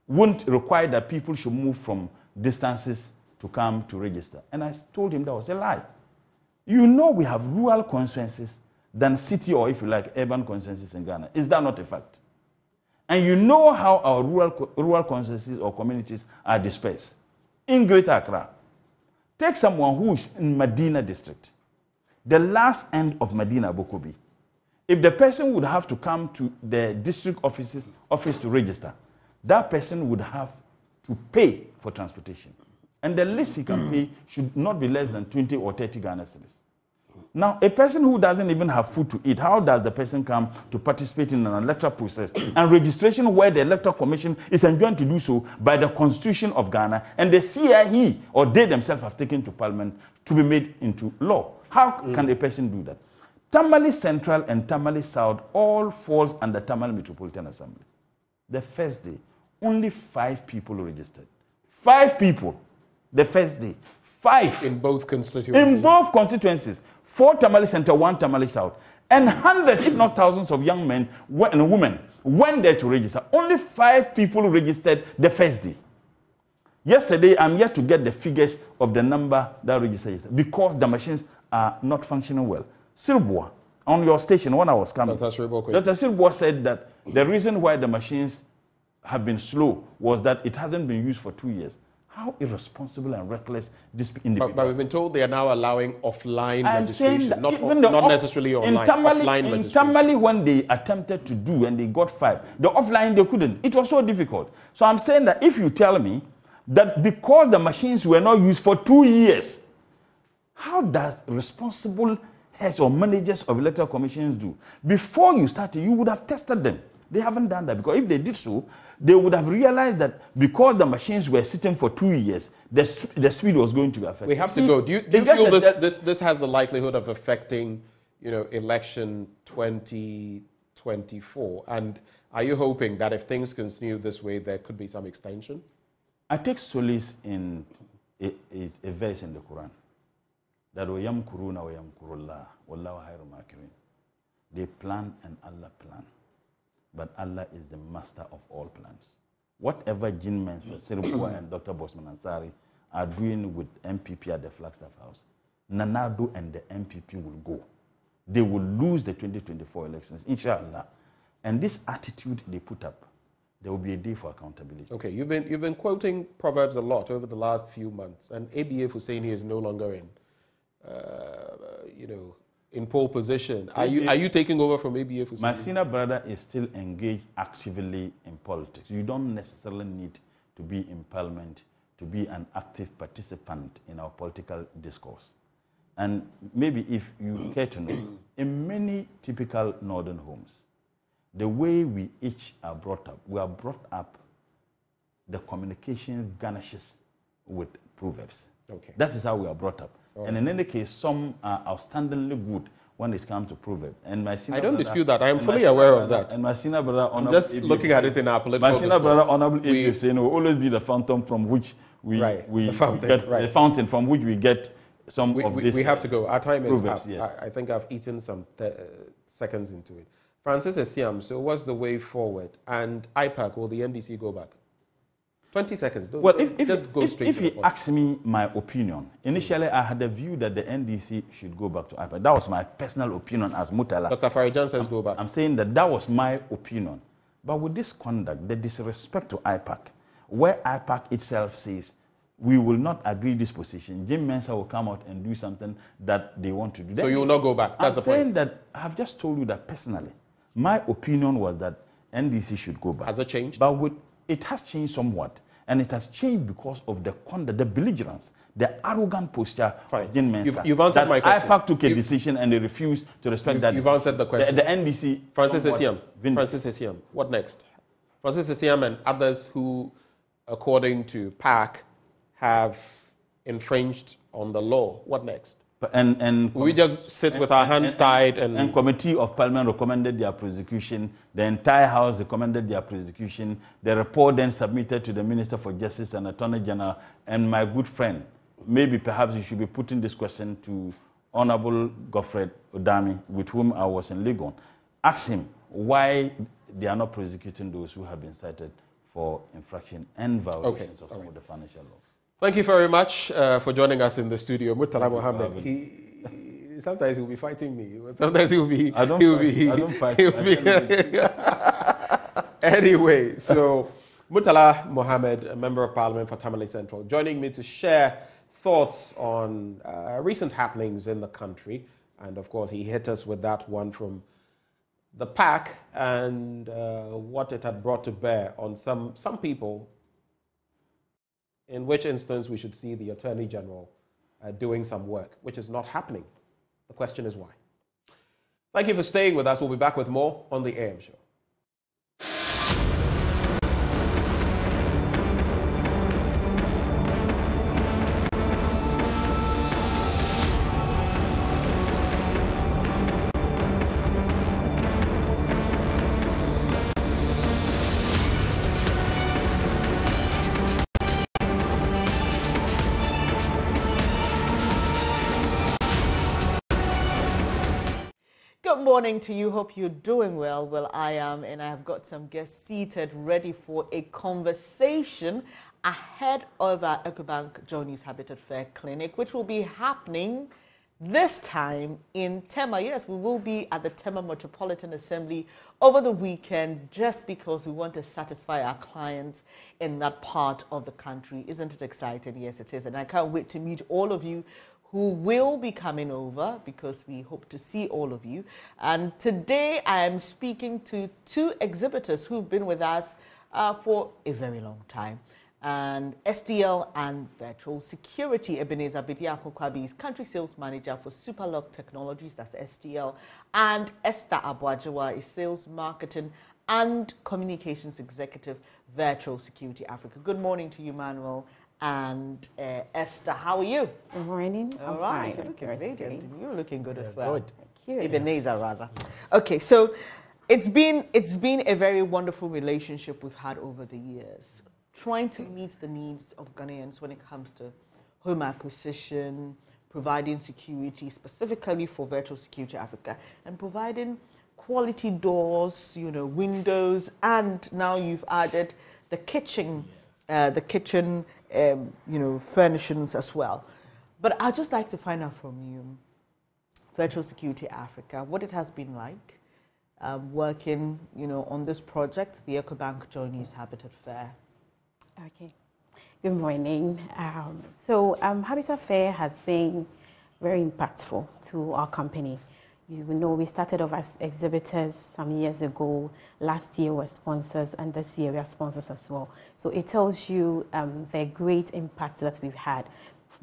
H: won't require that people should move from distances to come to register. And I told him that was a lie. You know we have rural constituencies than city, or if you like, urban constituencies in Ghana. Is that not a fact? And you know how our rural constituencies or communities are dispersed. In Greater Accra, take someone who is in Medina district, the last end of Medina Bokobi. If the person would have to come to the district office to register, that person would have to pay for transportation. And the least he can pay should not be less than 20 or 30 Ghana cedis. Now, a person who doesn't even have food to eat, how does the person come to participate in an electoral process and registration where the Electoral Commission is enjoined to do so by the Constitution of Ghana and the CIE or they themselves have taken to Parliament to be made into law? How can a person do that? Tamale Central and Tamale South all falls under Tamale Metropolitan Assembly. The first day, only 5 people registered. 5 people. The first day. 5.
A: In both constituencies?
H: In both constituencies. 4 Tamale Center, 1 Tamale South. And hundreds, if not thousands of young men and women went there to register. Only 5 people registered the first day. Yesterday, I'm yet to get the figures of the number that registered because the machines are not functioning well. Silboa, on your station, when I was coming, Dr. Silboa said that the reason why the machines have been slow was that it hasn't been used for 2 years. How irresponsible and reckless this individual.
A: But we've been told they are now allowing offline registration, not necessarily online. Offline registration.
H: In Tamale, when they attempted to do and they got 5, the offline they couldn't. It was so difficult. So I'm saying that if you tell me that because the machines were not used for 2 years, how does responsible heads or managers of electoral commissions do? Before you started, you would have tested them. They haven't done that because if they did so, they would have realized that because the machines were sitting for 2 years, the speed was going to be affected.
A: We have to go. Do you feel this has the likelihood of affecting, election 2024? And are you hoping that if things continue this way, there could be some extension?
H: I take solace in a verse in the Quran that they plan and Allah plan. But Allah is the master of all plans. Whatever Jin Mensa, Sirupua and Dr. Bosman Ansari are doing with MPP at the Flagstaff House, Nanado and the MPP will go. They will lose the 2024 elections, inshallah. And this attitude they put up, there will be a day for accountability.
A: Okay, you've been quoting Proverbs a lot over the last few months, and ABA Husseini is no longer in pole position. Are you taking over from ABA Husseini?
H: My senior brother is still engaged actively in politics. You don't necessarily need to be in Parliament to be an active participant in our political discourse. And maybe if you care to know, in many typical northern homes, the way we each are brought up, we are brought up, the communication garnishes with proverbs.
A: Okay.
H: That is how we are brought up. And in any case, some are outstandingly good when it comes to proverbs. And my senior
A: I don't
H: brother,
A: dispute that. I am fully aware of that.
H: And my senior brother,
A: I'm just looking at it in our political
H: my senior brother, Honorable Idris, saying will always be the fountain from which the fountain from which we get some of this.
A: We have to go. Our time is up.
H: Yes.
A: I think I've eaten some seconds into it. Francis Esiam, so what's the way forward? And IPAC, will the NDC go back? 20 seconds.
H: If you ask me my opinion, initially I had a view that the NDC should go back to IPAC. That was my personal opinion as Murtala.
A: Dr. Farijan says go back.
H: I'm saying that was my opinion. But with this conduct, the disrespect to IPAC, where IPAC itself says we will not agree this position, Jim Mensah will come out and do something that they want to do.
A: So you will not go back? That's the point.
H: I'm saying that I've just told you that personally, my opinion was that NDC should go back.
A: Has it changed?
H: But it has changed somewhat. And it has changed because of the conduct, the belligerence, the arrogant posture of Jim Mensah.
A: You've answered my question.
H: IPAC took a decision and they refused to respect that decision.
A: You've answered the question.
H: The NDC...
A: Francis Essien. What next? Francis Essien and others who, according to PAC, have infringed on the law. What next? We just sit with our hands tied
H: and Committee of Parliament recommended their prosecution. The entire House recommended their prosecution. The report then submitted to the Minister for Justice and Attorney General. And my good friend, maybe perhaps you should be putting this question to Honorable Godfred Odami, with whom I was in Legon. Ask him why they are not prosecuting those who have been cited for infraction and violations of some of the financial laws.
A: Thank you very much for joining us in the studio. Murtala Mohammed, sometimes he'll be fighting me. Sometimes he'll be... I don't fight. Anyway, so Murtala Mohammed, a Member of Parliament for Tamale Central, joining me to share thoughts on recent happenings in the country. And of course, he hit us with that one from the PAC and what it had brought to bear on some people, in which instance we should see the Attorney General doing some work, which is not happening. The question is why. Thank you for staying with us. We'll be back with more on the AM Show.
I: Good morning to you. Hope you're doing well. Well, I am, and I have got some guests seated ready for a conversation ahead of our EcoBank Joy News Habitat Fair Clinic, which will be happening this time in Tema. Yes, we will be at the Tema Metropolitan Assembly over the weekend just because we want to satisfy our clients in that part of the country. Isn't it exciting? Yes, it is. And I can't wait to meet all of you who will be coming over because we hope to see all of you. And today I am speaking to two exhibitors who've been with us for a very long time. And STL and Virtual Security. Ebenezer Bediako-Kwabi is Country Sales Manager for Superlock Technologies, that's STL. And Esther Abuajawa is Sales Marketing and Communications Executive, Virtual Security Africa. Good morning to you, Manuel. And Esther, how are you?
J: Good morning.
I: All
J: I'm
I: right.
J: fine.
I: You're looking radiant. You're looking good as well.
J: Good. Thank you.
I: Ebenezer, rather. Okay, so it's been a very wonderful relationship we've had over the years, trying to meet the needs of Ghanaians when it comes to home acquisition, providing security, specifically for Virtual Security Africa, and providing quality doors, windows, and now you've added the kitchen. Furnishings as well. But I'd just like to find out from you, Virtual Security Africa, what it has been like working, on this project, the EcoBank Joy News Habitat Fair.
J: Okay. Good morning. Habitat Fair has been very impactful to our company. We started off as exhibitors some years ago. Last year we were sponsors, and this year we are sponsors as well. So it tells you the great impact that we've had,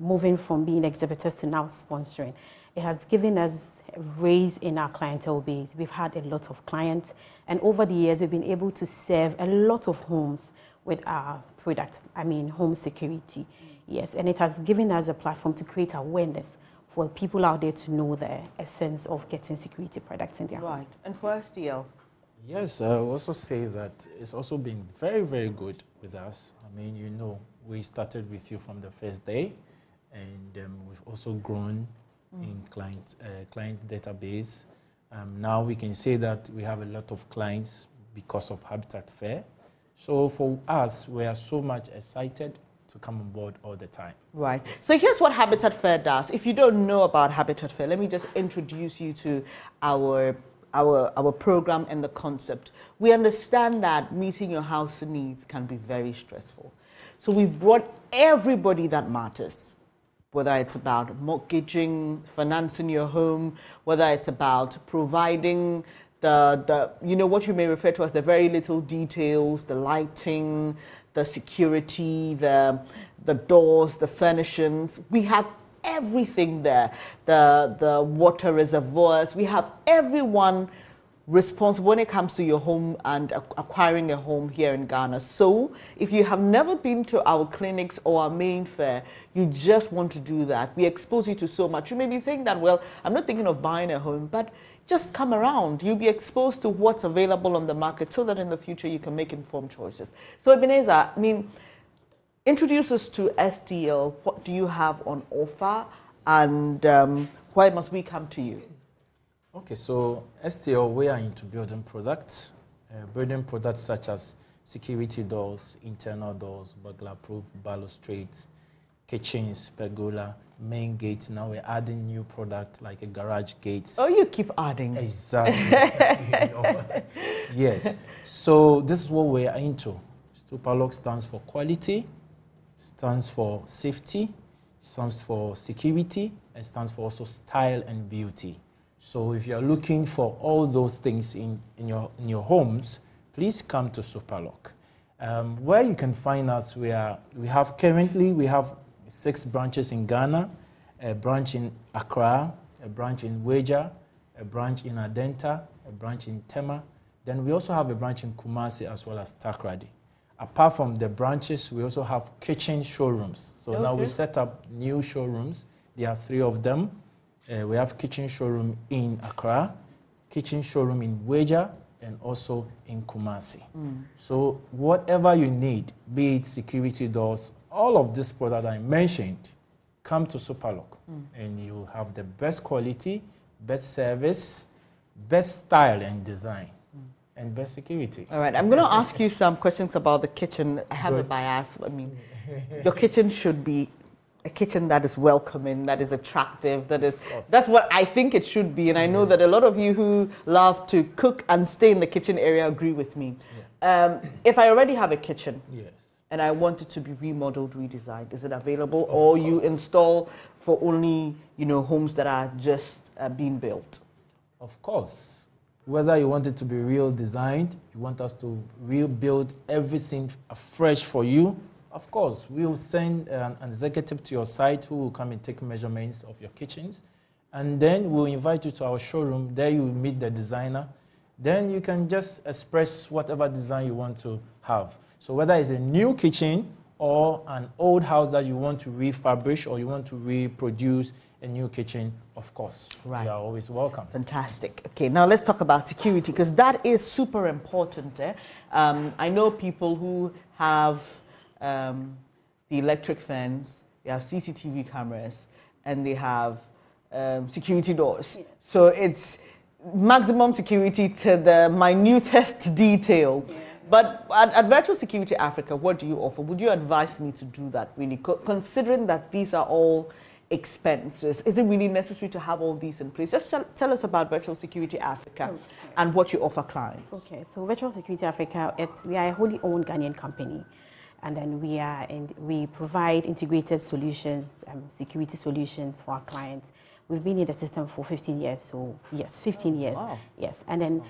J: moving from being exhibitors to now sponsoring. It has given us a raise in our clientele base. We've had a lot of clients, and over the years we've been able to serve a lot of homes with our product, home security. Yes, and it has given us a platform to create awareness for people out there to know the essence of getting security products in their homes.
I: And for STL?
K: Yes, I will also say that it's also been very, very good with us. We started with you from the first day, and we've also grown in client database. Now we can say that we have a lot of clients because of Habitat Fair. So for us, we are so much excited to come on board all the time.
I: Right. So here's what Habitat Fair does. If you don't know about Habitat Fair, let me just introduce you to our program and the concept. We understand that meeting your house needs can be very stressful. So we've brought everybody that matters, whether it's about mortgaging, financing your home, whether it's about providing the what you may refer to as the very little details, the lighting, the security, the doors, the furnishings. We have everything there. The water reservoirs. We have everyone responsible when it comes to your home and acquiring a home here in Ghana. So if you have never been to our clinics or our main fair, you just want to do that. We expose you to so much. You may be saying that, well, I'm not thinking of buying a home, but just come around. You'll be exposed to what's available on the market so that in the future you can make informed choices. So Ebenezer, introduce us to STL. What do you have on offer, and why must we come to you?
K: Okay, so STL, we are into building products such as security doors, internal doors, burglar-proof balustrades, kitchens, pergola, main gates. Now we're adding new product like a garage gate.
I: Oh, you keep adding.
K: Exactly. Yes. So this is what we're into. Superlock stands for quality, stands for safety, stands for security, and stands for also style and beauty. So if you're looking for all those things in your homes, please come to Superlock. Where you can find us, we have 6 branches in Ghana, a branch in Accra, a branch in Weja, a branch in Adenta, a branch in Tema. Then we also have a branch in Kumasi as well as Takrady. Apart from the branches, we also have kitchen showrooms. So now we set up new showrooms. There are 3 of them. We have kitchen showroom in Accra, kitchen showroom in Weja, and also in Kumasi. So whatever you need, be it security doors, all of this product I mentioned, come to Superlock, and you have the best quality, best service, best style and design, and best security.
I: All right, I'm going to ask you some questions about the kitchen. I have a bias. Your kitchen should be a kitchen that is welcoming, that is attractive, that's what I think it should be. And I know that a lot of you who love to cook and stay in the kitchen area agree with me. Yeah. If I already have a kitchen and I want it to be remodeled, redesigned, is it available? Or you install for only homes that are just being built?
K: Of course. Whether you want it to be real designed, you want us to rebuild everything afresh for you, of course, we'll send an executive to your site who will come and take measurements of your kitchens. And then we'll invite you to our showroom. There you will meet the designer. Then you can just express whatever design you want to have. So whether it's a new kitchen or an old house that you want to refurbish or you want to reproduce a new kitchen, of course, you are always welcome.
I: Fantastic. Okay, now let's talk about security, because that is super important. I know people who have the electric fence, they have CCTV cameras, and they have security doors. Yeah. So it's maximum security to the minutest detail. Yeah. But at Virtual Security Africa, what do you offer? Would you advise me to do that, really? Considering that these are all expenses, is it really necessary to have all these in place? Just tell us about Virtual Security Africa and what you offer clients.
J: Okay, so Virtual Security Africa, we are a wholly owned Ghanaian company. And then we provide integrated solutions, security solutions for our clients. We've been in the system for 15 years, so yes, 15 years. Wow. Yes, and then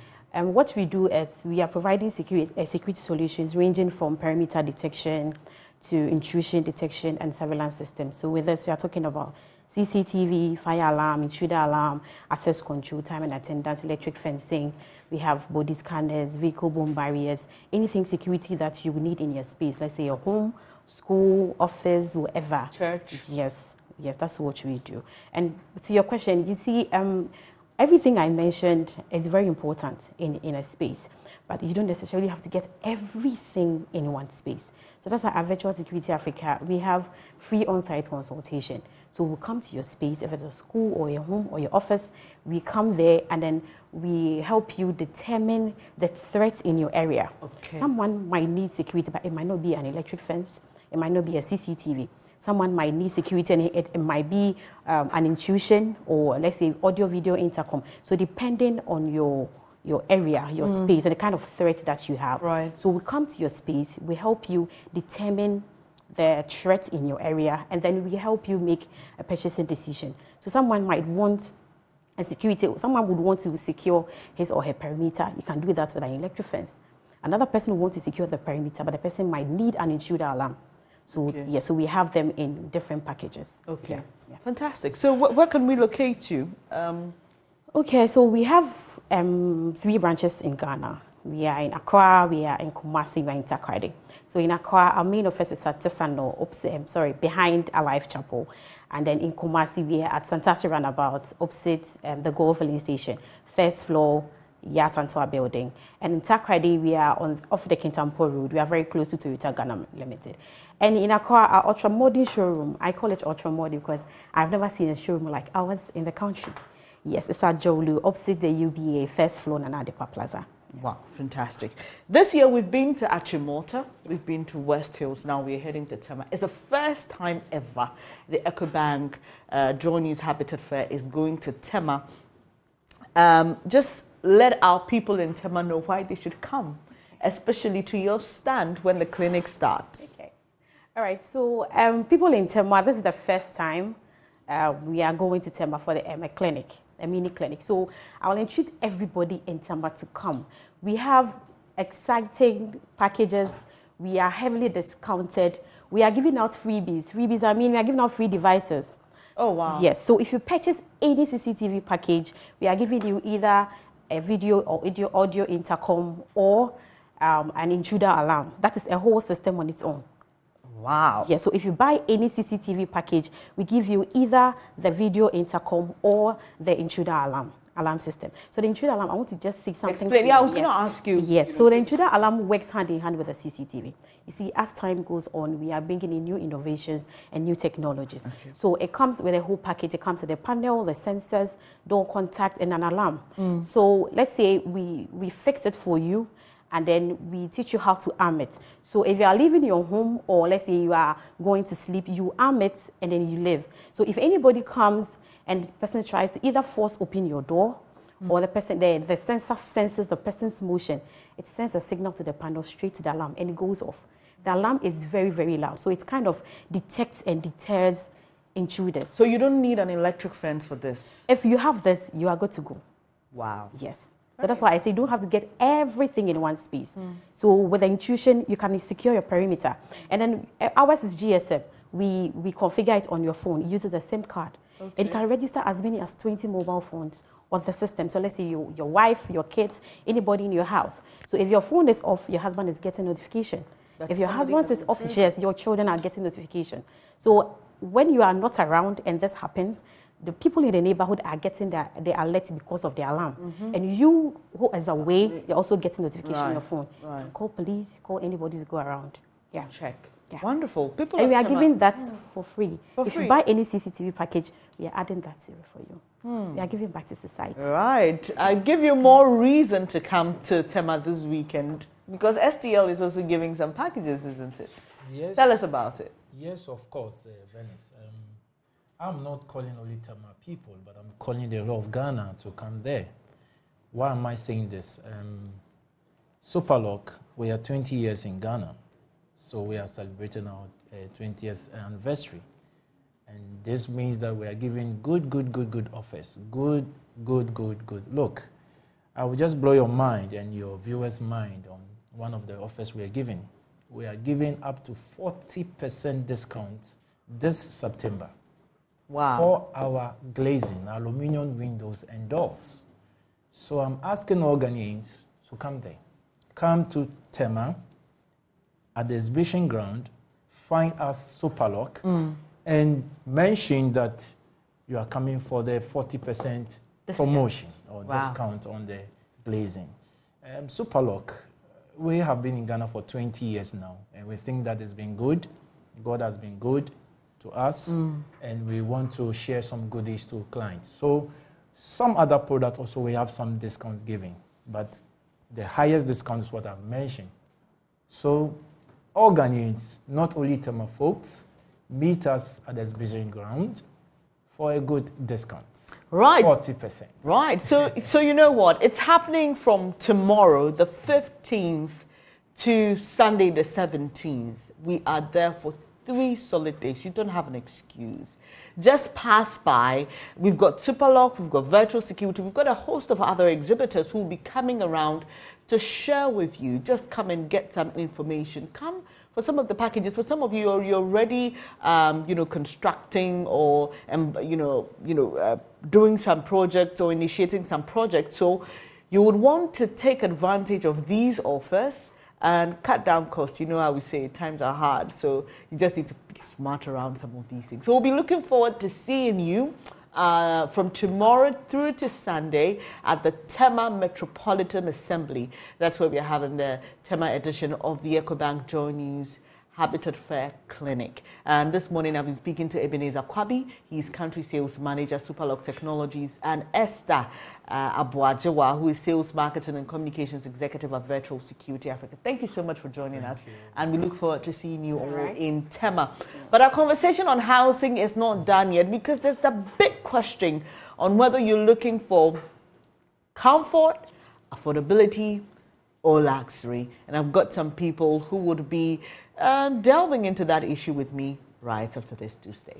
J: what we do is we are providing security solutions ranging from perimeter detection to intrusion detection and surveillance systems. So with this, we are talking about CCTV, fire alarm, intruder alarm, access control, time and attendance, electric fencing. We have body scanners, vehicle bomb barriers, anything security that you need in your space. Let's say your home, school, office, wherever.
I: Church.
J: Yes, that's what we do. And to your question, you see, everything I mentioned is very important in a space, but you don't necessarily have to get everything in one space. So that's why at Virtual Security Africa, we have free on-site consultation. So we'll come to your space, if it's a school or your home or your office, we come there and then we help you determine the threats in your area. Okay. Someone might need security, but it might not be an electric fence, it might not be a CCTV. Someone might need security and it might be an intrusion or let's say audio-video intercom. So depending on your area, your space, and the kind of threats that you have. Right. So we come to your space, we help you determine the threat in your area, and then we help you make a purchasing decision. So someone might want a security, someone would want to secure his or her perimeter. You can do that with an electric fence. Another person will want to secure the perimeter, but the person might need an intruder alarm. So yeah, so we have them in different packages.
I: Okay, fantastic. So where can we locate you?
J: Okay, so we have 3 branches in Ghana. We are in Accra, we are in Kumasi, we are in Takoradi. So in Accra, our main office is at Tesano, behind Alive Chapel. And then in Kumasi, we are at Santasi Roundabout, opposite the Gold Filling Station, first floor, Yasantoa building. And in Takoradi, we are off the Kintampo Road. We are very close to Toyota Ghana Limited. And in Accra, our ultra-modern showroom, I call it ultra-modern because I've never seen a showroom like ours in the country. Yes, it's at Jolu, opposite the UBA, first floor, Nana Depa Plaza.
I: Wow, fantastic. This year we've been to Achimota, we've been to West Hills, now we're heading to Tema. It's the first time ever the EcoBank Joy News Habitat Fair is going to Tema. Just let our people in Tema know why they should come, especially to your stand when the clinic starts.
J: Okay. All right, so people in Tema, this is the first time we are going to Tema for the clinic, a mini clinic. So I will entreat everybody in Tema to come. We have exciting packages. We are heavily discounted. We are giving out freebies. Freebies, I mean, we are giving out free devices.
I: Oh, wow.
J: Yes, so if you purchase any CCTV package, we are giving you either a video or audio intercom or an intruder alarm. That is a whole system on its own.
I: Wow.
J: Yeah, so if you buy any CCTV package, we give you either the video intercom or the intruder alarm system. So the intruder alarm, I want to just say something.
I: Explain. Yeah, I was going to ask you.
J: Yes, so the intruder alarm works hand in hand with the CCTV. You see, as time goes on, we are bringing in new innovations and new technologies. Okay. So it comes with a whole package. It comes with the panel, the sensors, door contact, and an alarm. So let's say we fix it for you, and then we teach you how to arm it. So if you are leaving your home, or let's say you are going to sleep, you arm it and then you leave. So if anybody comes and the person tries to either force open your door, or the person, the sensor senses the person's motion, it sends a signal to the panel straight to the alarm and it goes off. The alarm is very, very loud. So it kind of detects and deters intruders.
I: So you don't need an electric fence for this?
J: If you have this, you are good to go.
I: Wow.
J: Yes. So that's why I say you don't have to get everything in one space. So with the intrusion, you can secure your perimeter. And then ours is GSM. We configure it on your phone. It uses the SIM card. Okay. And you can register as many as 20 mobile phones on the system. So let's say your wife, your kids, anybody in your house. So if your phone is off, your husband is getting notification. If your husband is off, yes, your children are getting notification. So when you are not around and this happens, the people in the neighborhood are getting the alert because of the alarm. And you who is away, you're also getting notification on your phone. Right. Call police, call anybody to go around. Yeah.
I: Check. Yeah. Wonderful. People
J: and we are giving that for free. If you buy any CCTV package, we are adding that zero for you. We are giving back to society.
I: Right. I give you more reason to come to Tema this weekend because STL is also giving some packages, isn't it?
K: Yes.
I: Tell us about it.
K: Yes, of course, Venice. I'm not calling only Tema people, but I'm calling the whole of Ghana to come there. Why am I saying this? Superlock, we are 20 years in Ghana. So we are celebrating our 20th anniversary. And this means that we are giving good offers. Good. Look, I will just blow your mind and your viewers' mind on one of the offers we are giving. We are giving up to 40% discount this September.
I: Wow.
K: For our glazing, aluminum windows and doors. So I'm asking all Ghanaians to come there. Come to Tema at the exhibition ground, find us Superlock, and mention that you are coming for the 40% promotion or discount on the glazing. Superlock, we have been in Ghana for 20 years now, and we think that it's been good. God has been good to us, and we want to share some goodies to clients. So some other products also we have some discounts giving, but the highest discount is what I've mentioned. So all Ghanaians, not only Tema folks, meet us at the exhibition ground for a good discount.
I: Right.
K: 40%.
I: Right. So you know what? It's happening from tomorrow, the 15th, to Sunday, the 17th. We are there for 3 solid days. You don't have an excuse. Just pass by. We've got Superlock, we've got virtual security, we've got a host of other exhibitors who will be coming around to share with you. Just come and get some information. Come for some of the packages. For some of you, you're already, constructing or, doing some projects or initiating some projects. So you would want to take advantage of these offers and cut down costs. You know how we say times are hard, so you just need to be smart around some of these things. So we'll be looking forward to seeing you from tomorrow through to Sunday at the Tema Metropolitan Assembly. That's where we're having the Tema edition of the EcoBank Joy News Habitat Fair Clinic. And this morning I've been speaking to Ebenezer Kwabi. He's Country Sales Manager, Superlock Technologies, and Esther Abuajewa, who is Sales Marketing and Communications Executive at Virtual Security Africa. Thank you so much for joining us. And we look forward to seeing you all in Tema. But our conversation on housing is not done yet, because there's the big question on whether you're looking for comfort, affordability, or luxury. And I've got some people who would be delving into that issue with me right after this Tuesday.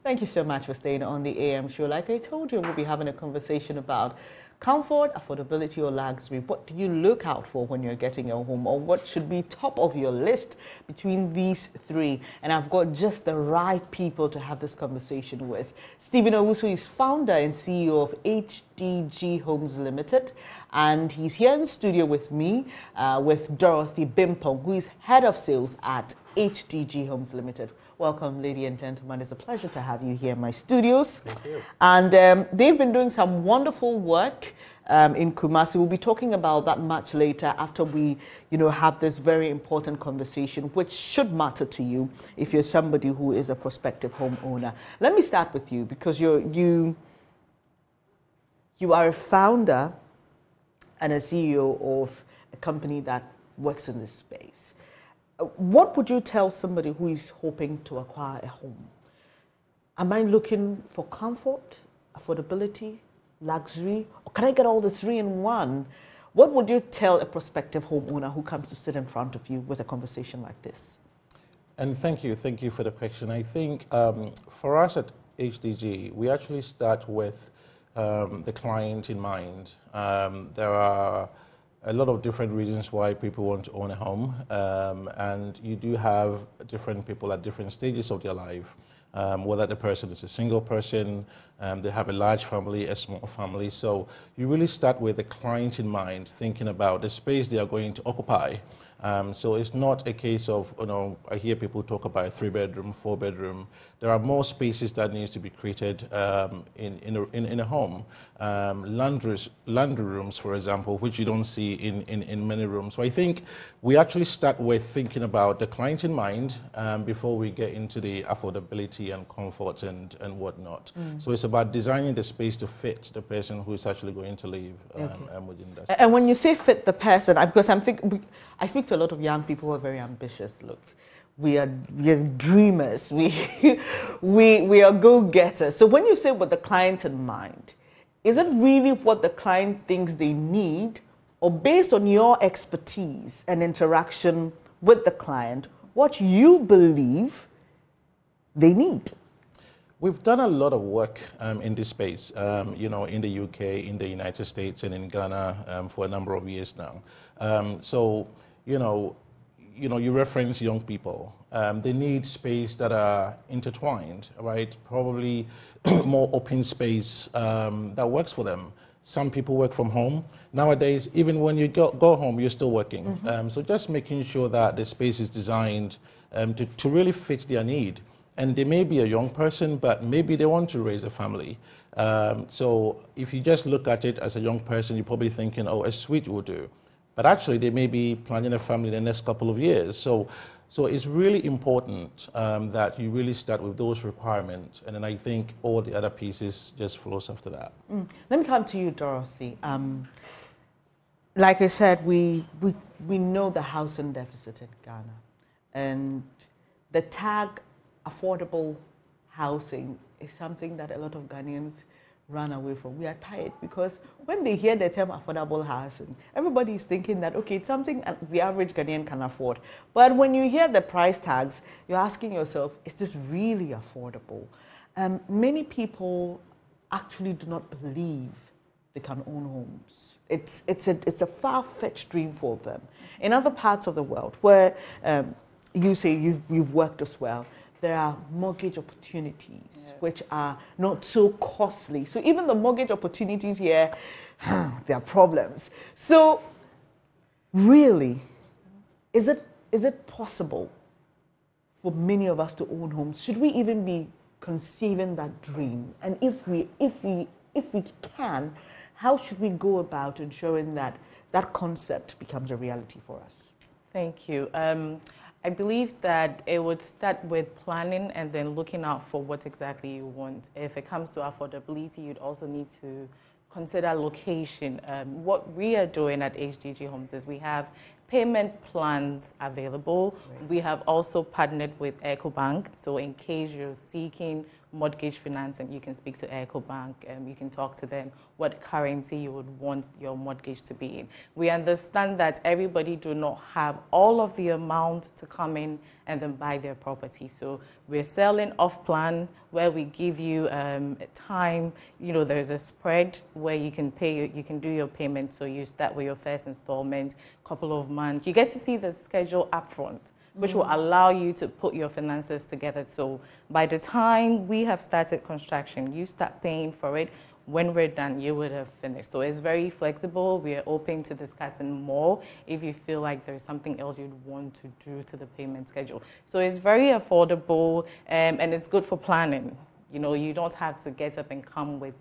I: Thank you so much for staying on the AM show. Like I told you, we'll be having a conversation about comfort, affordability, or luxury. What do you look out for when you're getting a home, or what should be top of your list between these 3? And I've got just the right people to have this conversation with. Stephen Owusu is founder and CEO of HDG Homes Limited, and he's here in the studio with me, with Dorothy Bimpong, who is head of sales at HDG Homes Limited. Welcome, ladies and gentlemen. It's a pleasure to have you here in my studios.
L: Thank you.
I: And they've been doing some wonderful work in Kumasi. We'll be talking about that much later after we, have this very important conversation, which should matter to you if you're somebody who is a prospective homeowner. Let me start with you, because you are a founder and a CEO of a company that works in this space. What would you tell somebody who is hoping to acquire a home? Am I looking for comfort, affordability, luxury, or can I get all the 3 in one? What would you tell a prospective homeowner who comes to sit in front of you with a conversation like this?
L: And thank you for the question. I think for us at HDG, we actually start with the client in mind. There are a lot of different reasons why people want to own a home, and you do have different people at different stages of their life, whether the person is a single person, they have a large family, a small family. So you really start with the client in mind, thinking about the space they are going to occupy. So it's not a case of, I hear people talk about a 3-bedroom, 4-bedroom. There are more spaces that needs to be created in a home. Laundry rooms, for example, which you don't see in many rooms. So I think we actually start with thinking about the client in mind before we get into the affordability and comfort and whatnot. So it's about designing the space to fit the person who is actually going to live within that space.
I: And when you say fit the person, because I speak to a lot of young people who are very ambitious. Look, we are dreamers. We are go-getters. So when you say with the client in mind, is it really what the client thinks they need, or based on your expertise and interaction with the client, what you believe they need?
L: We've done a lot of work in this space, in the UK, in the United States, and in Ghana for a number of years now. You reference young people. They need space that are intertwined, right? Probably more open space that works for them. Some people work from home. Nowadays, even when you go home, you're still working. So just making sure that the space is designed to really fit their need. And they may be a young person, but maybe they want to raise a family. So if you just look at it as a young person, you're probably thinking, oh, a suite will do. But actually, they may be planning a family in the next couple of years. So So it's really important that you really start with those requirements, and then I think all the other pieces just flows after that.
I: Let me come to you, Dorothy. Like I said, we know the housing deficit in Ghana, and the tag affordable housing is something that a lot of Ghanaians run away from. We are tired because when they hear the term affordable housing, everybody is thinking that, okay, it's something the average Ghanaian can afford. But when you hear the price tags, you're asking yourself, is this really affordable? Many people actually do not believe they can own homes. It's a far-fetched dream for them. In other parts of the world where you say you've worked as well, there are mortgage opportunities which are not so costly. So even the mortgage opportunities here, there are problems. So really, is it possible for many of us to own homes? Should we even be conceiving that dream? And if we can, how should we go about ensuring that that concept becomes a reality for us?
M: Thank you. I believe that it would start with planning and then looking out for what exactly you want. If it comes to affordability, you'd also need to consider location. What we are doing at HDG Homes is we have payment plans available. Right. We have also partnered with EcoBank. So in case you're seeking mortgage financing, you can speak to EcoBank and you can talk to them what currency you would want your mortgage to be in. We understand that everybody do not have all of the amount to come in and then buy their property. So we're selling off plan where we give you time, there's a spread where you can pay, you can do your payment. So you start with your first installment, couple of months. You get to see the schedule upfront, which will allow you to put your finances together. So by the time we have started construction, you start paying for it. When we're done, you would have finished. So it's very flexible. We are open to discussing more if you feel like there's something else you'd want to do to the payment schedule. So it's very affordable and it's good for planning. You don't have to get up and come with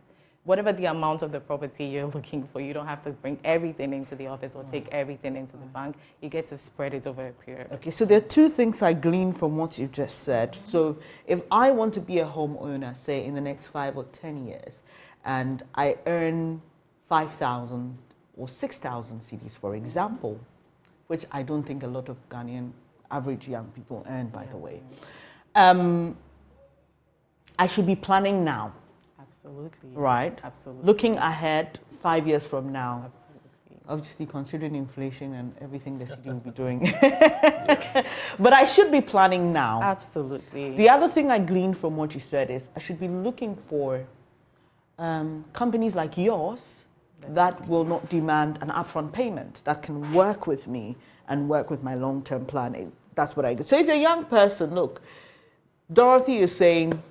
M: whatever the amount of the property you're looking for. You don't have to bring everything into the office or take everything into the bank. You get to spread it over a period.
I: Okay, so there are two things I glean from what you've just said. So if I want to be a homeowner, say in the next 5 or 10 years, and I earn 5,000 or 6,000 cedis, for example, which I don't think a lot of Ghanaian average young people earn, by the way, I should be planning now.
M: Absolutely.
I: Right?
M: Absolutely.
I: Looking ahead 5 years from now. Absolutely. Obviously, considering inflation and everything the city will be doing. But I should be planning now.
M: Absolutely.
I: The other thing I gleaned from what you said is I should be looking for companies like yours that will not demand an upfront payment, that can work with me and work with my long-term planning. That's what I do. So if you're a young person, look, Dorothy is saying,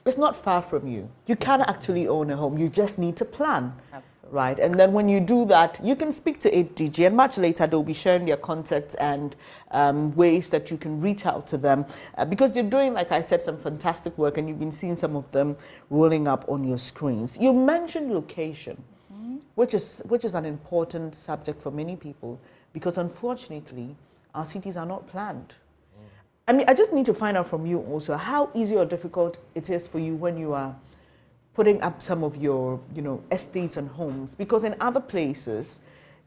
I: it's not far from you. You can actually own a home. You just need to plan. Absolutely. Right? And then when you do that, you can speak to HDG, and much later they'll be sharing their contacts and ways that you can reach out to them because they're doing, like I said, some fantastic work, and you've been seeing some of them rolling up on your screens. You mentioned location, which is an important subject for many people because unfortunately our cities are not planned. I mean, I just need to find out from you also how easy or difficult it is for you when you are putting up some of your, estates and homes. Because in other places,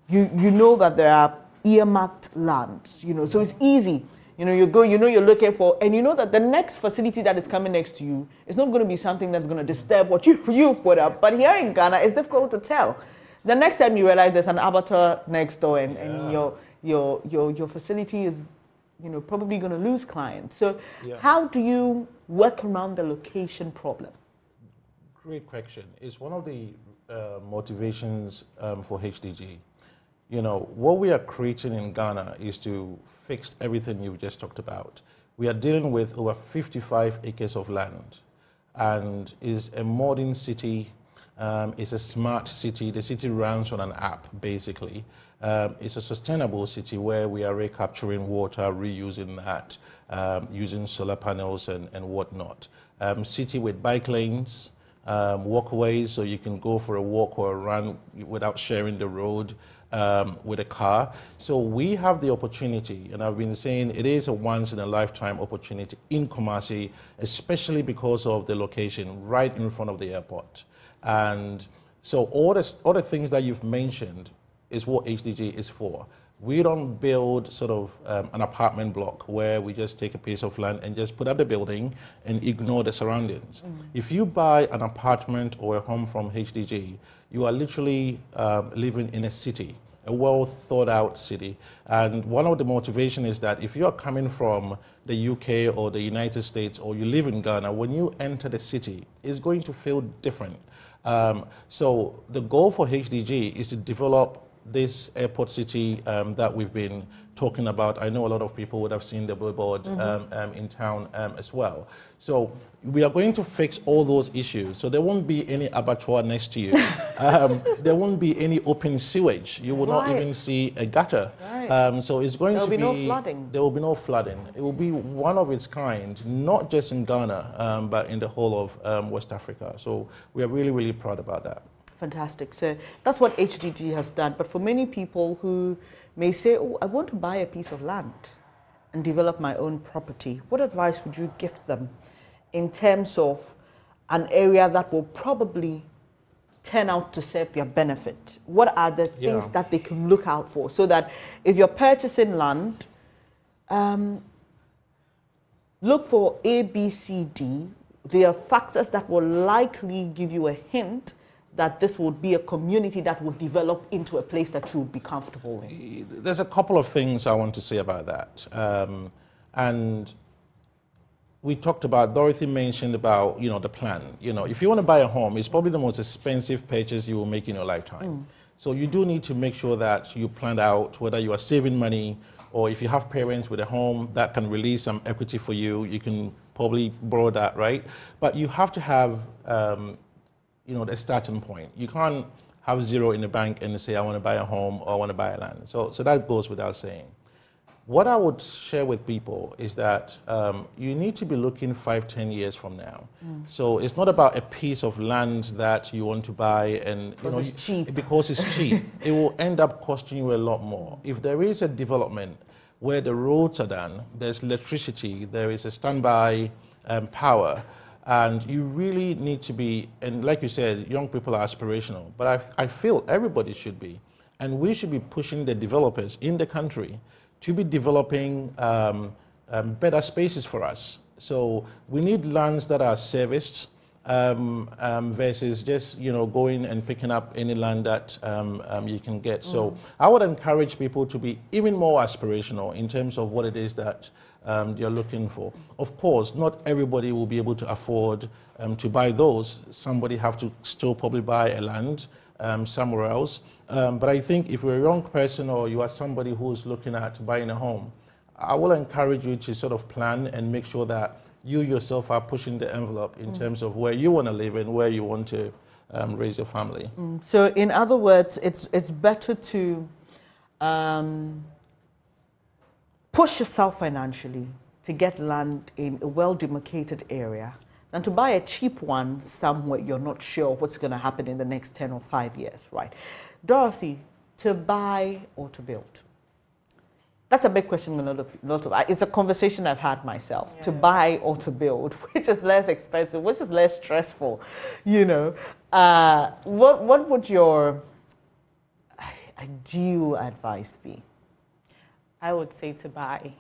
I: you know that there are earmarked lands, so it's easy. You go, you're looking for, and you know that the next facility that is coming next to you is not going to be something that's going to disturb what you've put up. But here in Ghana, it's difficult to tell. The next time you realize there's an abattoir next door and your facility is probably going to lose clients. So how do you work around the location problem?
L: Great question. It's one of the motivations for HDG. What we are creating in Ghana is to fix everything you've just talked about. We are dealing with over 55 acres of land and is a modern city. It's a smart city. The city runs on an app, basically. It's a sustainable city where we are recapturing water, reusing that, using solar panels and whatnot. City with bike lanes, walkways, so you can go for a walk or a run without sharing the road with a car. So we have the opportunity, and I've been saying it is a once-in-a-lifetime opportunity in Kumasi, especially because of the location right in front of the airport. And so all the things that you've mentioned is what HDG is for. We don't build sort of an apartment block where we just take a piece of land and just put up the building and ignore the surroundings. If you buy an apartment or a home from HDG, you are literally living in a city, a well thought out city. And one of the motivations is that if you are coming from the UK or the United States or you live in Ghana, when you enter the city, it's going to feel different. So the goal for HDG is to develop this airport city that we've been talking about. I know a lot of people would have seen the billboard in town as well. So we are going to fix all those issues. So there won't be any abattoir next to you. There won't be any open sewage. You will not even see a gutter. So it's going to be...
I: There will be no flooding.
L: There will be no flooding. It will be one of its kind, not just in Ghana, but in the whole of West Africa. So we are really, really proud about that.
I: Fantastic. So that's what HDG has done. But for many people who may say, oh, I want to buy a piece of land and develop my own property, what advice would you give them in terms of an area that will probably turn out to serve their benefit? What are the things that they can look out for so that if you're purchasing land, look for A, B, C, D. There are factors that will likely give you a hint that this would be a community that would develop into a place that you would be comfortable in?
L: There's a couple of things I want to say about that. And we talked about, Dorothy mentioned about, the plan. If you want to buy a home, it's probably the most expensive purchase you will make in your lifetime. So you do need to make sure that you plan out whether you are saving money or if you have parents with a home that can release some equity for you, you can probably borrow that, right? But you have to have the starting point. You can't have zero in the bank and say, I want to buy a home or I want to buy a land. So that goes without saying. What I would share with people is that you need to be looking 5-10 years from now. So it's not about a piece of land that you want to buy and
I: because it's cheap.
L: Because it's cheap. It will end up costing you a lot more. If there is a development where the roads are done, there's electricity, there is a standby power, and you really need to be, and like you said, young people are aspirational, but I feel everybody should be. And we should be pushing the developers in the country to be developing better spaces for us. So we need lands that are serviced versus just going and picking up any land that you can get. So I would encourage people to be even more aspirational in terms of what it is that you're looking for. Of course, not everybody will be able to afford to buy those. Somebody have to still probably buy a land somewhere else. But I think if you're a young person or you are somebody who's looking at buying a home, I will encourage you to sort of plan and make sure that you yourself are pushing the envelope in terms of where you want to live and where you want to raise your family.
I: So in other words, it's better to push yourself financially to get land in a well-demarcated area than to buy a cheap one somewhere you're not sure what's going to happen in the next 10 or 5 years, right? Dorothy, to buy or to build? That's a big question. It's a conversation I've had myself. Yeah. To buy or to build, which is less expensive, which is less stressful, What would your ideal advice be?
M: I would say to buy,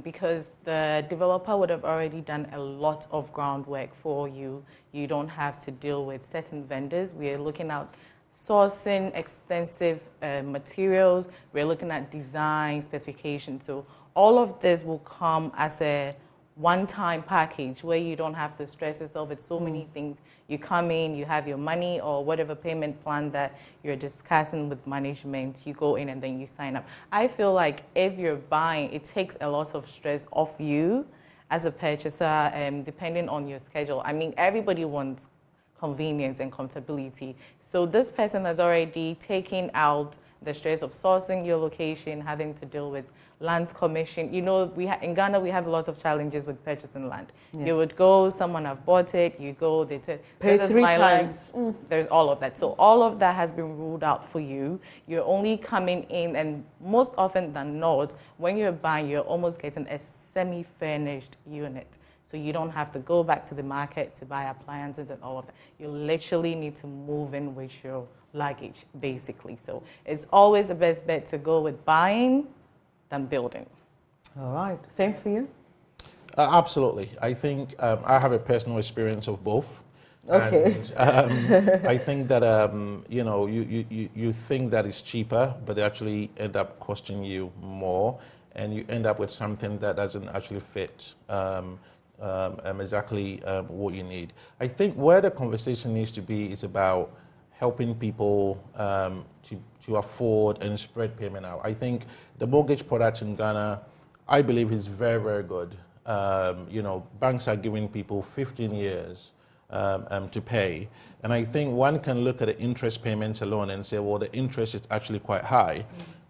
M: because the developer would have already done a lot of groundwork for you. You don't have to deal with certain vendors. We are looking at sourcing extensive materials. We're looking at design, specifications. So all of this will come as a one-time package where you don't have to stress yourself with so many things. You come in, you have your money or whatever payment plan that you're discussing with management, you go in and then you sign up. I feel like if you're buying, it takes a lot of stress off you as a purchaser, depending on your schedule. I mean, everybody wants convenience and comfortability. So this person has already taken out the stress of sourcing your location, having to deal with lands commission. You know, in Ghana, we have lots of challenges with purchasing land.
I: Yeah.
M: You would go, someone have bought it, you go, they tell,
I: pay
M: this is
I: 3
M: my
I: times.
M: land. There's all of that. So all of that has been ruled out for you. You're only coming in, and most often than not, when you're buying, you're almost getting a semi-furnished unit. So you don't have to go back to the market to buy appliances and all of that. You literally need to move in with your luggage, basically. So it's always the best bet to go with buying than building.
I: All right. Same for you?
L: Absolutely. I think I have a personal experience of both.
I: Okay.
L: And, I think that, you know, you think that it's cheaper, but they actually end up costing you more, and you end up with something that doesn't actually fit exactly what you need. I think where the conversation needs to be is about helping people to afford and spread payment out. I think the mortgage product in Ghana, I believe, is very, very good. You know, banks are giving people 15 years to pay. And I think one can look at the interest payments alone and say, well, the interest is actually quite high.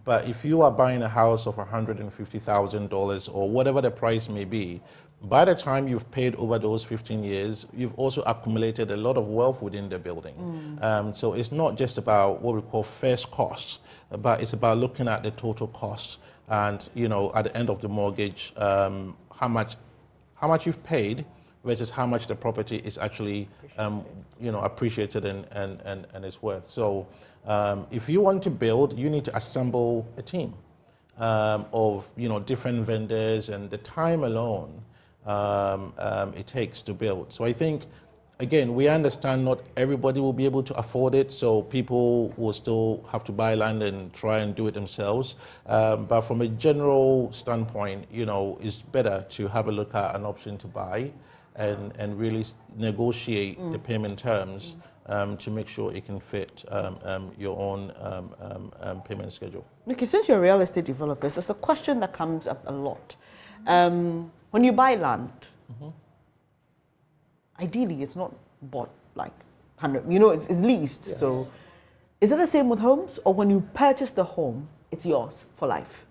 L: But if you are buying a house of $150,000 or whatever the price may be, by the time you've paid over those 15 years, you've also accumulated a lot of wealth within the building. So it's not just about what we call first costs, but it's about looking at the total costs and, you know, at the end of the mortgage, how much you've paid versus how much the property is actually, you know, appreciated and is worth. So if you want to build, you need to assemble a team of, you know, different vendors, and the time alone it takes to build. So I think, again, we understand not everybody will be able to afford it, so people will still have to buy land and try and do it themselves. But from a general standpoint, you know, it's better to have a look at an option to buy and really negotiate the payment terms to make sure it can fit your own payment schedule.
I: Nikki, since you're real estate developers, there's a question that comes up a lot. When you buy land, ideally it's not bought like 100, you know, it's leased. Yeah. So is it the same with homes, or when you purchase the home, it's yours for life?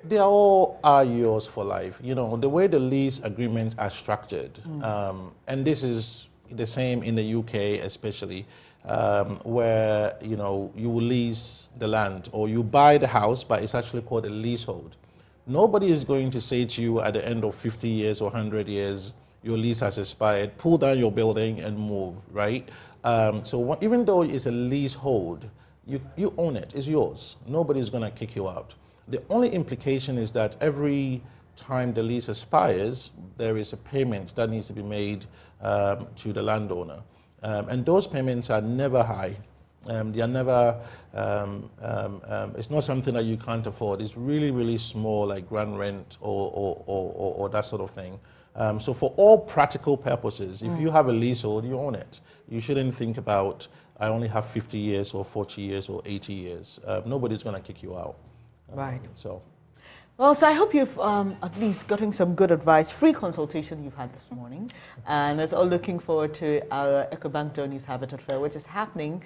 L: They all are yours for life. You know, the way the lease agreements are structured, and this is the same in the UK especially, where, you know, you will lease the land or you buy the house, but it's actually called a leasehold. Nobody is going to say to you at the end of 50 years or 100 years, your lease has expired, pull down your building and move, right? So even though it's a leasehold, you own it, it's yours. Nobody's gonna kick you out. The only implication is that every time the lease expires, there is a payment that needs to be made to the landowner. And those payments are never high. They are never, it's not something that you can't afford. It's really, really small, like ground rent or that sort of thing. So for all practical purposes, if you have a leasehold, you own it. You shouldn't think about, I only have 50 years or 40 years or 80 years. Nobody's going to kick you out.
I: Right.
L: So.
I: Well, so I hope you've at least gotten some good advice, free consultation you've had this morning. And it's all looking forward to our EcoBank Donors Habitat Fair, which is happening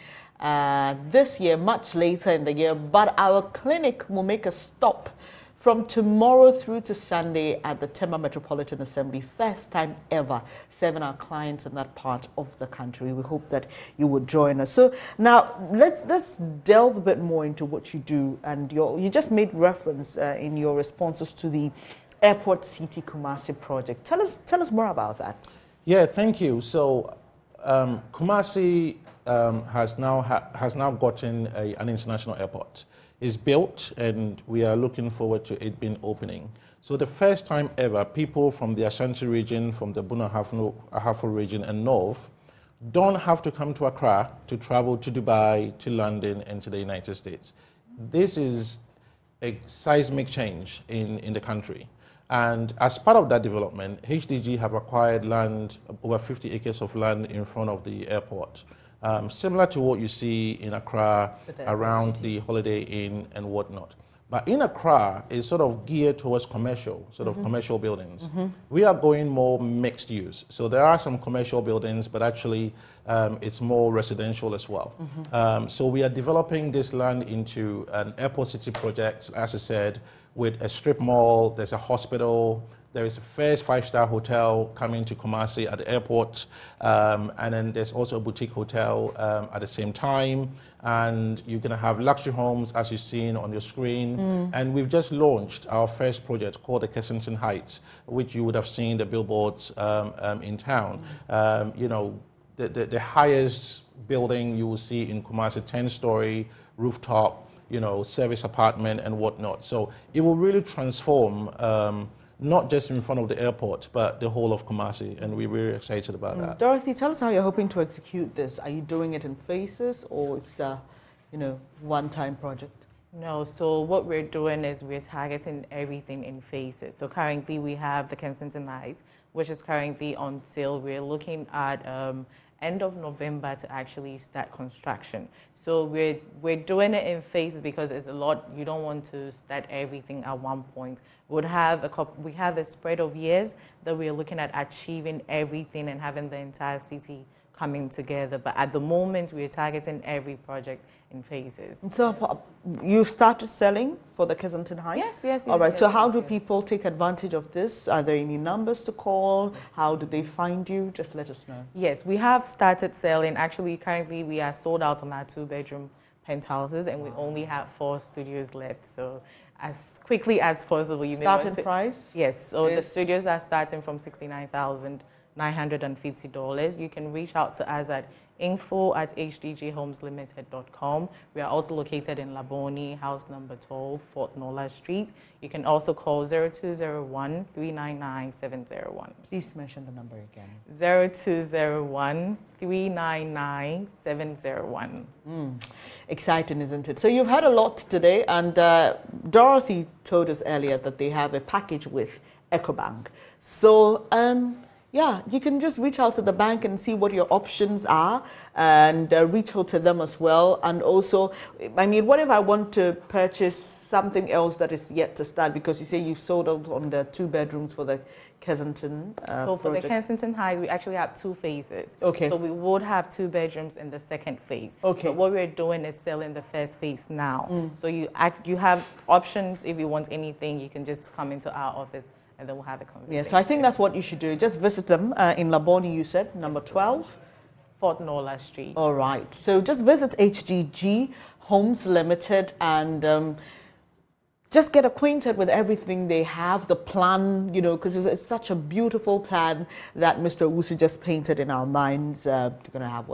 I: this year, much later in the year. But our clinic will make a stop from tomorrow through to Sunday at the Tema Metropolitan Assembly, first time ever, serving our clients in that part of the country. We hope that you would join us. So now let's delve a bit more into what you do, and you just made reference in your responses to the Airport City Kumasi project. Tell us more about that.
L: Yeah, thank you. So Kumasi has now gotten an international airport. Is built, and we are looking forward to it being opening. So the first time ever, people from the Ashanti region, from the Buna Ahafo region and north, don't have to come to Accra to travel to Dubai, to London, and to the United States. This is a seismic change in the country. And as part of that development, HDG have acquired land, over 50 acres of land in front of the airport. Similar to what you see in Accra around the Holiday Inn and whatnot. But in Accra, it's sort of geared towards commercial, commercial buildings. We are going more mixed use. So there are some commercial buildings, but actually it's more residential as well. So we are developing this land into an airport city project, as I said, with a strip mall, there's a hospital, there is a first 5-star hotel coming to Kumasi at the airport, and then there's also a boutique hotel at the same time, and you're going to have luxury homes, as you've seen on your screen, and we've just launched our first project called the Kensington Heights, which you would have seen the billboards in town. You know, the highest building you will see in Kumasi, 10-story rooftop, you know, service apartment and whatnot. So it will really transform not just in front of the airport, but the whole of Kumasi, and we're very excited about that.
I: Dorothy, tell us how you're hoping to execute this. Are you doing it in phases, or it's a, one-time project?
M: No, so what we're doing is we're targeting everything in phases. So currently we have the Kensington Heights, which is currently on sale. We're looking at end of November to actually start construction. So we're doing it in phases because it's a lot. You don't want to start everything at one point. We have a spread of years that we're looking at achieving everything and having the entire city coming together. But at the moment, we're targeting every project in phases.
I: So you've started selling for the Kensington Heights?
M: Yes.
I: All right,
M: yes,
I: so how do people take advantage of this? Are there any numbers to call? How do they find you? Just let us know.
M: Yes, we have started selling. Actually, currently we are sold out on our 2-bedroom penthouses, and we only have 4 studios left. So as quickly as possible. You
I: Starting price?
M: Yes, so the studios are starting from $69,950. You can reach out to us at info@hdghomesLimited.com. We are also located in Laboni, house number 12, Fort Nola Street. You can also call 0201-399-701.
I: Please mention the number again.
M: 0201-399-701.
I: Exciting, isn't it? So you've had a lot today, and Dorothy told us earlier that they have a package with EcoBank. So, yeah, you can just reach out to the bank and see what your options are, and reach out to them as well. And also, I mean, what if I want to purchase something else that is yet to start? Because you say you've sold out on the 2 bedrooms for the Kensington
M: So for the Kensington Heights, we actually have 2 phases.
I: Okay.
M: So we would have 2 bedrooms in the second phase.
I: Okay.
M: But what we're doing is selling the first phase now. So you have options. If you want anything, you can just come into our office, and then we'll have a conversation.
I: Yeah, so I think that's what you should do. Just visit them in Laboni, you said, number 12?
M: Fort Nola Street.
I: All right. So just visit HDG Homes Limited and just get acquainted with everything they have, the plan, because it's such a beautiful plan that Mr. Owusu just painted in our minds. They're going to have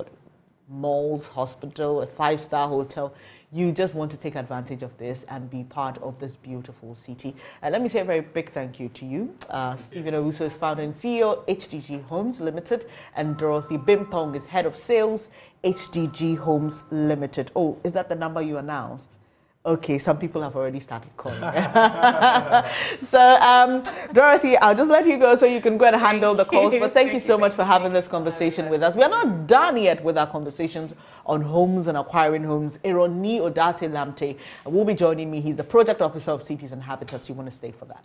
I: malls, hospital, a 5-star hotel. You just want to take advantage of this and be part of this beautiful city. And let me say a very big thank you to you. Stephen Owusu is founder and CEO, HDG Homes Limited, and Dorothy Bimpong is head of sales, HDG Homes Limited. Oh, is that the number you announced? Okay, some people have already started calling. So, Dorothy, I'll just let you go so you can go and handle the calls. But thank you so much for having this conversation with us. We are not done yet with our conversations on homes and acquiring homes. Ironi Odate Lamte will be joining me. He's the project officer of Cities and Habitats. You want to stay for that.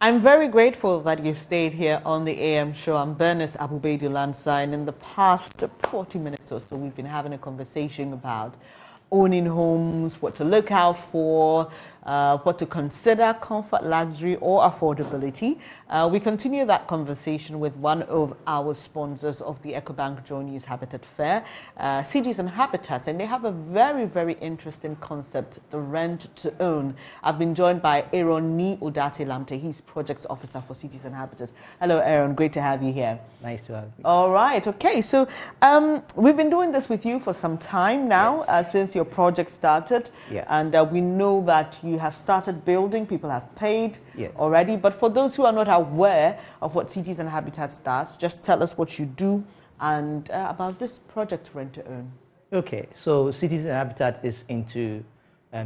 I: I'm very grateful that you stayed here on the AM show. I'm Bernice Abubedi Lansai, and in the past 40 minutes or so, we've been having a conversation about owning homes, what to look out for, what to consider, comfort, luxury, or affordability. We continue that conversation with one of our sponsors of the EcoBank Journeys Habitat Fair, Cities and Habitats, and they have a very, very interesting concept, the rent to own. I've been joined by Aaron Ni Udate Lamte. He's Projects Officer for Cities and Habitats. Hello, Aaron. Great to have you here.
N: Nice to have you.
I: All right. Okay. So we've been doing this with you for some time now, since your project started.
N: Yeah.
I: And we know that you have started building. People have paid already. But for those who are not aware of what Cities and Habitats does, just tell us what you do and about this project, Rent to Own.
N: Okay. So Cities and Habitats is into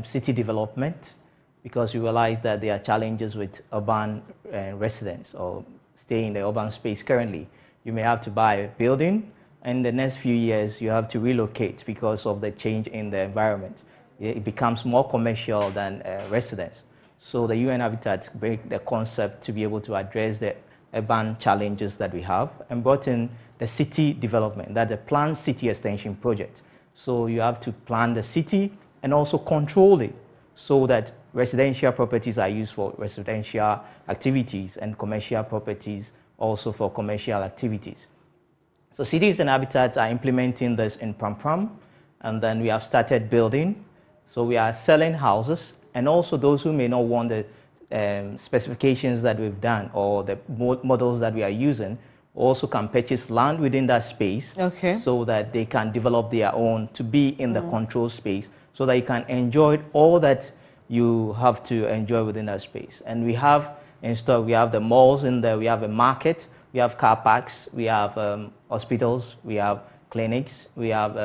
N: city development, because we realize that there are challenges with urban residents or staying in the urban space currently. You may have to buy a building, and in the next few years you have to relocate because of the change in the environment. It becomes more commercial than residence. So the UN Habitat break the concept to be able to address the urban challenges that we have, and brought in the city development, that's a planned city extension project. So you have to plan the city and also control it, so that residential properties are used for residential activities and commercial properties also for commercial activities. So Cities and Habitats are implementing this in Pram, and then we have started building. So we are selling houses, and also those who may not want the specifications that we've done or the models that we are using also can purchase land within that space, so that they can develop their own to be in the control space, so that you can enjoy all that you have to enjoy within that space. And we have installed, we have the malls in there, we have a market, we have car parks, we have hospitals, we have clinics, we have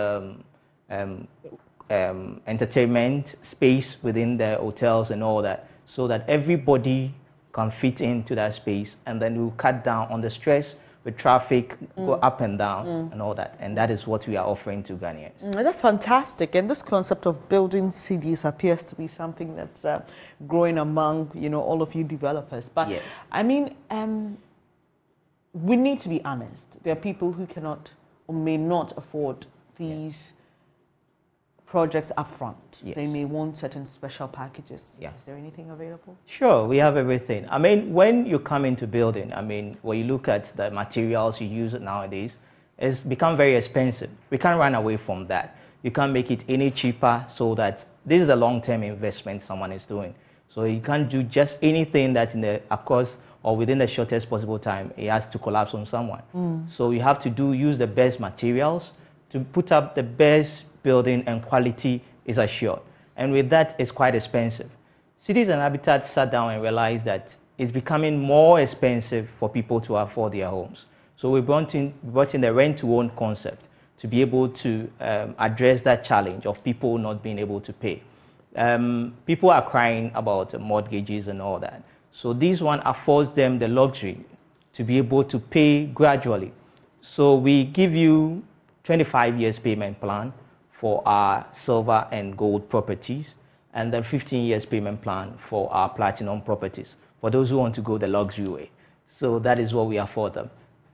N: entertainment space within the hotels and all that, so that everybody can fit into that space, and then we'll cut down on the stress with traffic, go up and down and all that. And that is what we are offering to Ghanaians.
I: That's fantastic. And this concept of building cities appears to be something that's growing among, all of you developers. But I mean, we need to be honest. There are people who cannot or may not afford these projects up front. They may want certain special packages. Is there anything available?
N: Sure, we have everything. I mean, when you come into building, I mean, when you look at the materials you use nowadays, it's become very expensive. We can't run away from that. You can't make it any cheaper, so that this is a long-term investment someone is doing. So you can't do just anything that's in the across or within the shortest possible time. It has to collapse on someone. So you have to use the best materials to put up the best building, and quality is assured. And with that, it's quite expensive. Cities and Habitats sat down and realized that it's becoming more expensive for people to afford their homes. So we brought in the rent-to-own concept to be able to address that challenge of people not being able to pay. People are crying about mortgages and all that. So this one affords them the luxury to be able to pay gradually. So we give you 25 years payment plan for our silver and gold properties, and then 15 years payment plan for our platinum properties, for those who want to go the luxury way. So that is what we afford them.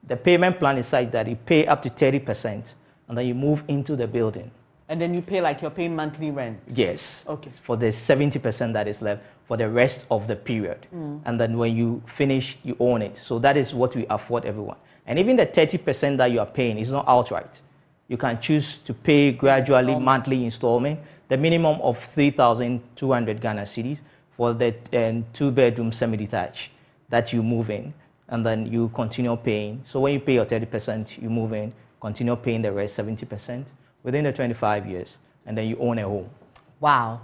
N: The payment plan is such that you pay up to 30%, and then you move into the building.
I: And then you pay like you're paying monthly rent?
N: Yes.
I: Okay.
N: For the 70% that is left for the rest of the period. And then when you finish, you own it. So that is what we afford everyone. And even the 30% that you are paying is not outright. You can choose to pay gradually monthly installment, the minimum of 3,200 Ghana cedis for the 2-bedroom semi-detached that you move in, and then you continue paying. So when you pay your 30%, you move in, continue paying the rest 70% within the 25 years, and then you own a home.
I: Wow.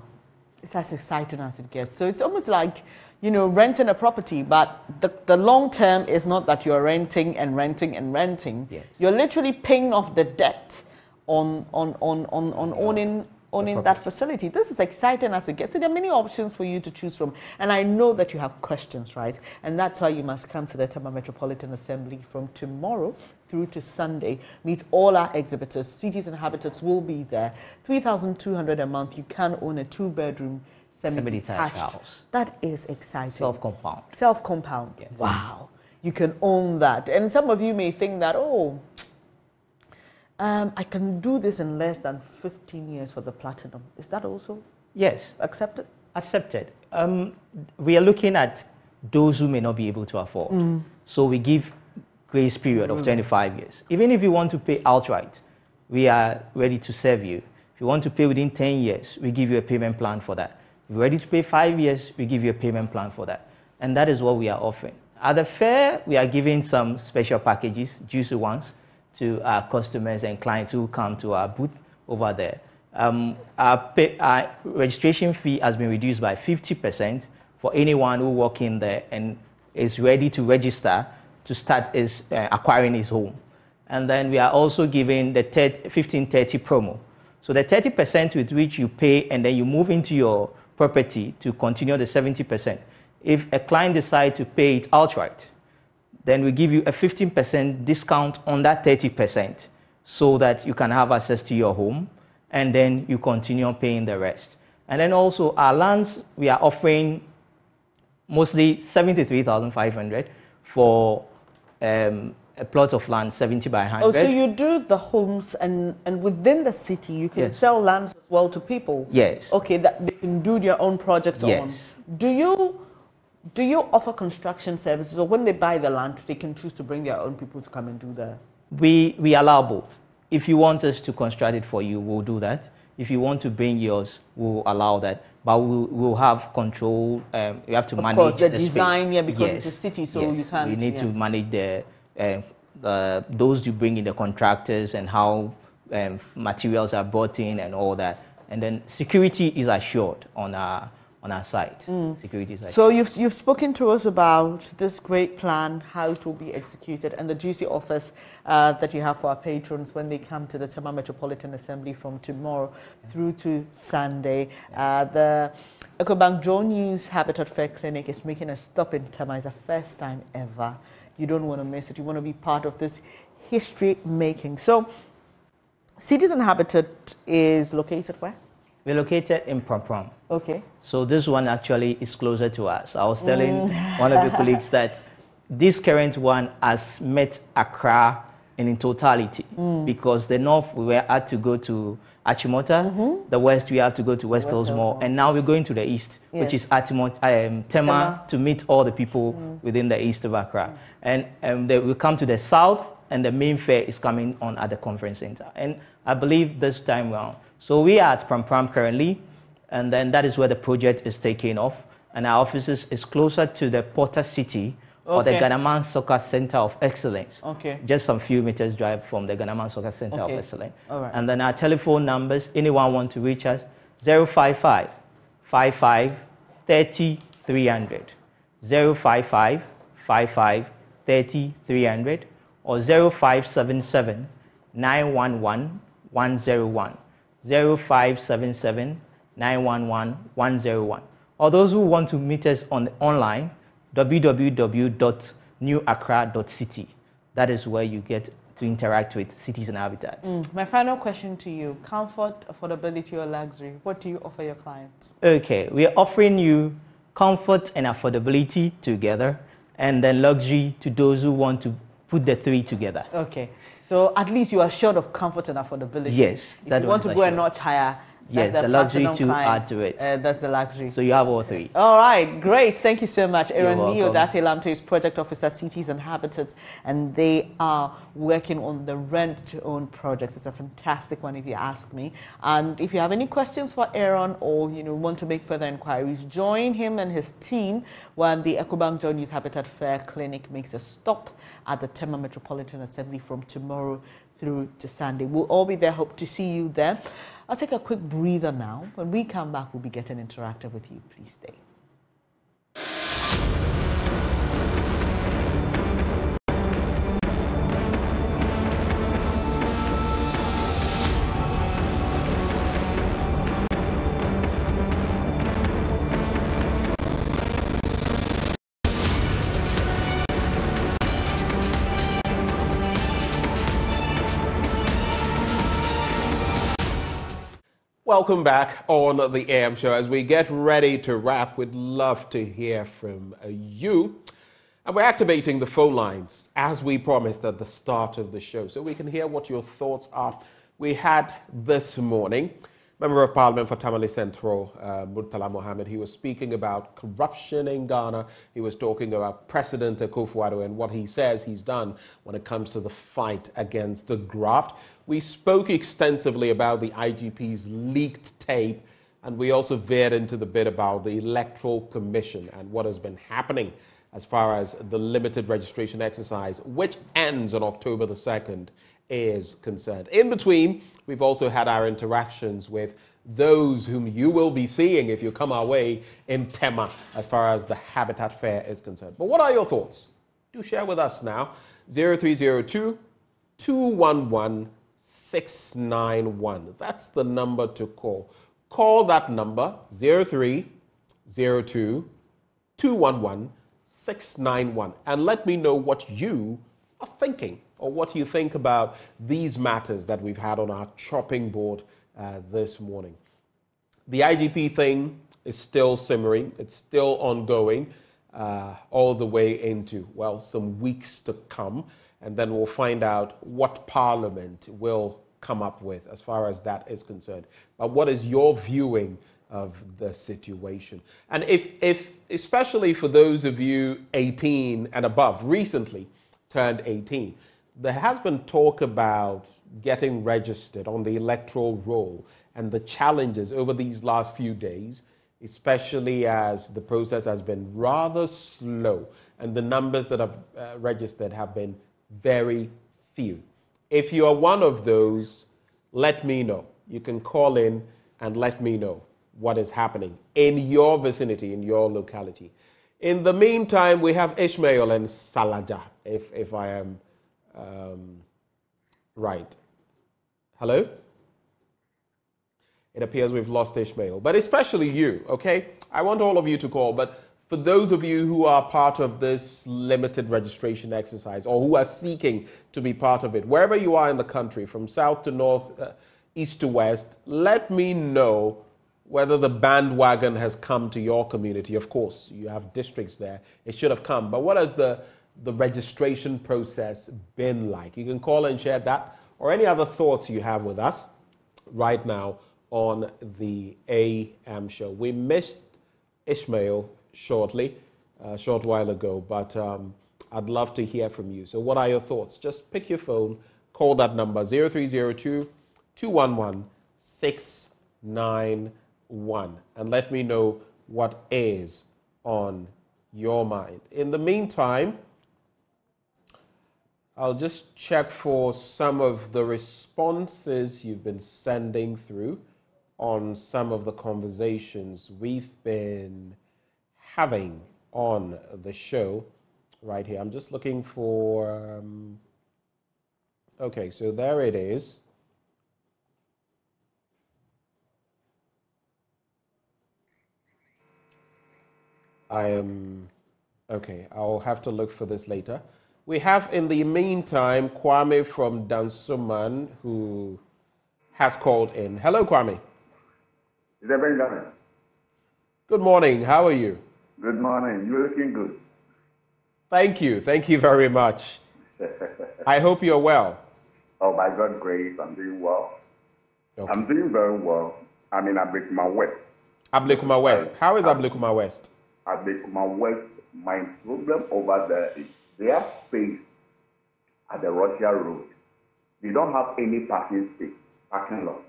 I: It's as exciting as it gets. So it's almost like, renting a property, but the long term is not that you're renting and renting and renting.
N: Yes.
I: You're literally paying off the debt on owning that facility. This is exciting as it gets. So there are many options for you to choose from. And I know that you have questions, right? And that's why you must come to the Tema Metropolitan Assembly from tomorrow through to Sunday. Meet all our exhibitors. Cities and Habitats will be there. 3,200 a month. You can own a 2-bedroom semi-detached house. That is exciting.
N: Self-compound.
I: Self-compound. Yes. Wow. You can own that. And some of you may think that, I can do this in less than 15 years for the platinum. Is that also
N: Yes.
I: accepted?
N: Accepted. We are looking at those who may not be able to afford. So we give grace period of 25 years. Even if you want to pay outright, we are ready to serve you. If you want to pay within 10 years, we give you a payment plan for that. If you're ready to pay 5 years, we give you a payment plan for that. And that is what we are offering. At the fair, we are giving some special packages, juicy ones, to our customers and clients who come to our booth over there. Our registration fee has been reduced by 50% for anyone who walk in there and is ready to register to start acquiring his home. And then we are also giving the 1530 promo. So the 30% with which you pay and then you move into your property to continue the 70%. If a client decides to pay it outright, then we give you a 15% discount on that 30% so that you can have access to your home and then you continue paying the rest. And then also our lands, we are offering mostly 73,500 for a plot of land 70 by 100.
I: Oh, so you do the homes and within the city you can sell lands as well to people?
N: Yes.
I: Okay, that they can do their own projects on. Do you offer construction services, or when they buy the land, they can choose to bring their own people to come and do that?
N: We allow both. If you want us to construct it for you, we'll do that. If you want to bring yours, we'll allow that. But we'll have control. You have to manage
I: the
N: the
I: design,
N: space.
I: yeah, because it's a city, so you can't.
N: You need to manage those you bring in, the contractors, and how materials are brought in and all that. And then security is assured on our site. Security is assured.
I: So you've spoken to us about this great plan, how it will be executed, and the juicy offers that you have for our patrons when they come to the Tema Metropolitan Assembly from tomorrow through to Sunday. The Ecobank Joe News Habitat Fair Clinic is making a stop in Tema. It's the first time ever. You don't want to miss it. You want to be part of this history making. So, Citizen Habitat is located where?
N: We're located in Prom.
I: Okay.
N: So this one actually is closer to us. I was telling one of your colleagues that this current one has met Accra in totality because the north we had to go to Achimota, the west we have to go to West Elsmore, and now we're going to the east, which is Tema, to meet all the people within the east of Accra. And we come to the south, and the main fair is coming on at the conference center. And I believe this time around. So we are at Pram currently, and then that is where the project is taking off. And our offices is closer to the Porter City, or the Ghanaman Soccer Center of Excellence. Just some few meters drive from the Ghanaman Soccer Center of Excellence. And then our telephone numbers, anyone want to reach us, 055 55 30 300, 055 55 30 300, or 0577 911 101, 0577 911 101. Or those who want to meet us online, www.newaccra.city. That is where you get to interact with Citizen Habitat.
I: My final question to you, comfort, affordability, or luxury, what do you offer your clients?
N: Okay, we are offering you comfort and affordability together, and then luxury to those who want to put the three together.
I: Okay, so at least you are assured of comfort and affordability.
N: Yes.
I: If you want to go a notch higher,
N: yes, the luxury to add to it.
I: That's the luxury.
N: So you have all three.
I: All right, great. Thank you so much. Aaron
N: You're
I: Leo Date Lamto is Project Officer, Cities and Habitats, and they are working on the rent-to-own project. It's a fantastic one, if you ask me. And if you have any questions for Aaron, or want to make further inquiries, join him and his team when the Ecobank Joe News Habitat Fair Clinic makes a stop at the Tema Metropolitan Assembly from tomorrow through to Sunday. We'll all be there. Hope to see you there. I'll take a quick breather now. When we come back, we'll be getting interactive with you. Please stay.
A: Welcome back on the AM show. As we get ready to wrap, we'd love to hear from you. And we're activating the phone lines as we promised at the start of the show, so we can hear what your thoughts are. We had this morning Member of Parliament for Tamale Central, Murtala Mohammed, he was speaking about corruption in Ghana. He was talking about President Akufo-Addo and what he says he's done when it comes to the fight against the graft. We spoke extensively about the IGP's leaked tape, and we also veered into the bit about the Electoral Commission and what has been happening as far as the limited registration exercise, which ends on October the 2nd, is concerned. In between, we've also had our interactions with those whom you will be seeing if you come our way in Tema as far as the Habitat Fair is concerned. But what are your thoughts? Do share with us now. 0302 211 691. That's the number to call. Call that number 0302 211 691 and let me know what you are thinking or what you think about these matters that we've had on our chopping board this morning. The IGP thing is still simmering. It's still ongoing all the way into, well, some weeks to come. And then we'll find out what Parliament will come up with as far as that is concerned. But what is your viewing of the situation? And if especially for those of you 18 and above, recently turned 18, there has been talk about getting registered on the electoral roll and the challenges over these last few days, especially as the process has been rather slow and the numbers that have registered have been very few. If you are one of those, let me know. You can call in and let me know what is happening in your vicinity, in your locality. In the meantime, we have Ishmael and Salaja, if I am right. Hello? It appears we've lost Ishmael, but especially you, okay? I want all of you to call, but for those of you who are part of this limited registration exercise or who are seeking to be part of it, wherever you are in the country, from south to north, east to west, let me know whether the bandwagon has come to your community. Of course, you have districts there. It should have come. But what has the registration process been like? You can call and share that or any other thoughts you have with us right now on the AM show. We missed Ishmael shortly, a short while ago, but I'd love to hear from you. So what are your thoughts? Just pick your phone, call that number 0302 211 691 and let me know what is on your mind. In the meantime, I'll just check for some of the responses you've been sending through on some of the conversations we've been having on the show right here. I'm just looking for, okay, so there it is. Okay, I'll have to look for this later. We have, in the meantime, Kwame from Dansuman, who has called in. Hello, Kwame.
O: Is that Benjamin?
A: Good morning. How are you?
O: Good morning. You're looking good.
A: Thank you. Thank you very much. I hope you're well.
O: Oh, by God's grace, I'm doing well.
A: Okay.
O: I'm doing very well. I'm in Ablekuma West.
A: Ablekuma West. How is Ablekuma West?
O: Ablekuma West, my problem over there is their space at the Russia Road. They don't have any parking lot.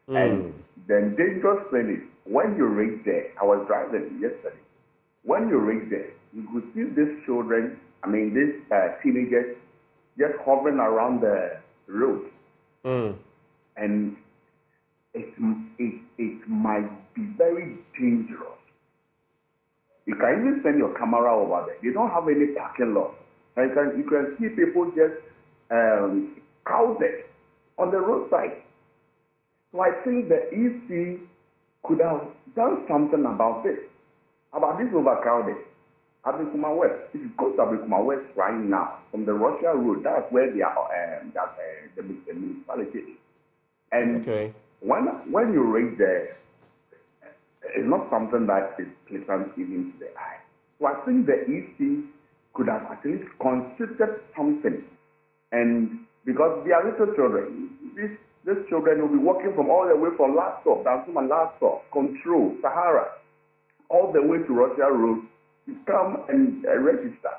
O: And the dangerous thing is, when you reach there, I was driving yesterday. When you reach there, you could see these children, these teenagers, just hovering around the road. And it might be very dangerous. You can even send your camera over there. They don't have any parking lot. And you can see people just crowded on the roadside. So I think the EC could have done something about this overcrowding. Ablekuma West, if you go to Ablekuma West right now, from the Russia Road, that's where they are, the municipality is. And when you reach there, it's not something that is pleasant even to the eye. So I think the EC could have at least considered something. And because they are little children, these These children will be working from all the way from Laptop, Dansum Laptop, Control, Sahara, all the way to Russia Road to come and register.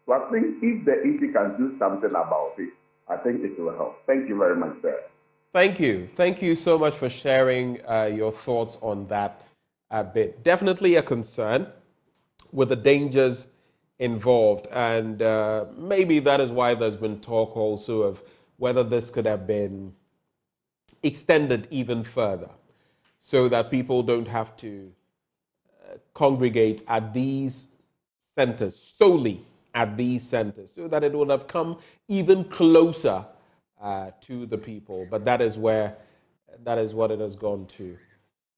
O: So I think if the EC can do something about it, I think it will help. Thank you very much, sir.
A: Thank you. Thank you so much for sharing your thoughts on that bit. Definitely a concern with the dangers involved. And maybe that is why there's been talk also of whether this could have been extended even further so that people don't have to congregate at these centers, solely at these centers, so that it would have come even closer to the people. But that is what it has gone to.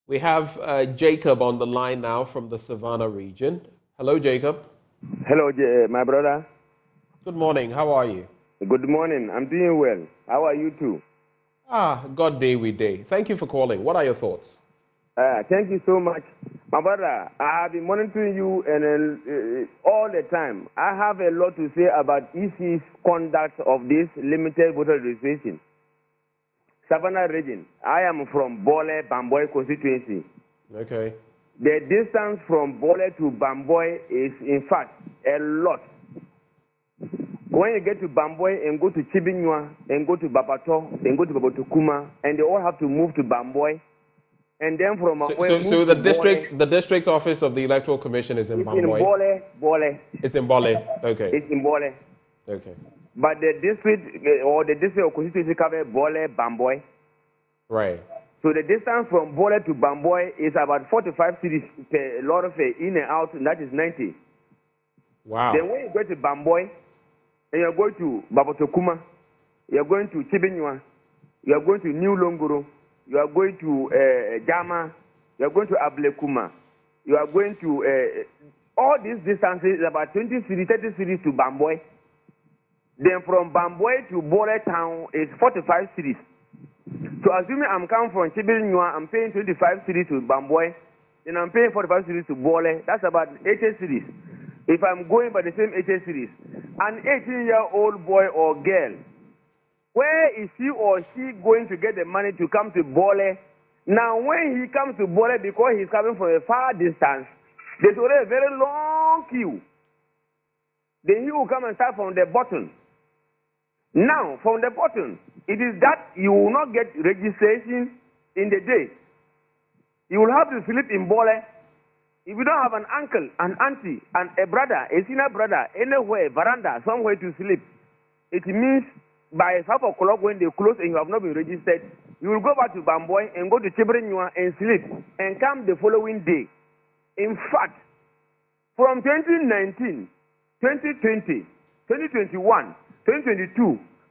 A: We have Jacob on the line now from the Savannah region. Hello, Jacob.
P: Hello, my brother.
A: Good morning. How are you?
P: Good morning. I'm doing well. How are you too?
A: God day we day. Thank you for calling. What are your thoughts?
P: Thank you so much. My brother, I have been monitoring you and all the time. I have a lot to say about EC's conduct of this limited voter registration. Savannah region. I am from Bole, Bamboy constituency.
A: Okay.
P: The distance from Bole to Bamboy is, in fact, a lot. When you get to Bamboy and go to Chibinywa and go to Babato and go to Babotokuma, and they all have to move to Bamboy, and then from
A: so the district office of the Electoral Commission is in Bamboy.
P: In Bole.
A: It's in Bole. Okay.
P: It's in Bole.
A: Okay.
P: But the district of constituency covers Bole, Bamboy.
A: Right.
P: So the distance from Bole to Bamboy is about 45 cities per lot of in and out, and that is 90.
A: Wow.
P: Then when you go to Bamboy, and you're going to Babotokuma, you're going to Chibinywa, you're going to New Longoro, you are going to Jama, you are going to Ablekuma, you are going to all these distances, about 20 cities, 30 cities to Bamboy. Then from Bamboy to Bole town is 45 cities. So assuming I'm coming from Chibinywa, I'm paying 25 cities to Bamboy, then I'm paying 45 cities to Bole. That's about 80 cities. If I'm going by the same 80 cities, an 18-year-old boy or girl, where is he or she going to get the money to come to Bole? Now, when he comes to Bole, because he's coming from a far distance, there's already a very long queue. Then he will come and start from the bottom. Now, from the bottom, it is that you will not get registration in the day. You will have to sleep in Bole. If you don't have an uncle, an auntie, and a brother, a senior brother, anywhere, veranda, somewhere to sleep, it means by 5 o'clock when they close and you have not been registered, you will go back to Bamboy and go to Chibrinywa and sleep and come the following day. In fact, from 2019, 2020, 2021, 2022,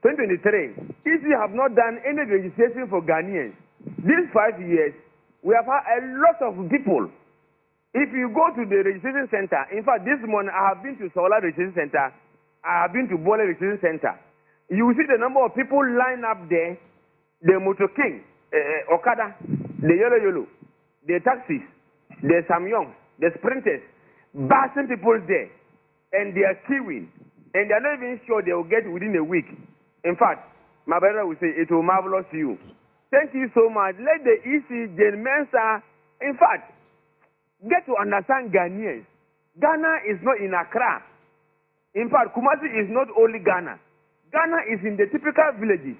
P: 2023, if you have not done any registration for Ghanaians, these 5 years, we have had a lot of people. If you go to the registration center, in fact, this morning I have been to Sola Registration Center, I have been to Bole Registration Center. You will see the number of people lined up there, the Motor King, Okada, the Yolo, the taxis, the Samyong, the Sprinters, bussing people there, and they are queuing, and they are not even sure they will get within a week. In fact, my brother will say, it will marvelous to you. Thank you so much. Let the EC, Jen Mensa, in fact, get to understand Ghanaians. Ghana is not in Accra. In fact, Kumasi is not only Ghana. Ghana is in the typical villages.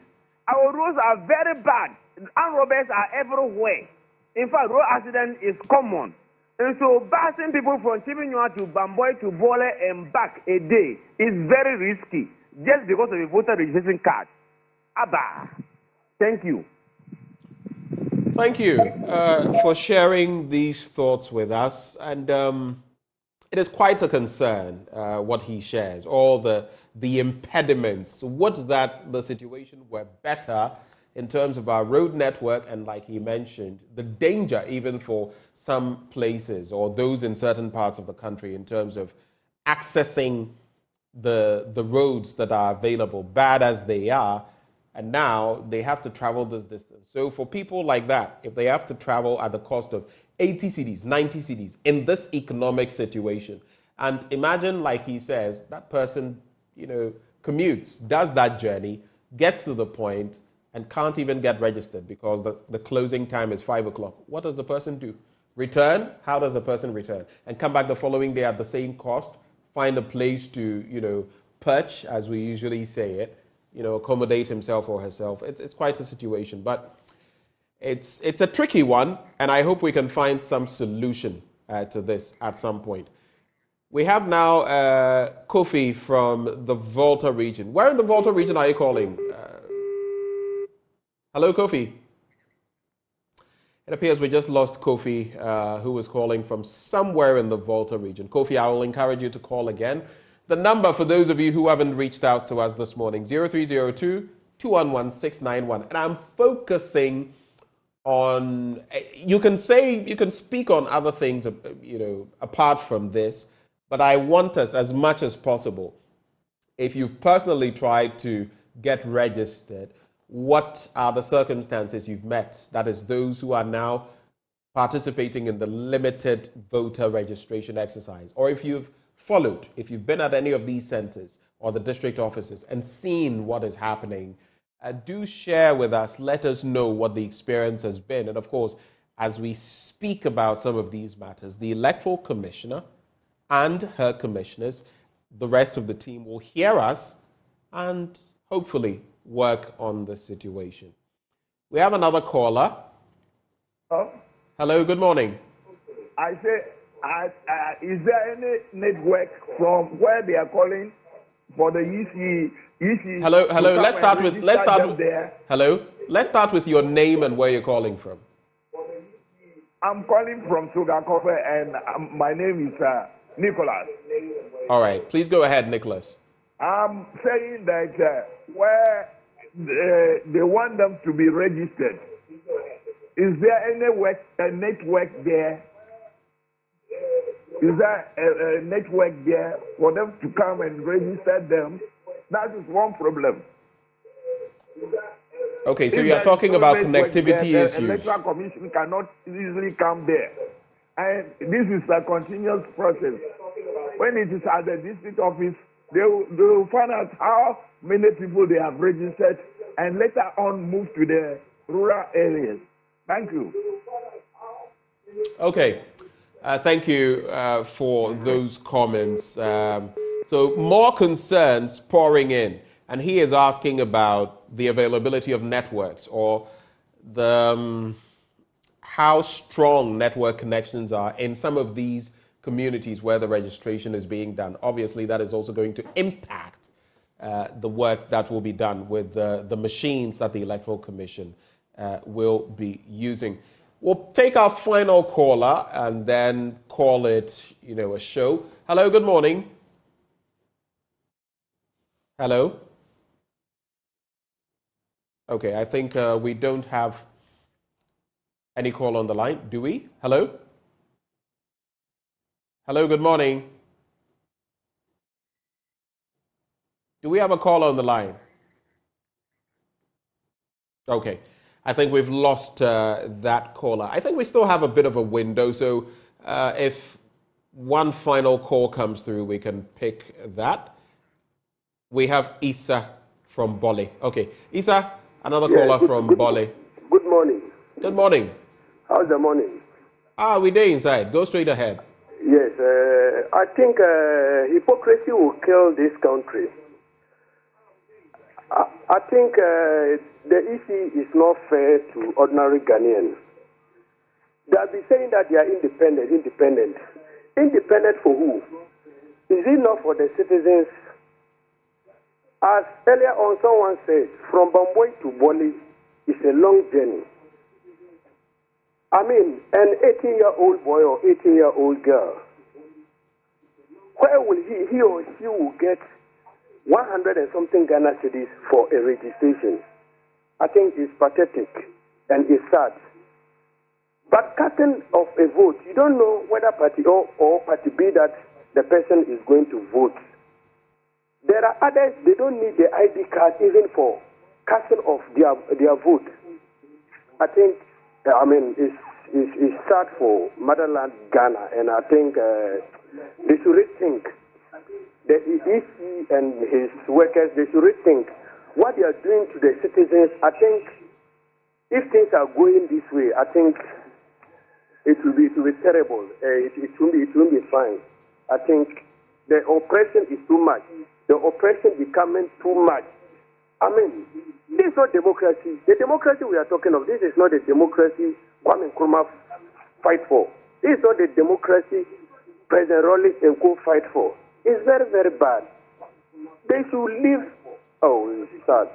P: Our roads are very bad. Armed robbers are everywhere. In fact, road accident is common. And so, busing people from Chibinywa to Bamboy to Bole and back a day is very risky just because of a voter registration card. Abba. Thank you.
A: Thank you for sharing these thoughts with us. And it is quite a concern what he shares, all the impediments. Would that the situation were better in terms of our road network, and like he mentioned, the danger even for some places or those in certain parts of the country in terms of accessing the roads that are available, bad as they are, and now they have to travel this distance. So for people like that, if they have to travel at the cost of 80 cedis, 90 cedis in this economic situation, and imagine, like he says, that person, commutes, does that journey, gets to the point, and can't even get registered because the closing time is 5 o'clock, what does the person do? Return? How does the person return? And come back the following day at the same cost, find a place to, perch, as we usually say it, accommodate himself or herself. It's quite a situation, but it's a tricky one, and I hope we can find some solution to this at some point. We have now Kofi from the Volta region. Where in the Volta region are you calling? Hello, Kofi. It appears we just lost Kofi, who was calling from somewhere in the Volta region. Kofi, I will encourage you to call again. The number for those of you who haven't reached out to us this morning, 0302-211-691. And I'm focusing on, you can speak on other things, apart from this, but I want us, as much as possible, if you've personally tried to get registered, what are the circumstances you've met? That is, those who are now participating in the limited voter registration exercise. Or if you've followed, if you've been at any of these centers or the district offices and seen what is happening, do share with us. Let us know what the experience has been. And of course, as we speak about some of these matters, the Electoral Commissioner and her commissioners, the rest of the team will hear us and hopefully work on the situation. We have another caller.
P: Oh.
A: Hello, good morning.
P: I say, is there any network from where they are calling for the EC?
A: Hello. Let's start with your name and where you're calling from.
P: I'm calling from Sugakofe, and my name is Nicholas.
A: All right, please go ahead, Nicholas.
P: I'm saying that where they want them to be registered, is there any network there? Is there a network there for them to come and register them? That is one problem.
A: Okay, so you are talking about connectivity issues.
P: The Electoral Commission cannot easily come there. And this is a continuous process. When it is at the district office, they will find out how many people they have registered and later on move to the rural areas. Thank you.
A: Okay. Thank you for those comments. So more concerns pouring in. And he is asking about the availability of networks or the how strong network connections are in some of these communities where the registration is being done. Obviously, that is also going to impact the work that will be done with the machines that the Electoral Commission will be using. We'll take our final caller and then call it, a show. Hello, good morning. Hello. Okay, I think we don't have any call on the line, do we? Hello? Hello, good morning. Do we have a call on the line? Okay, I think we've lost that caller. I think we still have a bit of a window, so if one final call comes through, we can pick that. We have Isa from Bole. Okay, Isa, another caller from Bole.
Q: Good morning.
A: Good morning.
Q: How's the morning?
A: We're there inside. Go straight ahead.
Q: Yes, I think hypocrisy will kill this country. I think the EC is not fair to ordinary Ghanaians. They'll be saying that they are independent. Independent for who? Is it not for the citizens? As earlier on someone said, from Bamboy to Bole is a long journey. I mean, an 18-year-old boy or 18-year-old girl, where will he or she will get 100 and something Ghana cedis for a registration? I think it's pathetic and it's sad. But casting of a vote, you don't know whether party A or party B that the person is going to vote. There are others, they don't need the ID card even for casting of their vote. I think, it's sad for motherland Ghana, and I think they should rethink. The EC and his workers, they should rethink what they are doing to the citizens, I think if things are going this way, I think it will be terrible. It won't be fine. I think the oppression is too much. The oppression becoming too much. I mean, this is not democracy. The democracy we are talking of, this is not the democracy Kwame Nkrumah fight for. This is not the democracy President Rawlings and co fight for. It's very, very bad. They should leave. Oh, it's sad.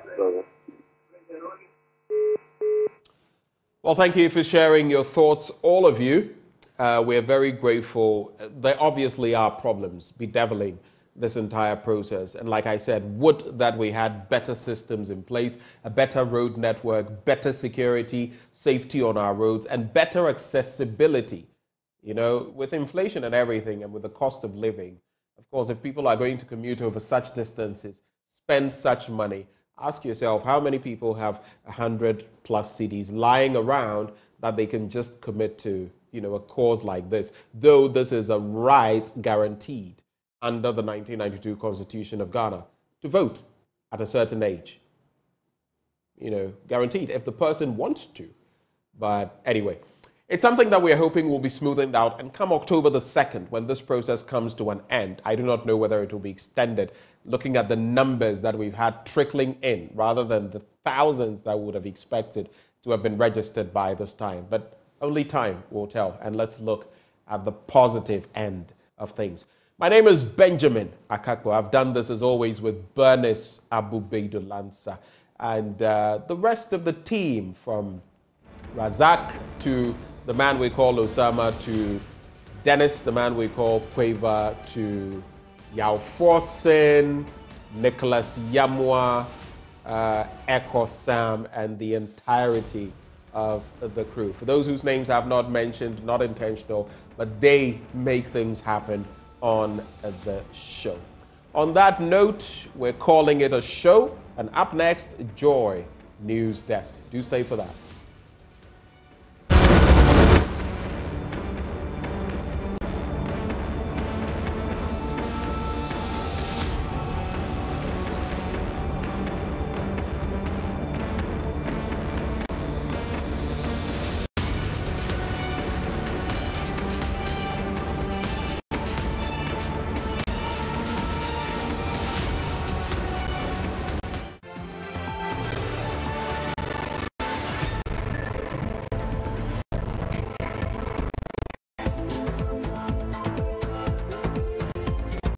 A: Well, thank you for sharing your thoughts, all of you. We're very grateful. There obviously are problems bedeviling this entire process. And like I said, would that we had better systems in place, a better road network, better security, safety on our roads, and better accessibility. You know, with inflation and everything, and with the cost of living, of course, if people are going to commute over such distances, spend such money, ask yourself how many people have 100+ CDs lying around that they can just commit to, you know, a cause like this, though this is a right guaranteed under the 1992 Constitution of Ghana to vote at a certain age. You know, guaranteed if the person wants to. But anyway, it's something that we're hoping will be smoothened out, and come October the 2nd, when this process comes to an end, I do not know whether it will be extended, looking at the numbers that we've had trickling in, rather than the thousands that we would have expected to have been registered by this time. But only time will tell, and let's look at the positive end of things. My name is Benjamin Akakpo. I've done this, as always, with Bernice Abubeido Lanza, and the rest of the team, from Razak to the man we call Osama, to Dennis, the man we call Quava, to Yao Forsen, Nicholas Yamwa, Echo Sam, and the entirety of the crew. For those whose names I've not mentioned, not intentional, but they make things happen on the show. On that note, we're calling it a show, and up next, Joy News Desk. Do stay for that.